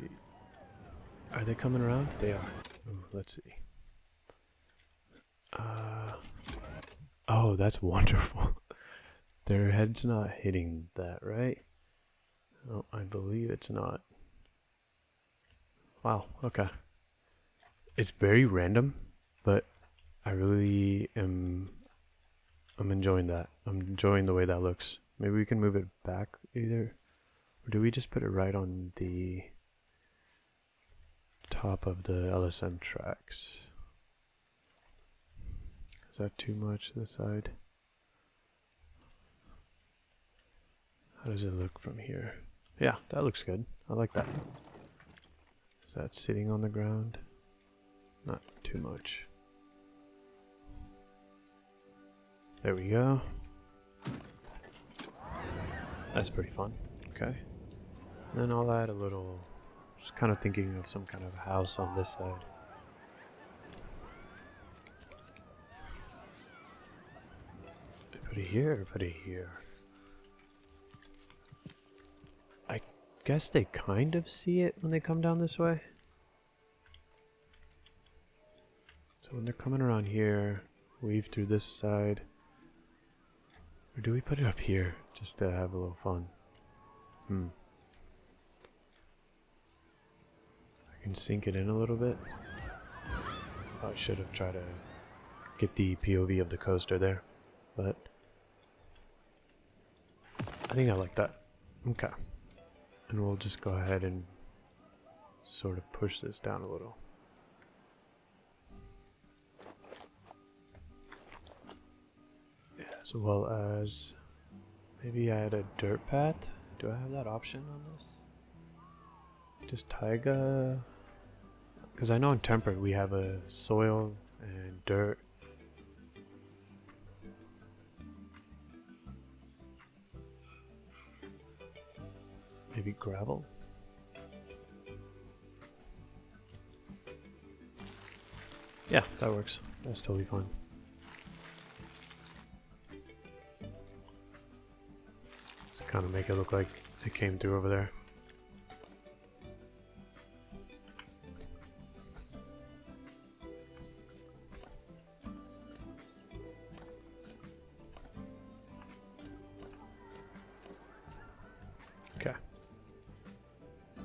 Are they coming around? They are. Ooh, let's see. Oh, that's wonderful. Their head's not hitting that, right? Oh, I believe it's not. Wow, okay. It's very random, but I really am... I'm enjoying that. I'm enjoying the way that looks. Maybe we can move it back either. Or do we just put it right on the top of the LSM tracks? Is that too much to the side? How does it look from here? Yeah, that looks good. I like that. Is that sitting on the ground? Not too much. There we go. That's pretty fun. Okay. And then I'll add a little... Just kind of thinking of some kind of house on this side. Put it here, put it here. I guess they kind of see it when they come down this way. So when they're coming around here, weave through this side. Or do we put it up here just to have a little fun? I can sink it in a little bit. I should have tried to get the POV of the coaster there, but I think I like that. Okay. And we'll just go ahead and sort of push this down a little. As well as maybe add a dirt path. Do I have that option on this? Just taiga? Because I know in Temperate we have a soil and dirt. Maybe gravel? Yeah, that works. That's totally fine. Just kind of make it look like it came through over there. Okay.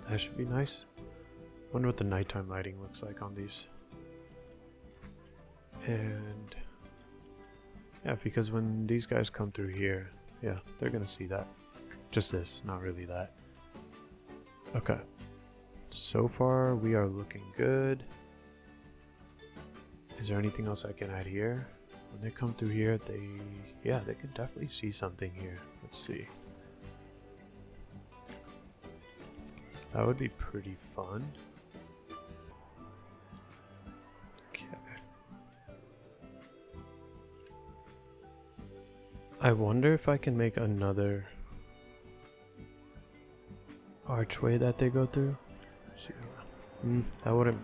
That should be nice. Wonder what the nighttime lighting looks like on these. And yeah, because when these guys come through here, yeah, they're gonna see that. Just this, not really that. Okay. So far, we are looking good. Is there anything else I can add here? When they come through here, they could definitely see something here. Let's see. That would be pretty fun. Okay. I wonder if I can make another archway that they go through. Let's see. That wouldn't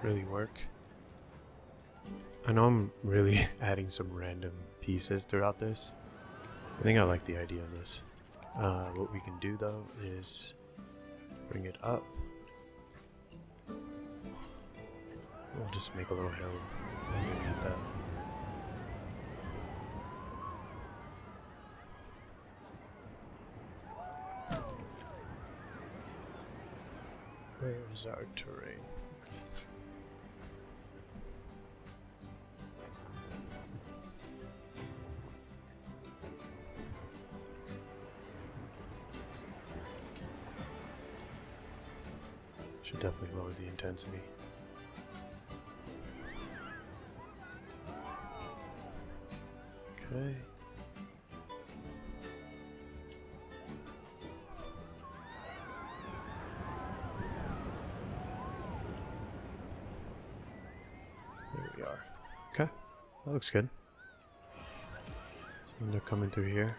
really work. I know I'm really adding some random pieces throughout this. I think I like the idea of this. What we can do though is bring it up. We'll just make a little hill underneath that. Where's our terrain? Should definitely lower the intensity. Okay. There we are. Okay, that looks good. when they're coming through here.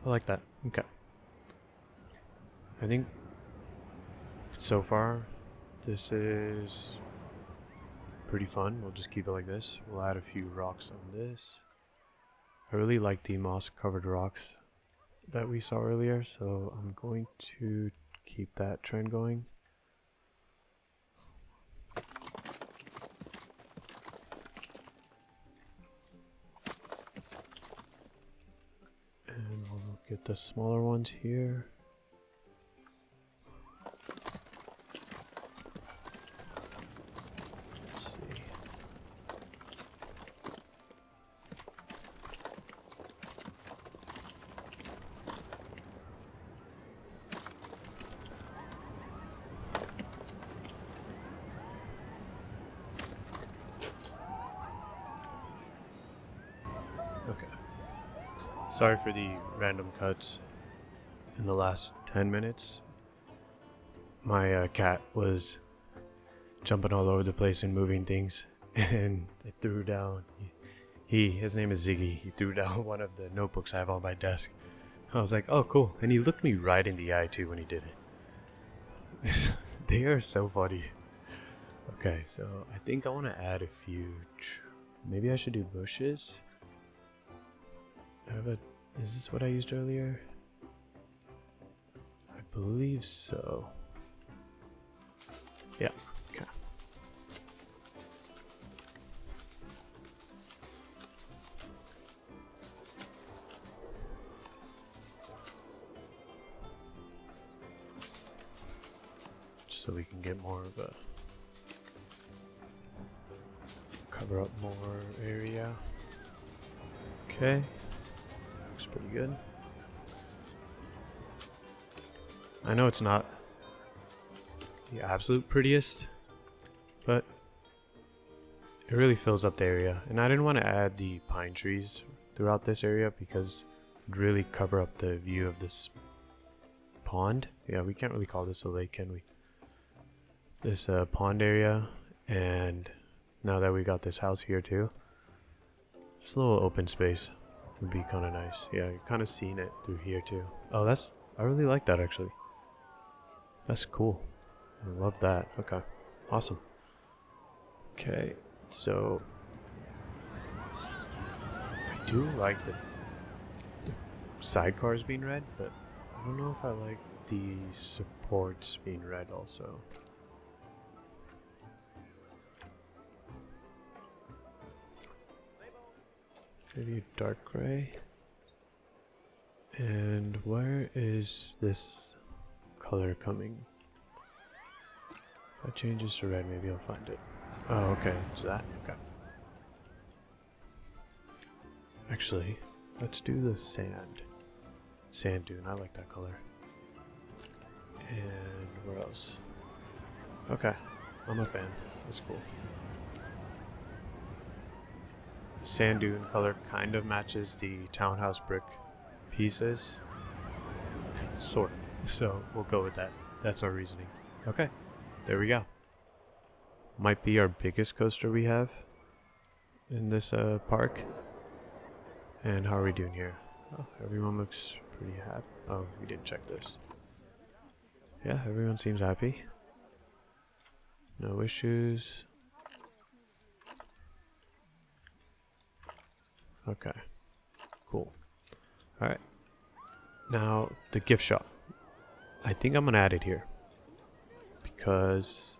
I like that. Okay. I think so far this is pretty fun. We'll just keep it like this. We'll add a few rocks on this. I really like the moss covered rocks that we saw earlier, so I'm going to keep that trend going. And we'll get the smaller ones here. Let's see. Okay. Sorry for the random cuts in the last 10 minutes. My cat was jumping all over the place and moving things, and I threw down. His name is Ziggy. He threw down one of the notebooks I have on my desk. I was like, oh, cool. And he looked me right in the eye too when he did it. They are so funny. Okay, so I think I want to add a few. Maybe I should do bushes. Is this what I used earlier? I believe so. Yeah, okay. Just so we can get more of a cover up more area. Okay. Pretty good. I know it's not the absolute prettiest, but it really fills up the area. And I didn't want to add the pine trees throughout this area because it would really cover up the view of this pond. Yeah, we can't really call this a lake, can we? This pond area, and now that we got this house here too, just a little open space would be kind of nice. Yeah, you're kind of seeing it through here too. Oh, I really like that actually. That's cool. I love that. Okay, awesome. Okay, so I do like the sidecars being red, but I don't know if I like the supports being red also. Maybe dark gray. And where is this color coming? If I change this to red, maybe I'll find it. Oh, okay, it's that. Okay. Actually, let's do the sand. Sand dune, I like that color. And where else? Okay, I'm a fan. That's cool. Sand dune color kind of matches the townhouse brick pieces. Sort of. So we'll go with that. That's our reasoning. Okay, there we go. Might be our biggest coaster we have in this park. And how are we doing here? Oh, everyone looks pretty happy. Oh, we didn't check this. Yeah, everyone seems happy. No issues. Okay, cool. Alright, now the gift shop. I think I'm gonna add it here because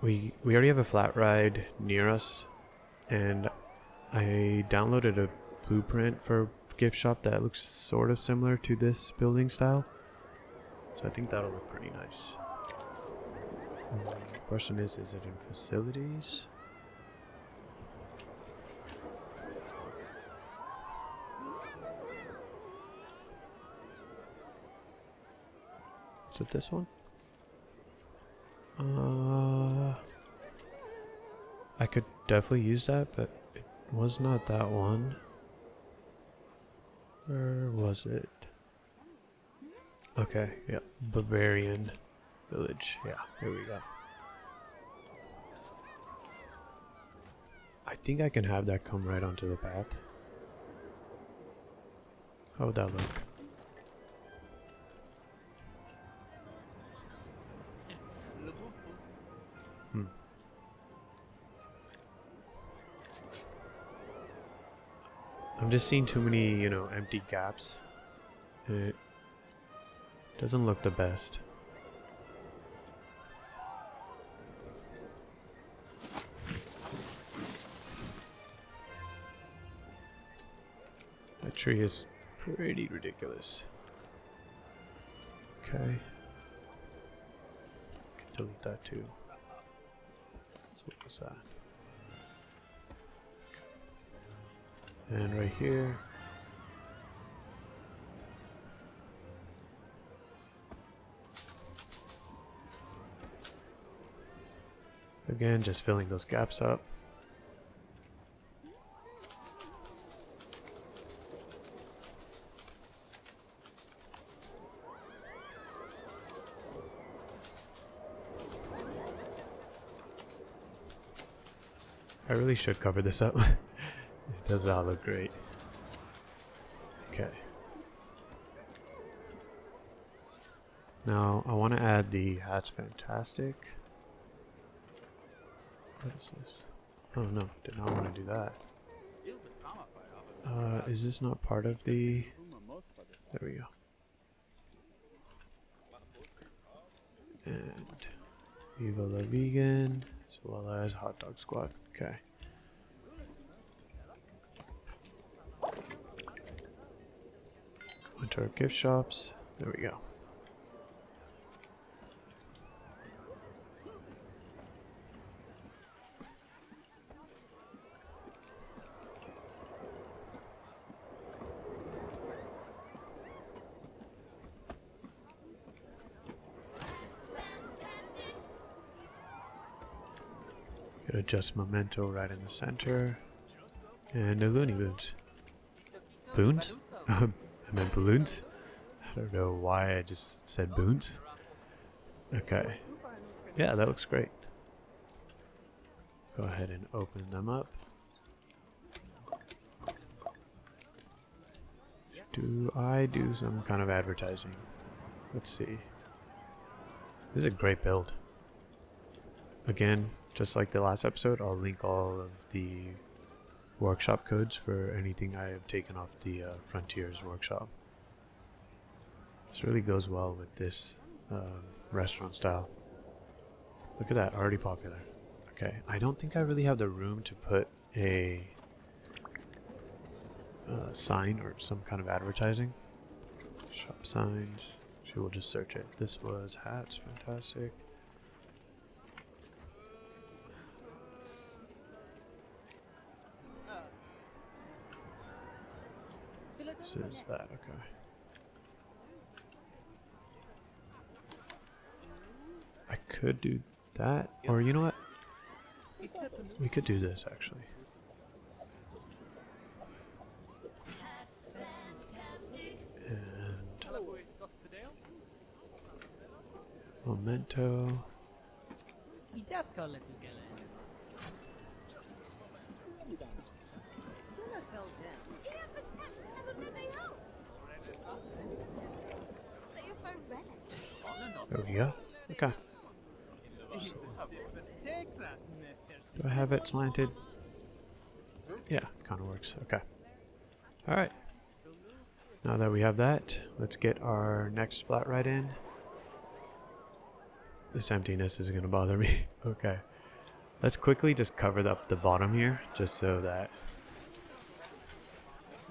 we already have a flat ride near us, and I downloaded a blueprint for a gift shop that looks sort of similar to this building style, so I think that'll look pretty nice. The question is it in facilities? Is it this one? I could definitely use that, but it was not that one. Where was it? Okay, yeah, Bavarian village. Yeah, here we go. I think I can have that come right onto the path. How would that look? I'm just seeing too many, you know, empty gaps. And it doesn't look the best. That tree is pretty ridiculous. Okay. Can delete that too. So what was that? And right here. Again, just filling those gaps up. I really should cover this up. It does not look great. Okay. Now I want to add the hat's fantastic. What is this? Oh no, did not want to do that. Is this not part of the... There we go. And Viva la Vegan, as well as Hot Dog Squad. Okay. Into our gift shops. There we go. Gonna adjust memento right in the center. And no Looney Boons. Boons? I meant balloons. I don't know why I just said boons. Okay. Yeah, that looks great. Go ahead and open them up. Do I do some kind of advertising? Let's see. This is a great build. Again, just like the last episode, I'll link all of the workshop codes for anything I have taken off the Frontiers workshop. This really goes well with this restaurant style. Look at that, already popular. Okay, I don't think I really have the room to put a sign or some kind of advertising. Shop signs. She will just search it. This was hats, fantastic. This is that, okay. I could do that, or you know what? We could do this actually. And memento. There we go. Okay. Do I have it slanted? Yeah, kind of works. Okay. Alright. Now that we have that, let's get our next flat right in. This emptiness is going to bother me. Okay. Let's quickly just cover up the bottom here, just so that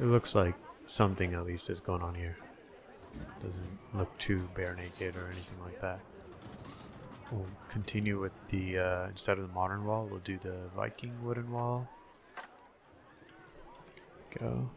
it looks like something at least is going on here. Doesn't look too bare naked or anything like that. We'll continue with the, instead of the modern wall, we'll do the Viking wooden wall. Go.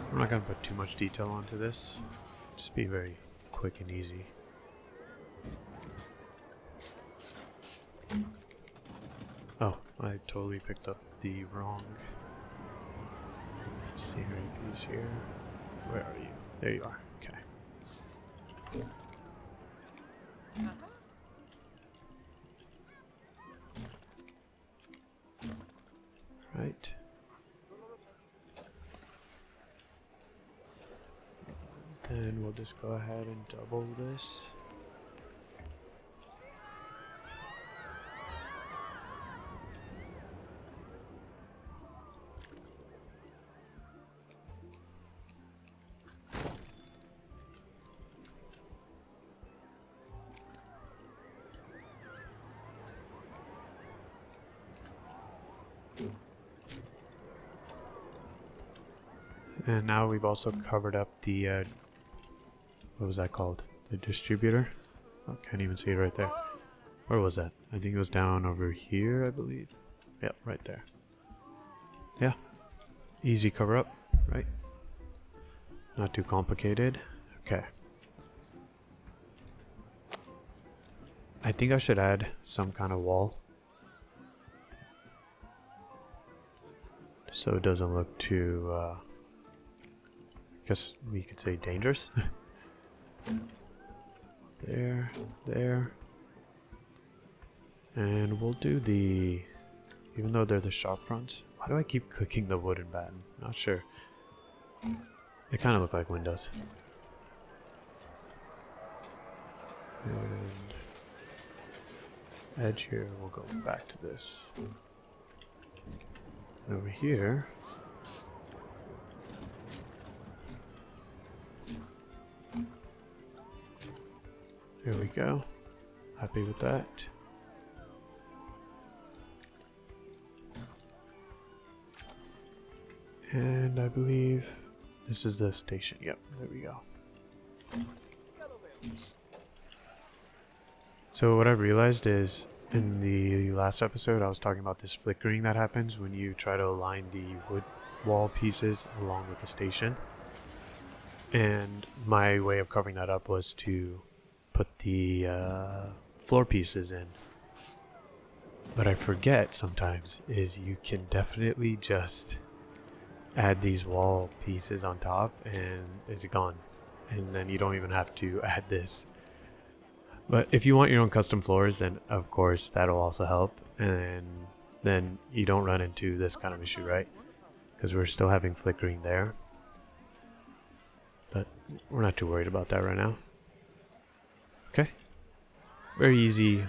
I'm not going to put too much detail onto this. Just be very quick and easy. Oh, I totally picked up the wrong scenery piece here. Where are you? There you are. Okay. Right. Then we'll just go ahead and double this. And now we've also covered up the, what was that called? The distributor? Oh, can't even see it right there. Where was that? I think it was down over here, I believe. Yep, right there. Yeah, easy cover up, right? Not too complicated. Okay. I think I should add some kind of wall, so it doesn't look too, I guess we could say dangerous. There, there. And we'll do the, even though they're the shop fronts, why do I keep clicking the wooden batten? Not sure. They kind of look like windows. And edge here, we'll go back to this. And over here, there we go. Happy with that. And I believe this is the station. Yep, there we go. So what I've realized is, in the last episode I was talking about this flickering that happens when you try to align the wood wall pieces along with the station. And my way of covering that up was to put the floor pieces in. What I forget sometimes is you can definitely just add these wall pieces on top and it's gone, and then you don't even have to add this. But if you want your own custom floors, then of course that'll also help, and then you don't run into this kind of issue, right? Because we're still having flickering there, but we're not too worried about that right now. Okay, very easy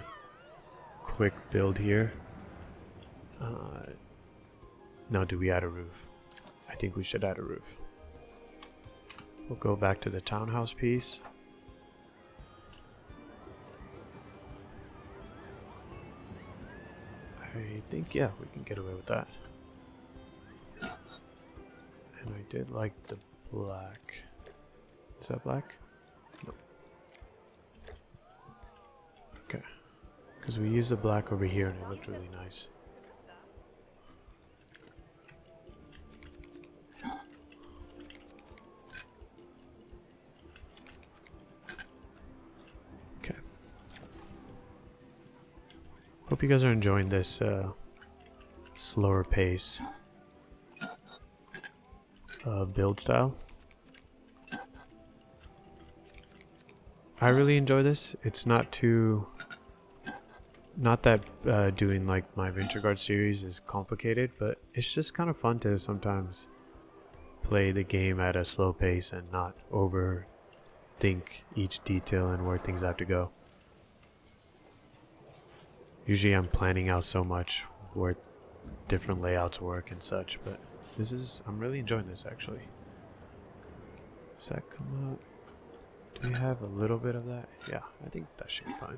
quick build here. Now do we add a roof? I think we should add a roof. We'll go back to the townhouse piece. I think, yeah, we can get away with that. And I did like the black. Is that black? No. Okay. Because we used the black over here and it looked really nice. Hope you guys are enjoying this slower pace build style. I really enjoy this. It's not that doing like my Venture Guard series is complicated, but it's just kind of fun to sometimes play the game at a slow pace and not overthink each detail and where things have to go. Usually I'm planning out so much where different layouts work and such, but I'm really enjoying this actually. Does that come up? Do we have a little bit of that? Yeah, I think that should be fine.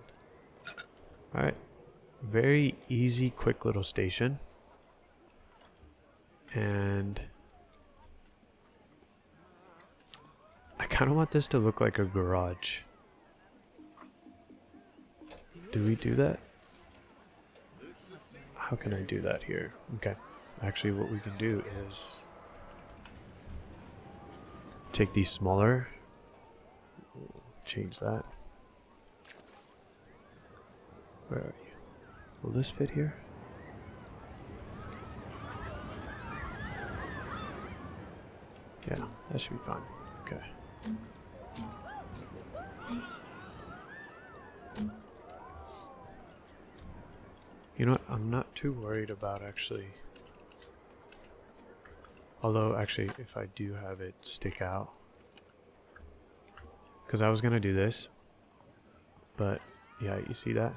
Alright, very easy, quick little station. And I kind of want this to look like a garage. Do we do that? How can I do that here? Okay, actually what we can do is take these smaller, change that. Where are you? Will this fit here? Yeah, that should be fine. Okay. You know what? I'm not too worried about actually. Although, actually, if I do have it stick out. Because I was going to do this. But, yeah, you see that?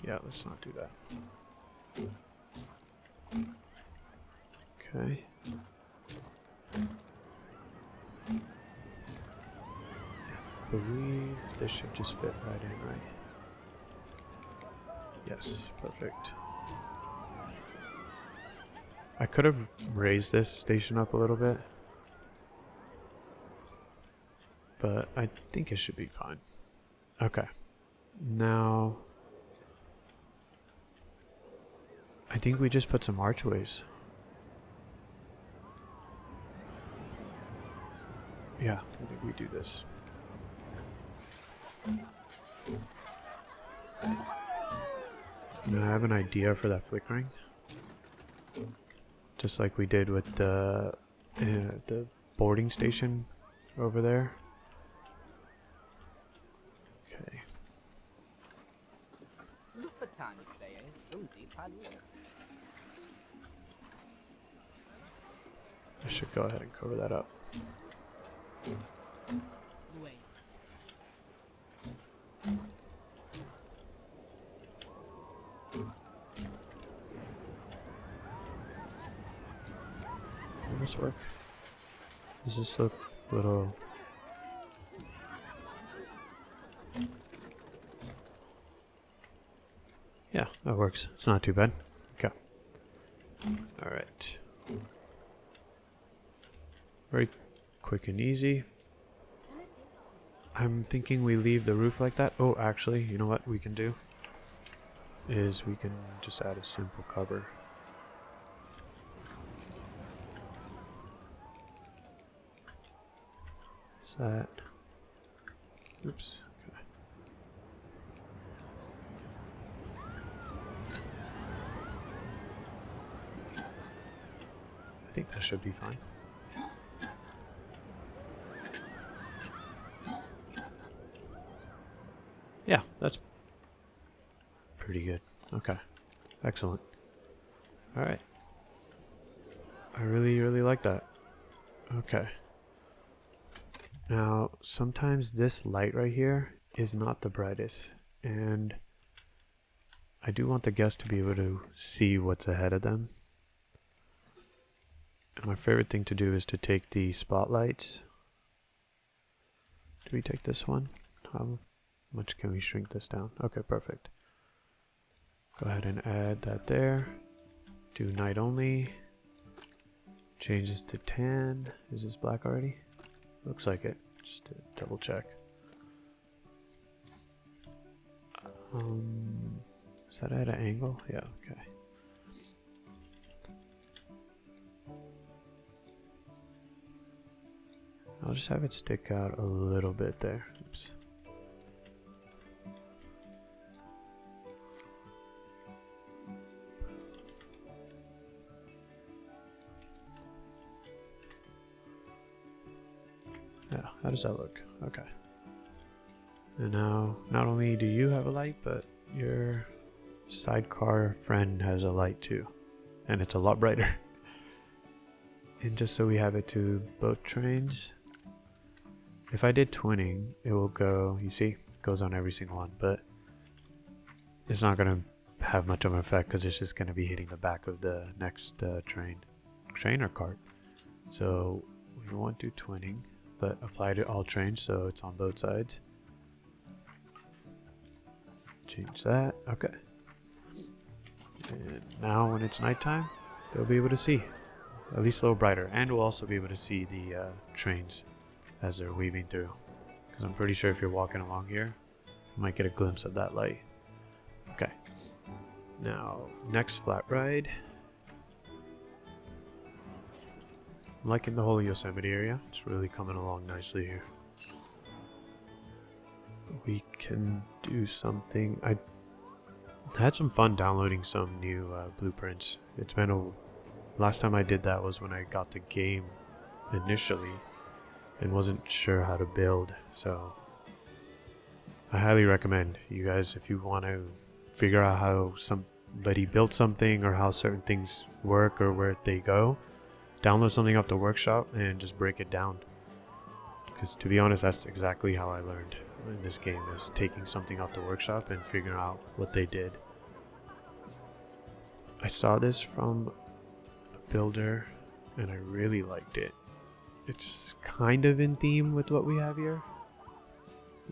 Yeah, let's not do that. Okay. I believe this should just fit right in, right? Yes, perfect. I could have raised this station up a little bit, but I think it should be fine. Okay. Now, I think we just put some archways. Yeah, I think we do this. Now I have an idea for that flickering. Just like we did with the boarding station over there. Okay. I should go ahead and cover that up. Will this work? Does this look a little... Yeah, that works. It's not too bad. Okay. Alright. Very quick and easy. I'm thinking we leave the roof like that. Oh, actually, you know what we can do? Is we can just add a simple cover. Is that... Oops. Okay. I think that should be fine. Yeah, that's pretty good. Okay. Excellent. Alright. I really like that. Okay. Now, sometimes this light right here is not the brightest, and I do want the guests to be able to see what's ahead of them. And my favorite thing to do is to take the spotlights. Do we take this one? How much can we shrink this down? Okay, perfect. Go ahead and add that there. Do night only. Change this to tan. Is this black already? Looks like it. Just to double check. Is that at an angle? Yeah, okay. I'll just have it stick out a little bit there. Oops. Yeah, how does that look? Okay. And now, not only do you have a light, but your sidecar friend has a light too. And it's a lot brighter. And just so we have it to boat trains, if I did twinning, it will go, you see, it goes on every single one, but it's not going to have much of an effect because it's just going to be hitting the back of the next train or cart. So we won't do twinning, but apply to all trains so it's on both sides. Change that. Okay. And now when it's nighttime, they'll be able to see. At least a little brighter. And we'll also be able to see the trains as they're weaving through. Because I'm pretty sure if you're walking along here, you might get a glimpse of that light. Okay. Now, next flat ride. I'm liking the whole Yosemite area. It's really coming along nicely here. we can do something. I had some fun downloading some new blueprints. It's been a... Last time I did that was when I got the game initially and wasn't sure how to build, so I highly recommend you guys, if you want to figure out how somebody built something or how certain things work or where they go, download something off the workshop and just break it down. Because to be honest, that's exactly how I learned in this game, is taking something off the workshop and figuring out what they did. I saw this from a builder and I really liked it. It's kind of in theme with what we have here.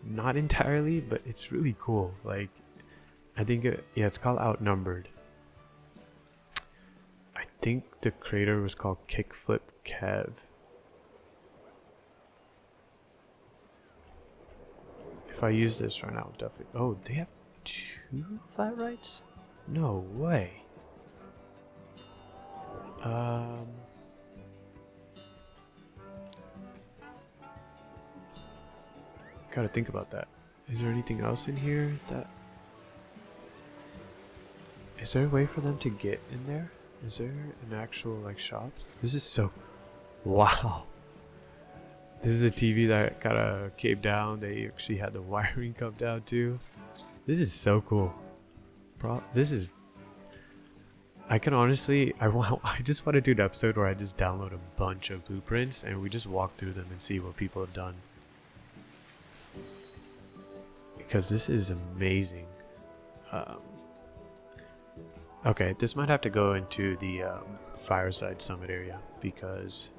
Not entirely, but it's really cool. Like, I think yeah, it's called Outnumbered. I think the creator was called Kickflip Kev. If I use this right now, definitely. Oh, they have 2 flat rights? No way. Gotta think about that. Is there anything else in here that... Is there a way for them to get in there? Is there an actual like shop? This is so... Wow. This is a TV that kind of came down. They actually had the wiring come down too. This is so cool. This is... I can honestly... I just want to do an episode where I just download a bunch of blueprints and we just walk through them and see what people have done. Because this is amazing. Okay, this might have to go into the FireSide summit area because,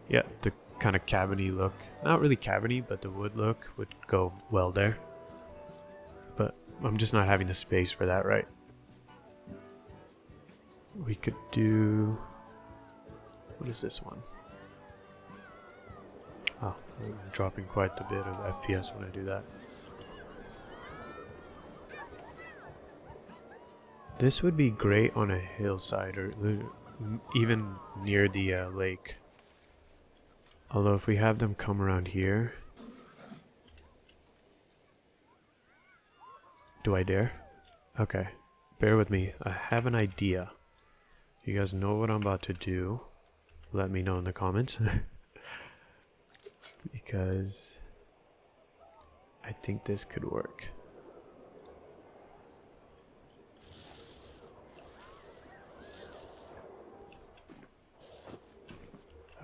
yeah, the kind of cabiny look, not really cabiny, but the wood look would go well there. But I'm just not having the space for that, right? We could do... What is this one? Oh, I'm dropping quite a bit of FPS when I do that. This would be great on a hillside or even near the lake. Although if we have them come around here... Do I dare? Okay, bear with me. I have an idea. If you guys know what I'm about to do, let me know in the comments. Because I think this could work.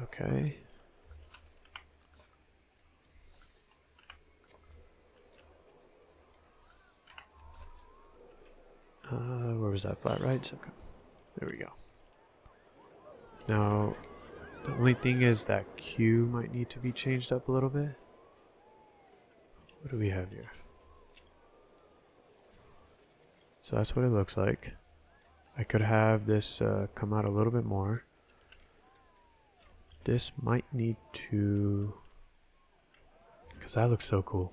Okay. Where was that? Flat rights? Okay. There we go. Now, the only thing is that Q might need to be changed up a little bit. What do we have here? So that's what it looks like. I could have this come out a little bit more. This might need to... Because that looks so cool.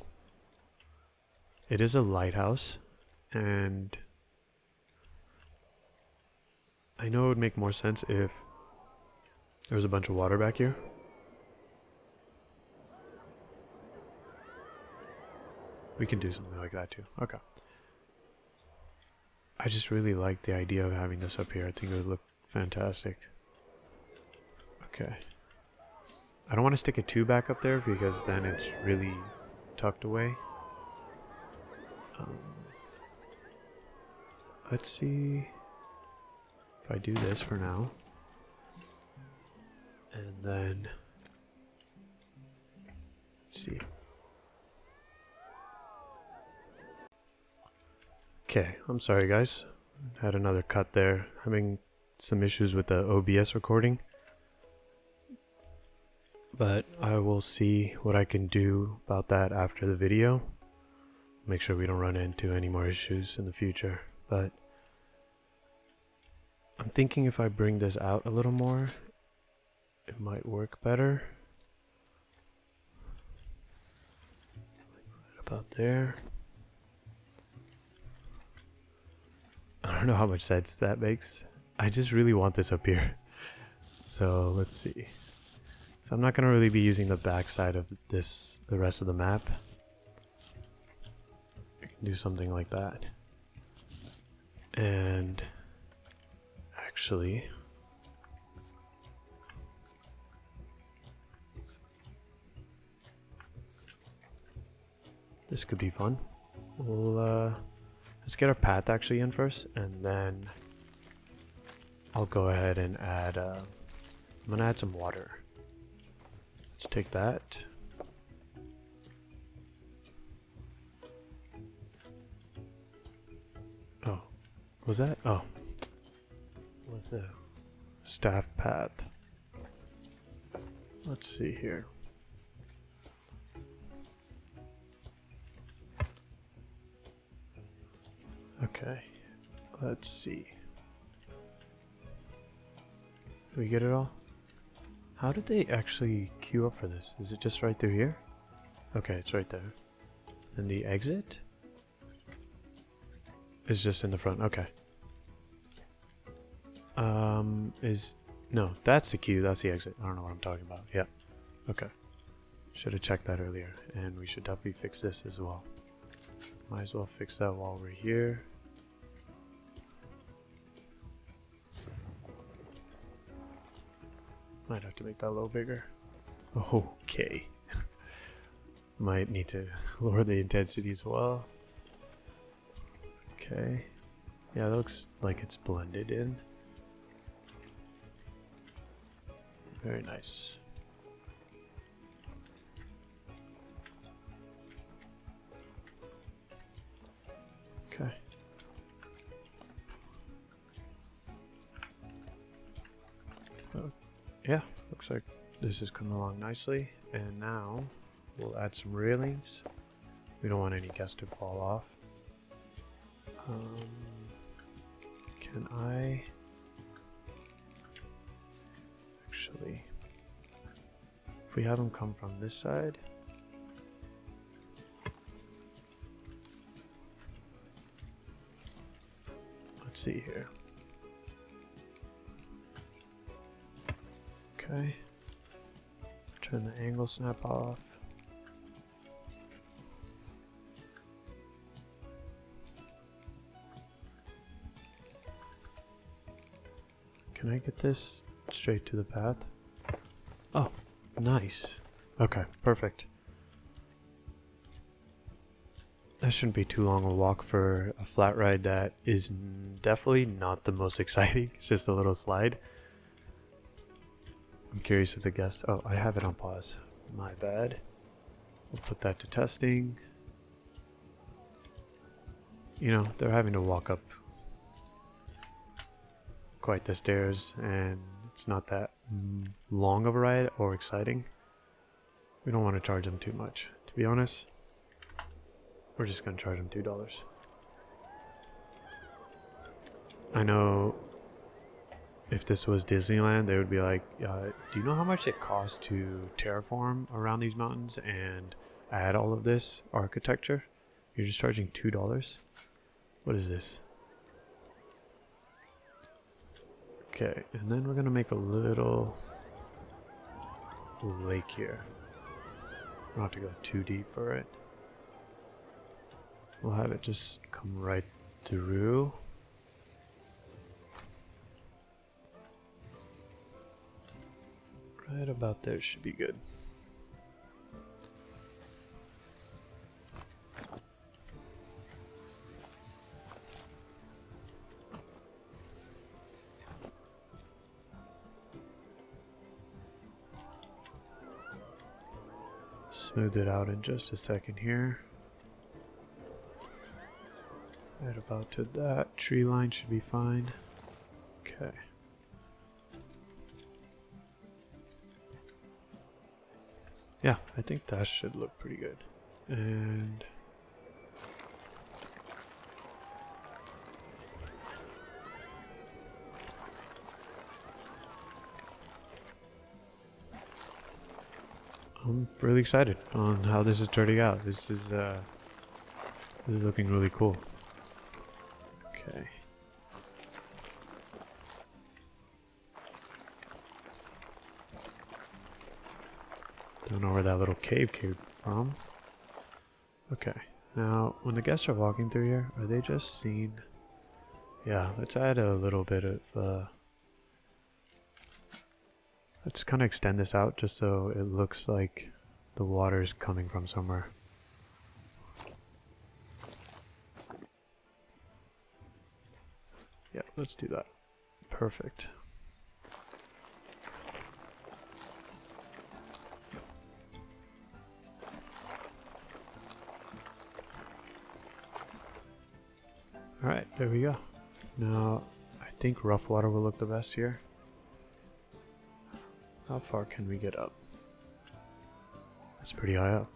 It is a lighthouse, and I know it would make more sense if there was a bunch of water back here. We can do something like that too. Okay. I just really like the idea of having this up here. I think it would look fantastic. Okay. I don't want to stick it too back up there because then it's really tucked away. Let's see if I do this for now. And then, let's see. Okay, I'm sorry guys. Had another cut there. Having some issues with the OBS recording. But I will see what I can do about that after the video. Make sure we don't run into any more issues in the future. But I'm thinking if I bring this out a little more, it might work better. Right about there. I don't know how much sense that makes. I just really want this up here. So let's see. So I'm not going to really be using the back side of this, the rest of the map. do something like that. And actually, this could be fun. We'll let's get our path actually in first, and then I'll go ahead and add I'm gonna add some water. Let's take that. Oh, was that? Oh, was the staff path. Let's see here. Okay, let's see. Did we get it all? How did they actually queue up for this? Is it just right through here? Okay, it's right there. And the exit is just in the front. Okay. No, that's the queue. That's the exit. I don't know what I'm talking about. Yeah. Okay. Should have checked that earlier. And we should definitely fix this as well. Might as well fix that while we're here. Might have to make that a little bigger. Okay. Might need to lower the intensity as well. Okay. Yeah, it looks like it's blended in. Very nice. Okay. Yeah, looks like this is coming along nicely. And now we'll add some railings. We don't want any guests to fall off. Can I actually, if we have them come from this side, let's see here. Okay, turn the angle snap off. Can I get this straight to the path? Oh, nice. Okay, perfect. That shouldn't be too long a walk for a flat ride that is definitely not the most exciting. It's just a little slide. I'm curious if the guests... Oh, I have it on pause. My bad. We'll put that to testing. You know, they're having to walk up quite the stairs, and it's not that long of a ride or exciting. We don't want to charge them too much. To be honest, we're just going to charge them $2. I know if this was Disneyland, they would be like, do you know how much it costs to terraform around these mountains and add all of this architecture? You're just charging $2? What is this? Okay, and then we're gonna make a little lake here. We don't have to go too deep for it. We'll have it just come right through. Right about there should be good. Smooth it out in just a second here. Right about to that tree line should be fine. Okay. Yeah, I think that should look pretty good. And I'm really excited on how this is turning out. This is looking really cool. Okay. Don't know where that little cave came from. Okay, Now, when the guests are walking through here, are they just seeing? Yeah, let's add a little bit of, let's kind of extend this out just so it looks like the water is coming from somewhere. Yeah, let's do that. Perfect. Alright, there we go. Now, I think rough water will look the best here. How far can we get up? That's pretty high up.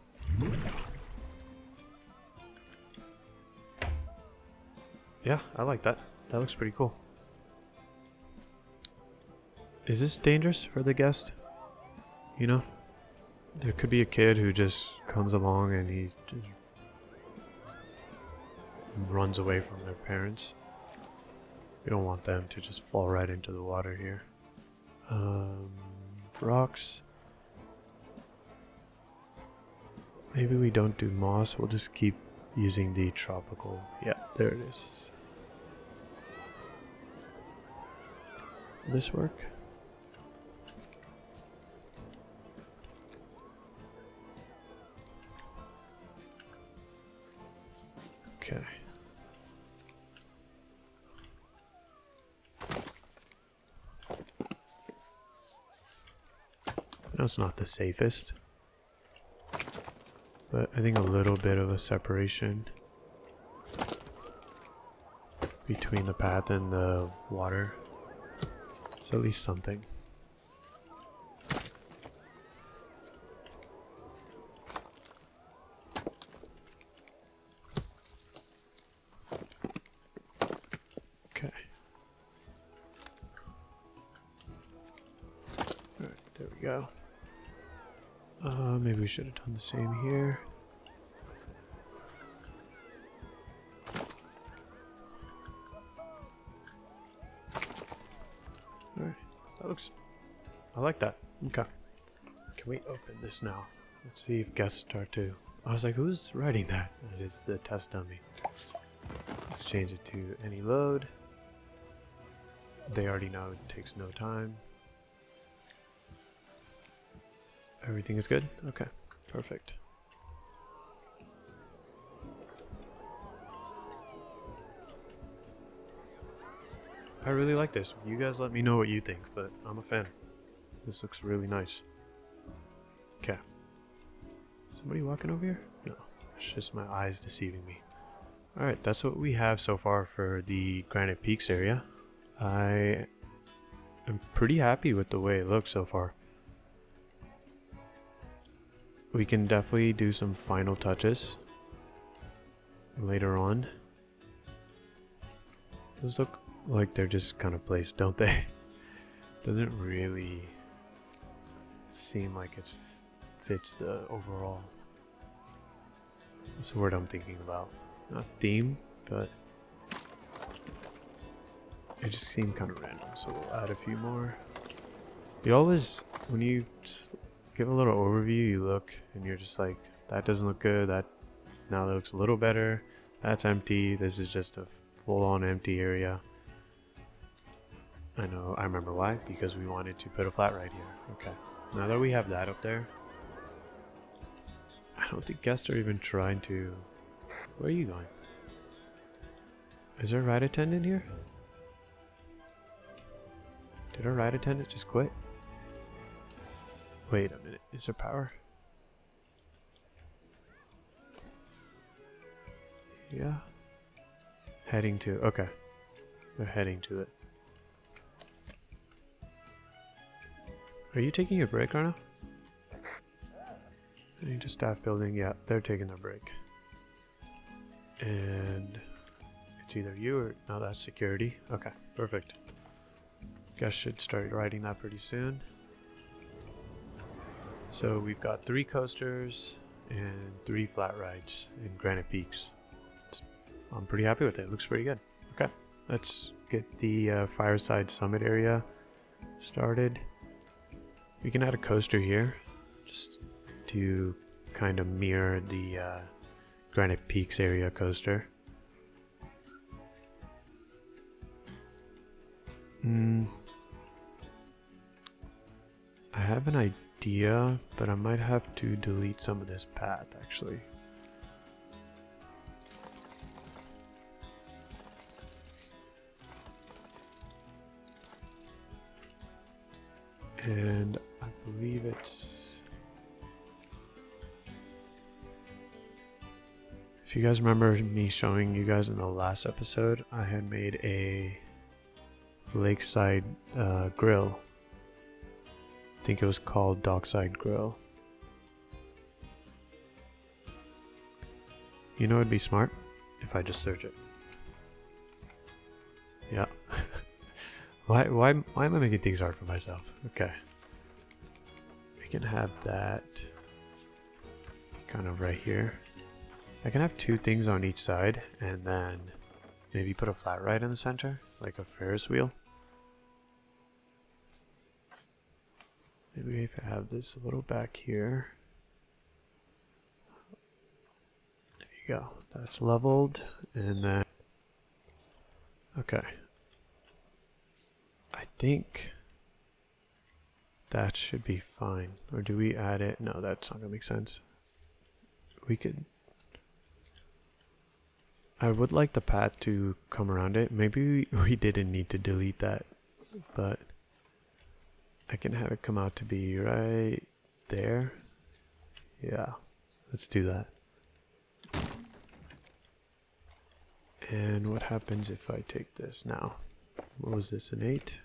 Yeah, I like that. That looks pretty cool. Is this dangerous for the guest? You know? There could be a kid who just comes along and he just runs away from their parents. We don't want them to just fall right into the water here. Rocks. Maybe we don't do moss, we'll just keep using the tropical. Yeah, there it is. Will this work? Okay. I know it's not the safest, but I think a little bit of a separation between the path and the water is at least something. Okay. Alright, there we go. Maybe we should have done the same here. Alright, that looks... I like that. Okay. Can we open this now? Let's see if guests start to... I was like, who's writing that? That is the test dummy. Let's change it to any load. They already know it takes no time. Everything is good? Okay, perfect. I really like this. You guys let me know what you think, but I'm a fan. This looks really nice. Okay. Somebody walking over here? No, it's just my eyes deceiving me. Alright, that's what we have so far for the Granite Peaks area. I am pretty happy with the way it looks so far. We can definitely do some final touches later on. Those look like they're just kind of placed, don't they? Doesn't really seem like it fits the overall. What's the word I'm thinking about? Not theme, but it just seemed kind of random. So we'll add a few more. You always, when you just give a little overview, you look and you're just like, that doesn't look good, that now looks a little better, that's empty, this is just a full-on empty area. I know, I remember why, because we wanted to put a flat right here. Okay, now that we have that up there, I don't think guests are even trying to... Where are you going? Is there a ride attendant here? Did our ride attendant just quit? Wait a minute, is there power? Yeah. Heading to, okay. They're heading to it. Are you taking your break right now? Heading to staff building, yeah, they're taking their break. And it's either you or, no, that's security. Okay, perfect. Guess should start riding that pretty soon. So we've got 3 coasters and 3 flat rides in Granite Peaks. I'm pretty happy with it. It looks pretty good. Okay, let's get the FireSide Summit area started. We can add a coaster here just to kind of mirror the Granite Peaks area coaster. I have an idea, but I might have to delete some of this path actually. And I believe it's... If you guys remember me showing you guys in the last episode, I had made a lakeside grill. I think it was called Dockside Grill. You know, it'd be smart if I just search it. Yeah. Why am I making things hard for myself? Okay. We can have that kind of right here. I can have two things on each side and then maybe put a flat ride in the center, like a Ferris wheel. Maybe if I have this a little back here. There you go. That's leveled. And then... Okay. I think that should be fine. Or do we add it? No, that's not going to make sense. We could... I would like the path to come around it. Maybe we didn't need to delete that, but I can have it come out to be right there. Yeah, let's do that. And what happens if I take this now? What was this, an 8?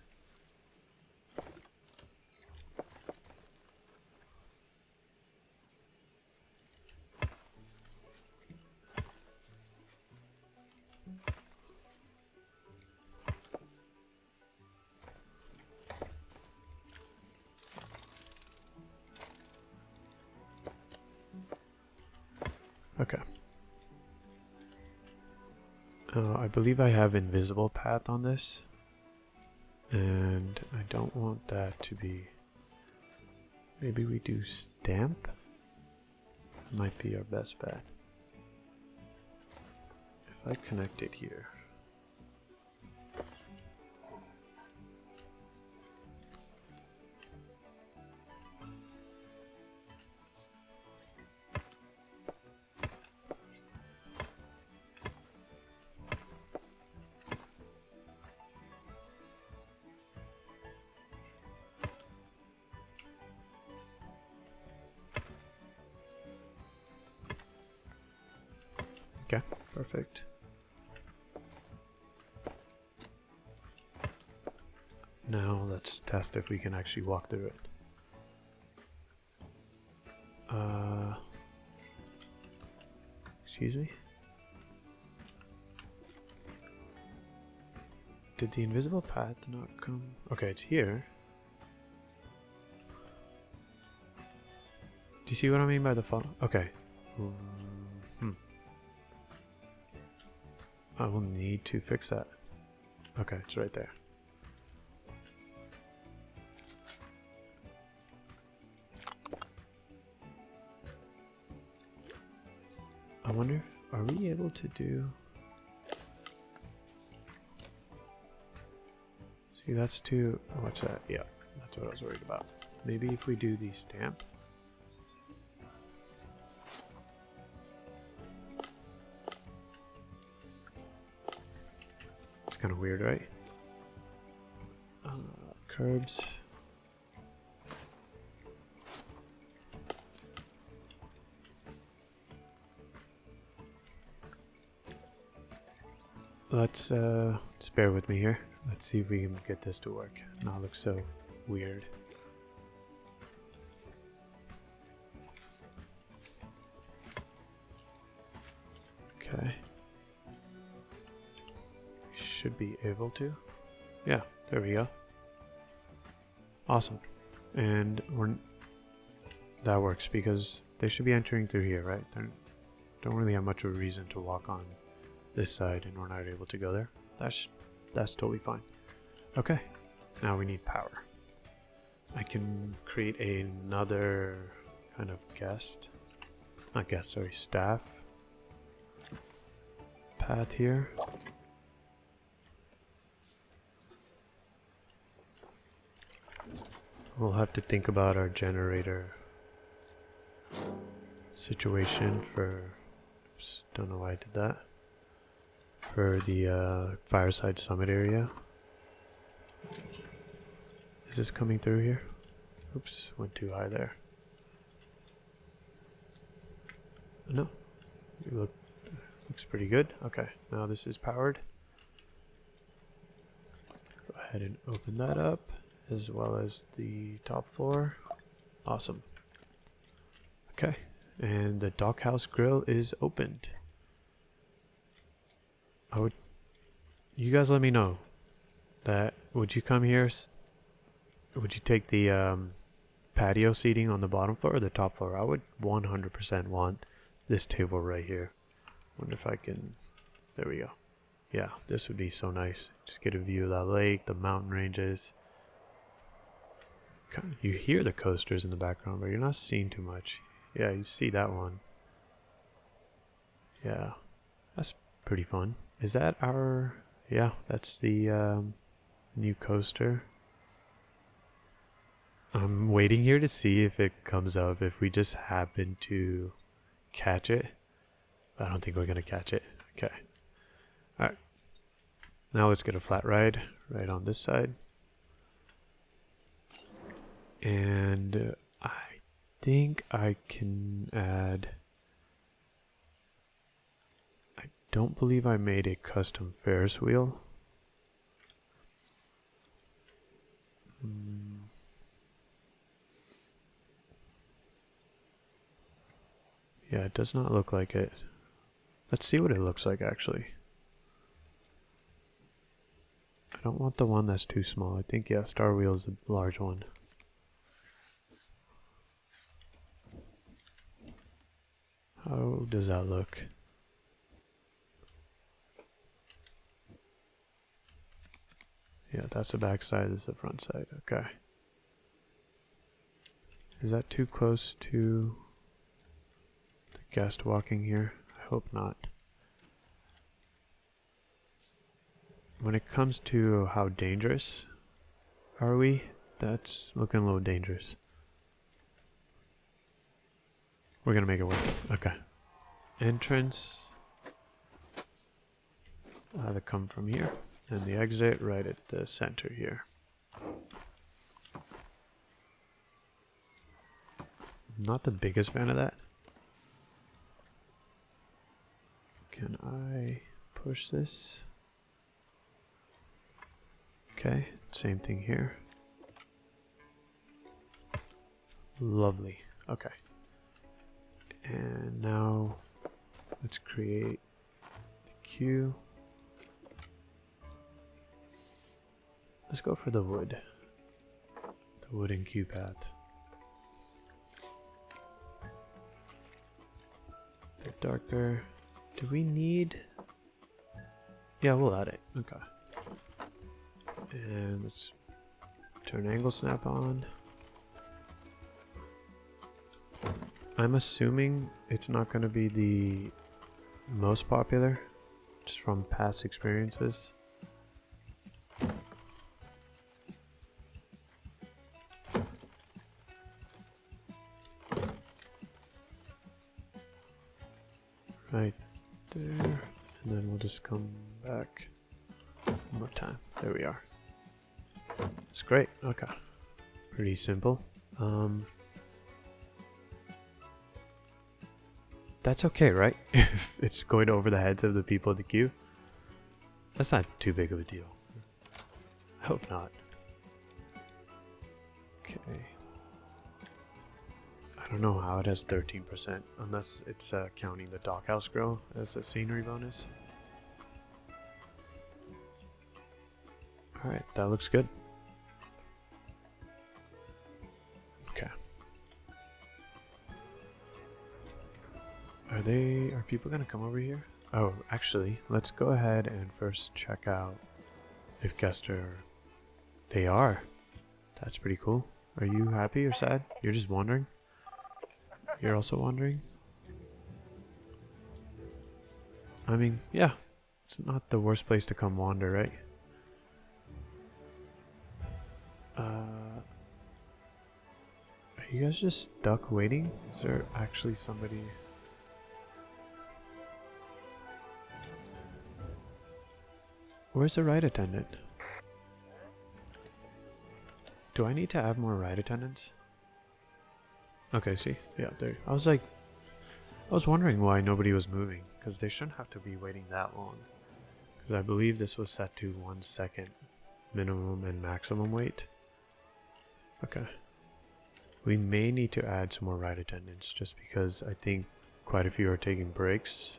Okay. I believe I have invisible path on this, and I don't want that to be... Maybe we do stamp? Might be our best bet. If I connect it here. Okay, perfect. Now let's test if we can actually walk through it. Excuse me? Did the invisible path not come? Okay, it's here. Do you see what I mean by the fall? Okay. I will need to fix that. Okay, it's right there. I wonder, are we able to do... See, that's too... What's that? Yeah, that's what I was worried about. Maybe if we do the stamp. It's kind of weird, right? Curbs. Let's just bear with me here. Let's see if we can get this to work. Not look so weird. Okay. Should be able to. Yeah, there we go. Awesome. And that works because they should be entering through here, right? They don't really have much of a reason to walk on this side and we're not able to go there. That's totally fine. Okay, now we need power. I can create another kind of staff. path here. We'll have to think about our generator situation for, oops, don't know why I did that, for the FireSide summit area. Is this coming through here? Oops, went too high there. No, it looks pretty good. Okay, now this is powered. Go ahead and open that up, as well as the top floor. Awesome. Okay, and the doghouse grill is opened. You guys let me know that, would you come here, would you take the patio seating on the bottom floor or the top floor? I would 100% want this table right here. Wonder if I can, there we go. Yeah, this would be so nice. Just get a view of that lake, the mountain ranges. You hear the coasters in the background, but you're not seeing too much. Yeah, you see that one. Yeah, that's pretty fun. Is that our, yeah, that's the new coaster. I'm waiting here to see if it comes up, if we just happen to catch it. I don't think we're gonna catch it. Okay. Alright. Now let's get a flat ride right on this side. And I think I can add, I don't believe I made a custom Ferris wheel. Yeah, it does not look like it. Let's see what it looks like actually. I don't want the one that's too small. I think, yeah, Star Wheel is a large one. How does that look? Yeah, that's the back side, this is the front side. Okay. Is that too close to the guest walking here? I hope not. When it comes to how dangerous are we, that's looking a little dangerous. We're gonna make it work. Okay. Entrance. Either come from here, and the exit right at the center here. Not the biggest fan of that. Can I push this? Okay, same thing here. Lovely. Okay. And now let's create the queue. Let's go for the wood. The wooden queue path. A bit darker. Do we need? Yeah, we'll add it. Okay. And let's turn angle snap on. I'm assuming it's not going to be the most popular, just from past experiences. Right there, and then we'll just come back one more time. There we are. It's great. Okay. Pretty simple. That's okay, right? If it's going over the heads of the people in the queue, that's not too big of a deal. I hope not. Okay. I don't know how it has 13%, unless it's counting the doghouse grill as a scenery bonus. Alright, that looks good. Okay. Are people gonna come over here? Oh, actually, let's go ahead and first check out if guests are... They are. That's pretty cool. Are you happy or sad? You're just wondering? You're also wondering? I mean, yeah, It's not the worst place to come wander, right? Are you guys just stuck waiting? Is there actually somebody? Where's the ride attendant? Do I need to add more ride attendants? Okay, see? Yeah, there. I was wondering why nobody was moving, because they shouldn't have to be waiting that long. Because I believe this was set to 1 second minimum and maximum wait. Okay. We may need to add some more ride attendants, just because I think quite a few are taking breaks.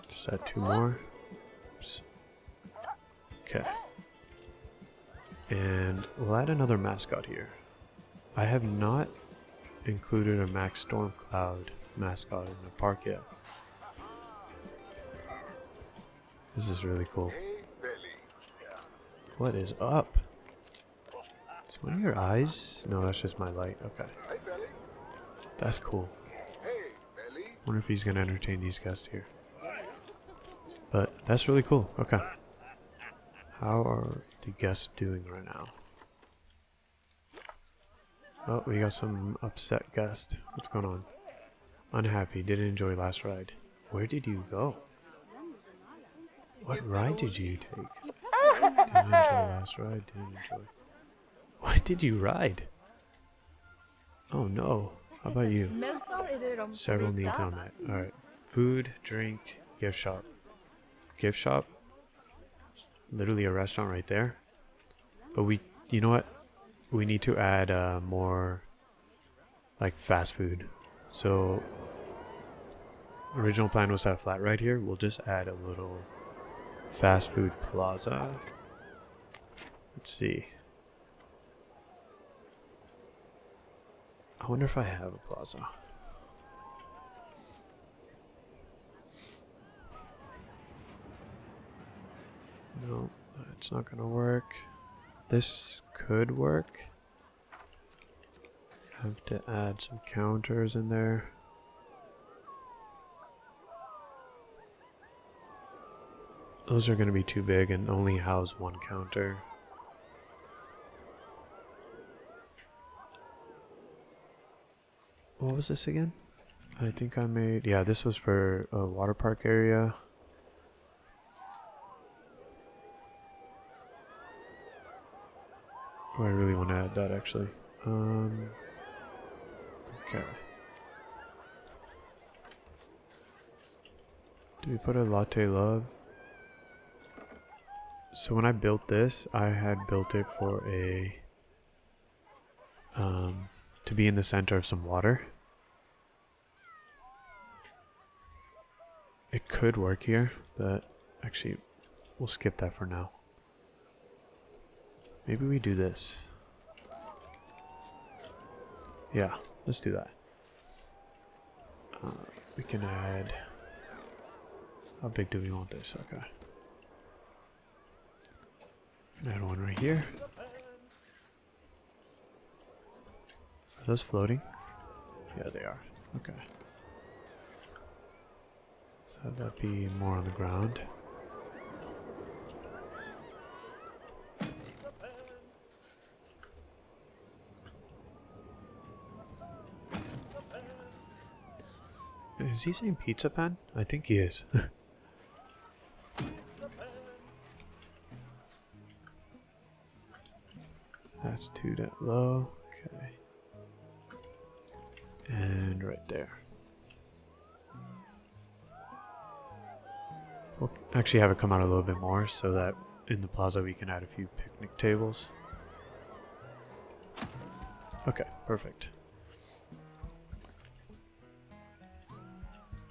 Just add 2 more. Oops. Okay. And we'll add another mascot here. I have not included a Max Stormcloud mascot in the park yet. This is really cool. What is up? Is one of your eyes? No, that's just my light. Okay. That's cool. Wonder if he's gonna entertain these guests here. But that's really cool. Okay. How are the guests doing right now? Oh, we got some upset guest. What's going on? Unhappy. Didn't enjoy last ride. Where did you go? What ride did you take? Didn't enjoy last ride. Didn't enjoy. What did you ride? Oh no. How about you? Several needs unmet. Alright. Food, drink, gift shop. Gift shop? Literally a restaurant right there. But you know what? We need to add more like fast food. So original plan was to have flat right here. We'll just add a little fast food plaza. Let's see. I wonder if I have a plaza. No, it's not gonna work. This could work. Have to add some counters in there. Those are gonna be too big and only house 1 counter. What was this again? I think I made, yeah, this was for a water park area. Oh, I really want to add that actually. Okay. Do we put a latte love? So when I built this, I had built it for a to be in the center of some water. It could work here, but actually we'll skip that for now. Maybe we do this. Yeah, let's do that. We can add... How big do we want this? Okay. Add one right here. Are those floating? Yeah, they are. Okay. So that'd be more on the ground. Is he saying pizza pan? I think he is. That's 2 that low. Okay. And right there. We'll actually have it come out a little bit more so that in the plaza we can add a few picnic tables. Okay, perfect.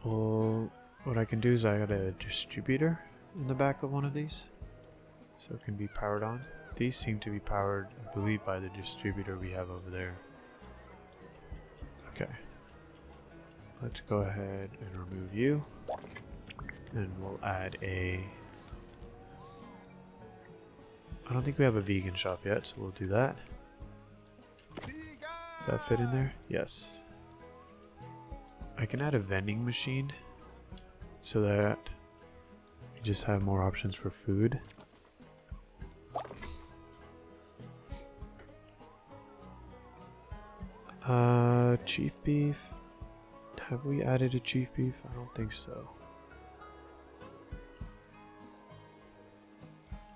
Well, what I can do is I got a distributor in the back of one of these, so it can be powered on. These seem to be powered, I believe, by the distributor we have over there. Okay. Let's go ahead and remove you. And we'll add a... I don't think we have a vegan shop yet, so we'll do that. Does that fit in there? Yes. I can add a vending machine. so that we just have more options for food. Chief beef. Have we added a chief beef? I don't think so.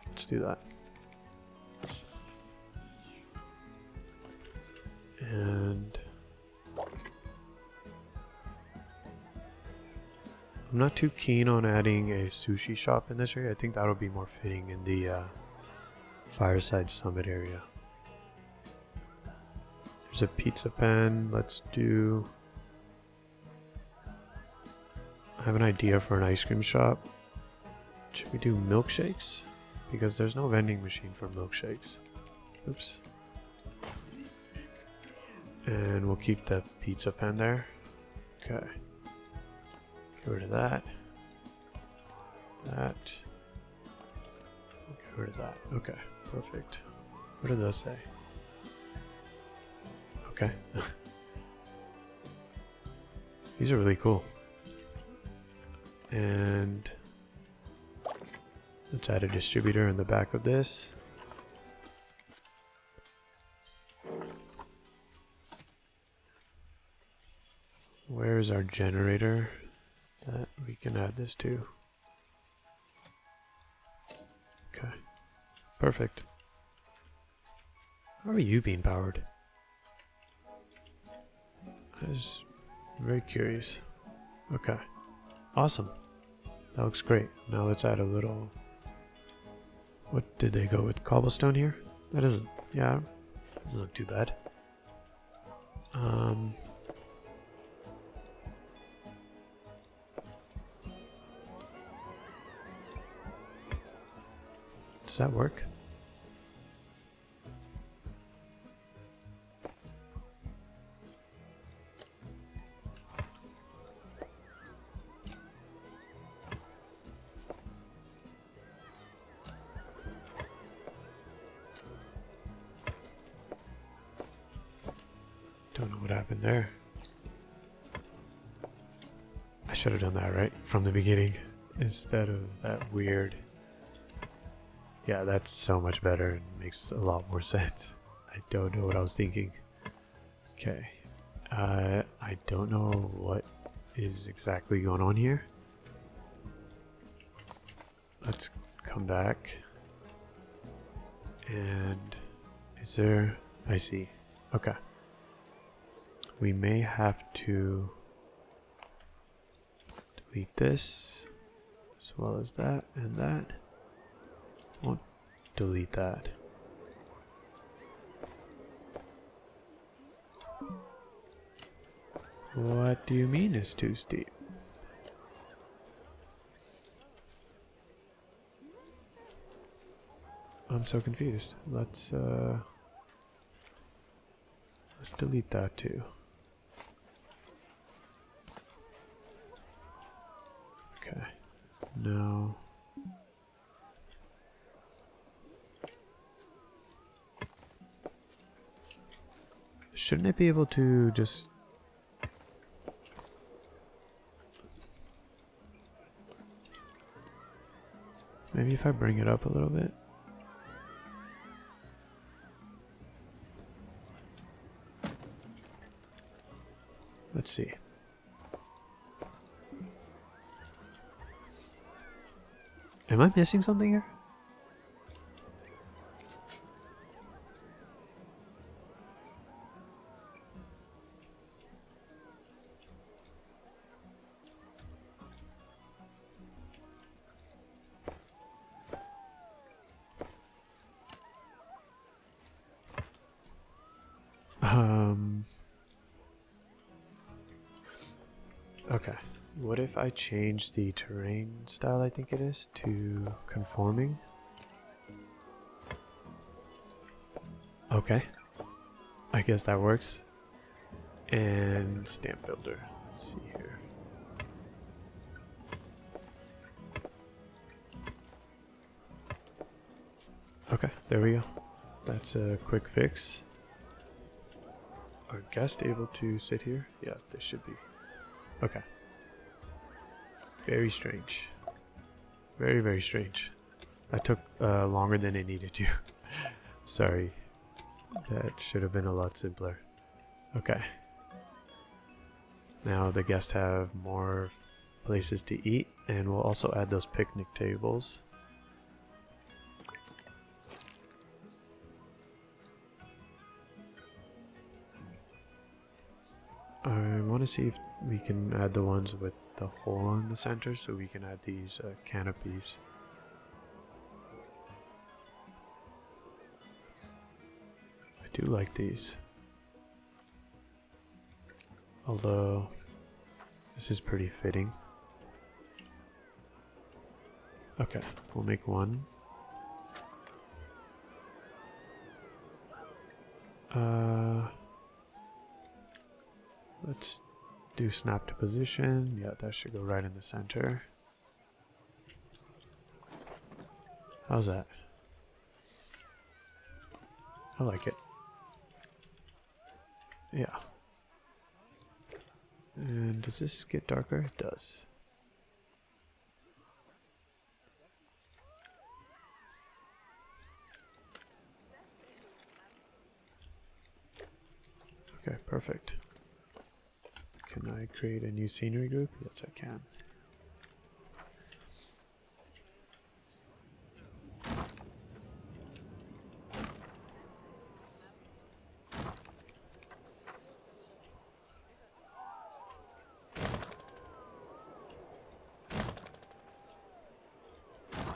Let's do that. And I'm not too keen on adding a sushi shop in this area. I think that'll be more fitting in the FireSide Summit area. There's a pizza pen. Let's do... I have an idea for an ice cream shop. Should we do milkshakes? Because there's no vending machine for milkshakes. Oops. And we'll keep the pizza pen there. Okay. Get rid of that. That. Get rid of that. Okay, perfect. What did those say? Okay. These are really cool. And let's add a distributor in the back of this. Where's our generator that we can add this to? Okay, perfect. How are you being powered? I was very curious. Okay, awesome. That looks great. Now let's add a little... What did they go with? Cobblestone here? That isn't... Yeah, doesn't look too bad. Does that work? Don't know what happened there. I should have done that right from the beginning instead of that weird... Yeah, that's so much better and makes a lot more sense. I don't know what I was thinking. Okay. I don't know what is exactly going on here. Let's come back. And is there... I see. Okay. We may have to delete this as well as that and that. Won't delete that. What do you mean it's too steep? I'm so confused. Let's delete that too. Okay. No. Shouldn't I be able to just... Maybe if I bring it up a little bit? Let's see. Am I missing something here? Okay. What if I change the terrain style, I think it is, to conforming? Okay. I guess that works. And stamp builder. Let's see here. Okay, there we go. That's a quick fix. Are guests able to sit here? Yeah, they should be. Okay. Very strange. Very, very strange. That took longer than it needed to. Sorry. That should have been a lot simpler. Okay. Now the guests have more places to eat, and we'll also add those picnic tables. I want to see if we can add the ones with the hole in the center, so we can add these canopies. I do like these. Although, this is pretty fitting. Okay, we'll make one. Let's do snap to position. Yeah, that should go right in the center. How's that? I like it. Yeah. And does this get darker? It does. Okay, perfect. Can I create a new scenery group? Yes, I can.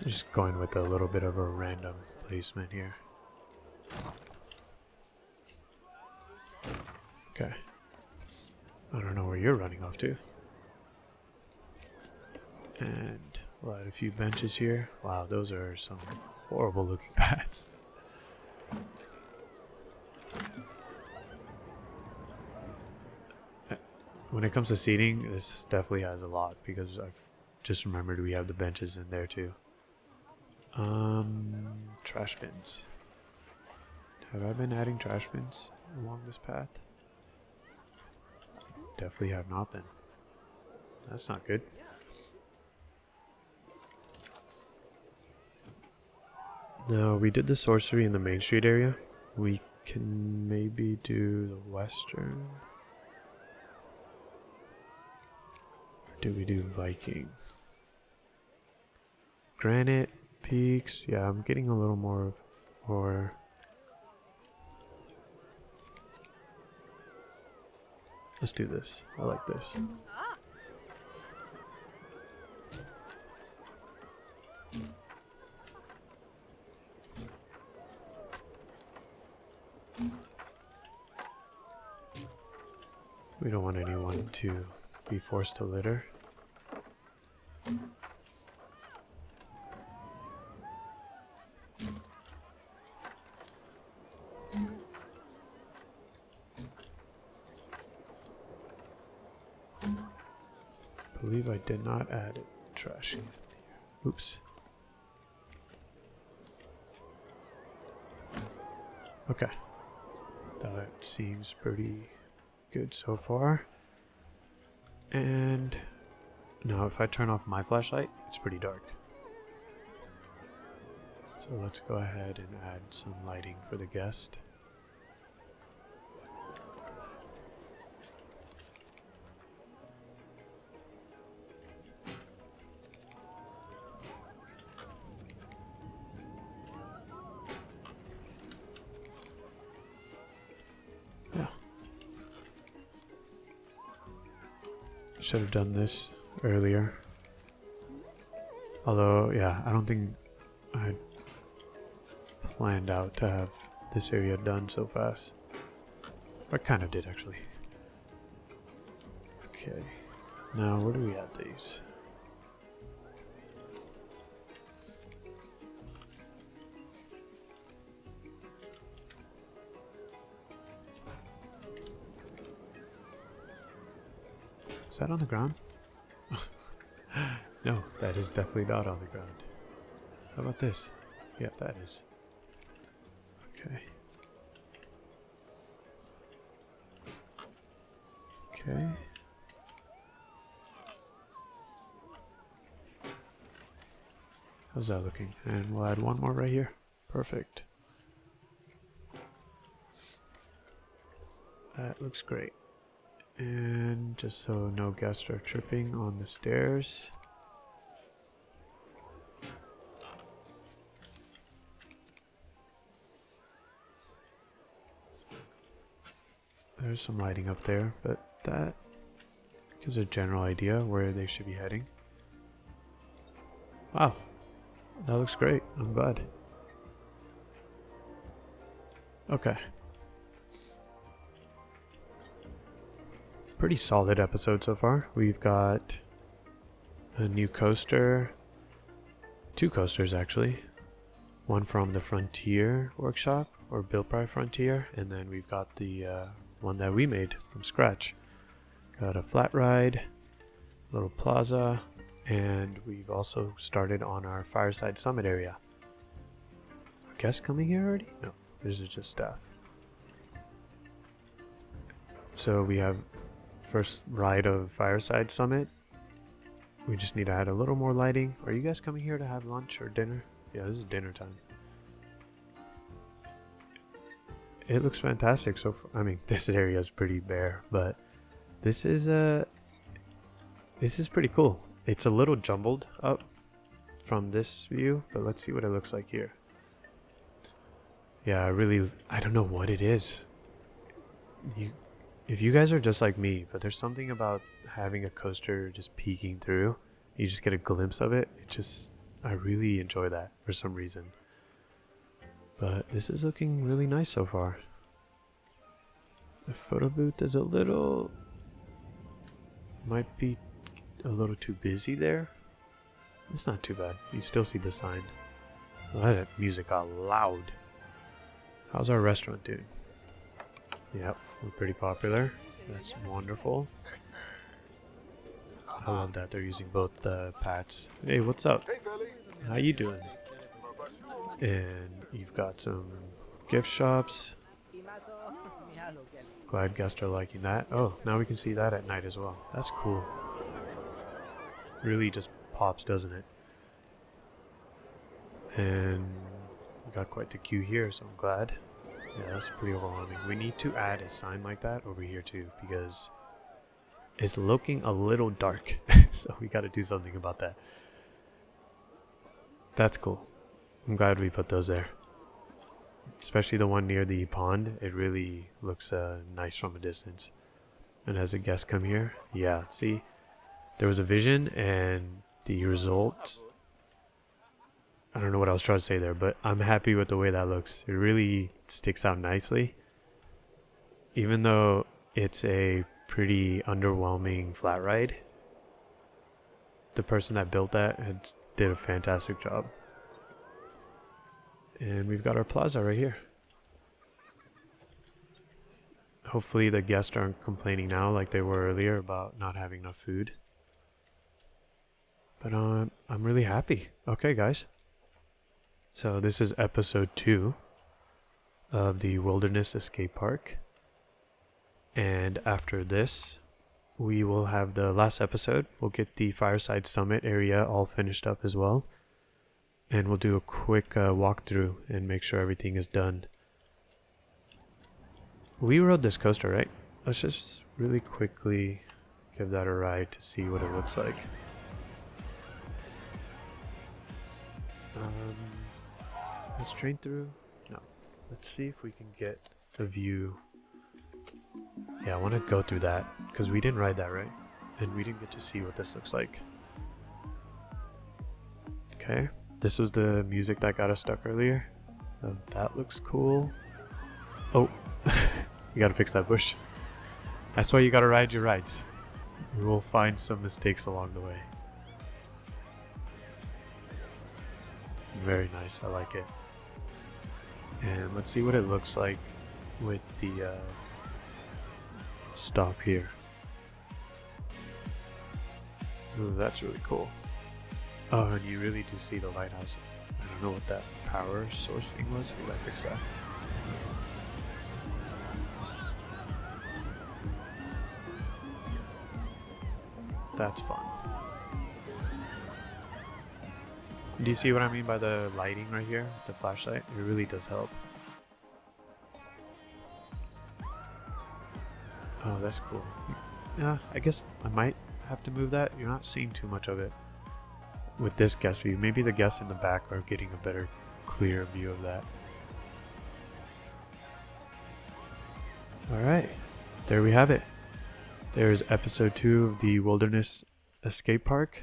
Just going with a little bit of a random placement here. Okay. I don't know where you're running off to. And we'll add a few benches here. Wow, those are some horrible looking paths. When it comes to seating, this definitely has a lot because I've just remembered we have the benches in there too. Trash bins. Have I been adding trash bins along this path? Definitely have not been. That's not good. No, we did the sorcery in the main street area. We can maybe do the western. Or do we do Viking? Granite, peaks. Yeah, I'm getting a little more or let's do this. I like this. We don't want anyone to be forced to litter. I believe I did not add trash in here. Oops. Okay. That seems pretty good so far. And now if I turn off my flashlight, it's pretty dark. So let's go ahead and add some lighting for the guest. Should have done this earlier. Although, yeah, I don't think I planned out to have this area done so fast. I kind of did, actually. Okay, now where do we add these? Is that on the ground? No, that is definitely not on the ground. How about this? Yeah, that is. Okay. Okay. How's that looking? And we'll add one more right here. Perfect. That looks great. And just so no guests are tripping on the stairs. There's some lighting up there, but that gives a general idea where they should be heading. Wow, that looks great. I'm glad. Okay. Pretty solid episode so far. We've got a new coaster. 2 coasters actually. One from the Frontier workshop, or built by Frontier, and then we've got the one that we made from scratch. Got a flat ride, little plaza, and we've also started on our FireSide summit area. Are guests coming here already? No, this is just staff. So we have first ride of FireSide summit. We just need to add a little more lighting. Are you guys coming here to have lunch or dinner? Yeah, this is dinner time. It looks fantastic so far. I mean, this area is pretty bare, but this is pretty cool. It's a little jumbled up from this view, but let's see what it looks like here. Yeah, I don't know what it is. If you guys are just like me, but there's something about having a coaster just peeking through, you just get a glimpse of it. I really enjoy that for some reason. But this is looking really nice so far. The photo booth is might be a little too busy there. It's not too bad. You still see the sign. Oh, that music got loud. How's our restaurant doing? Yep, we're pretty popular. That's wonderful. I love that they're using both the pads. Hey, what's up? How you doing? And you've got some gift shops. Glad guests are liking that. Oh, now we can see that at night as well. That's cool. Really just pops, doesn't it? And we got quite the queue here, so I'm glad. Yeah, that's pretty overwhelming. We need to add a sign like that over here too, because it's looking a little dark. So we got to do something about that. That's cool. I'm glad we put those there. Especially the one near the pond. It really looks nice from a distance. And as a guest come here, yeah, see, there was a vision and the results. I don't know what I was trying to say there, but I'm happy with the way that looks. It really sticks out nicely. Even though it's a pretty underwhelming flat ride, the person that built that did a fantastic job. And we've got our plaza right here. Hopefully the guests aren't complaining now like they were earlier about not having enough food. But I'm really happy. Okay, guys. So this is episode 2 of the Wilderness Escape Park. And after this, we will have the last episode. We'll get the FireSide Summit area all finished up as well. And we'll do a quick walkthrough and make sure everything is done. We rode this coaster, right? Let's just really quickly give that a ride to see what it looks like. Let's train through. No. Let's see if we can get the view. Yeah, I want to go through that because we didn't ride that, right? And we didn't get to see what this looks like. Okay. This was the music that got us stuck earlier. That looks cool. Oh, you gotta fix that bush. That's why you gotta ride your rides. We will find some mistakes along the way. Very nice, I like it. And let's see what it looks like with the stop here. Ooh, that's really cool. Oh, and you really do see the lighthouse. I don't know what that power source thing was. We gotta fix that. That's fun. Do you see what I mean by the lighting right here? The flashlight? It really does help. Oh, that's cool. Yeah, I guess I might have to move that. You're not seeing too much of it with this guest view. Maybe the guests in the back are getting a better, clear view of that. Alright, there we have it. There's episode 2 of the Wilderness Escape Park.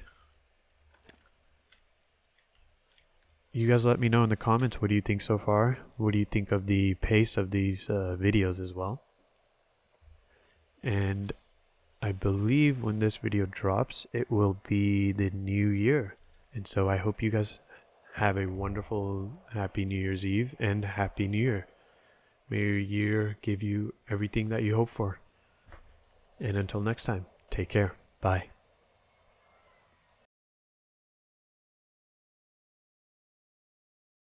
You guys let me know in the comments, what do you think so far? What do you think of the pace of these videos as well? And I believe when this video drops, it will be the new year. And so I hope you guys have a wonderful, happy New Year's Eve and Happy New Year. May your year give you everything that you hope for. And until next time, take care. Bye.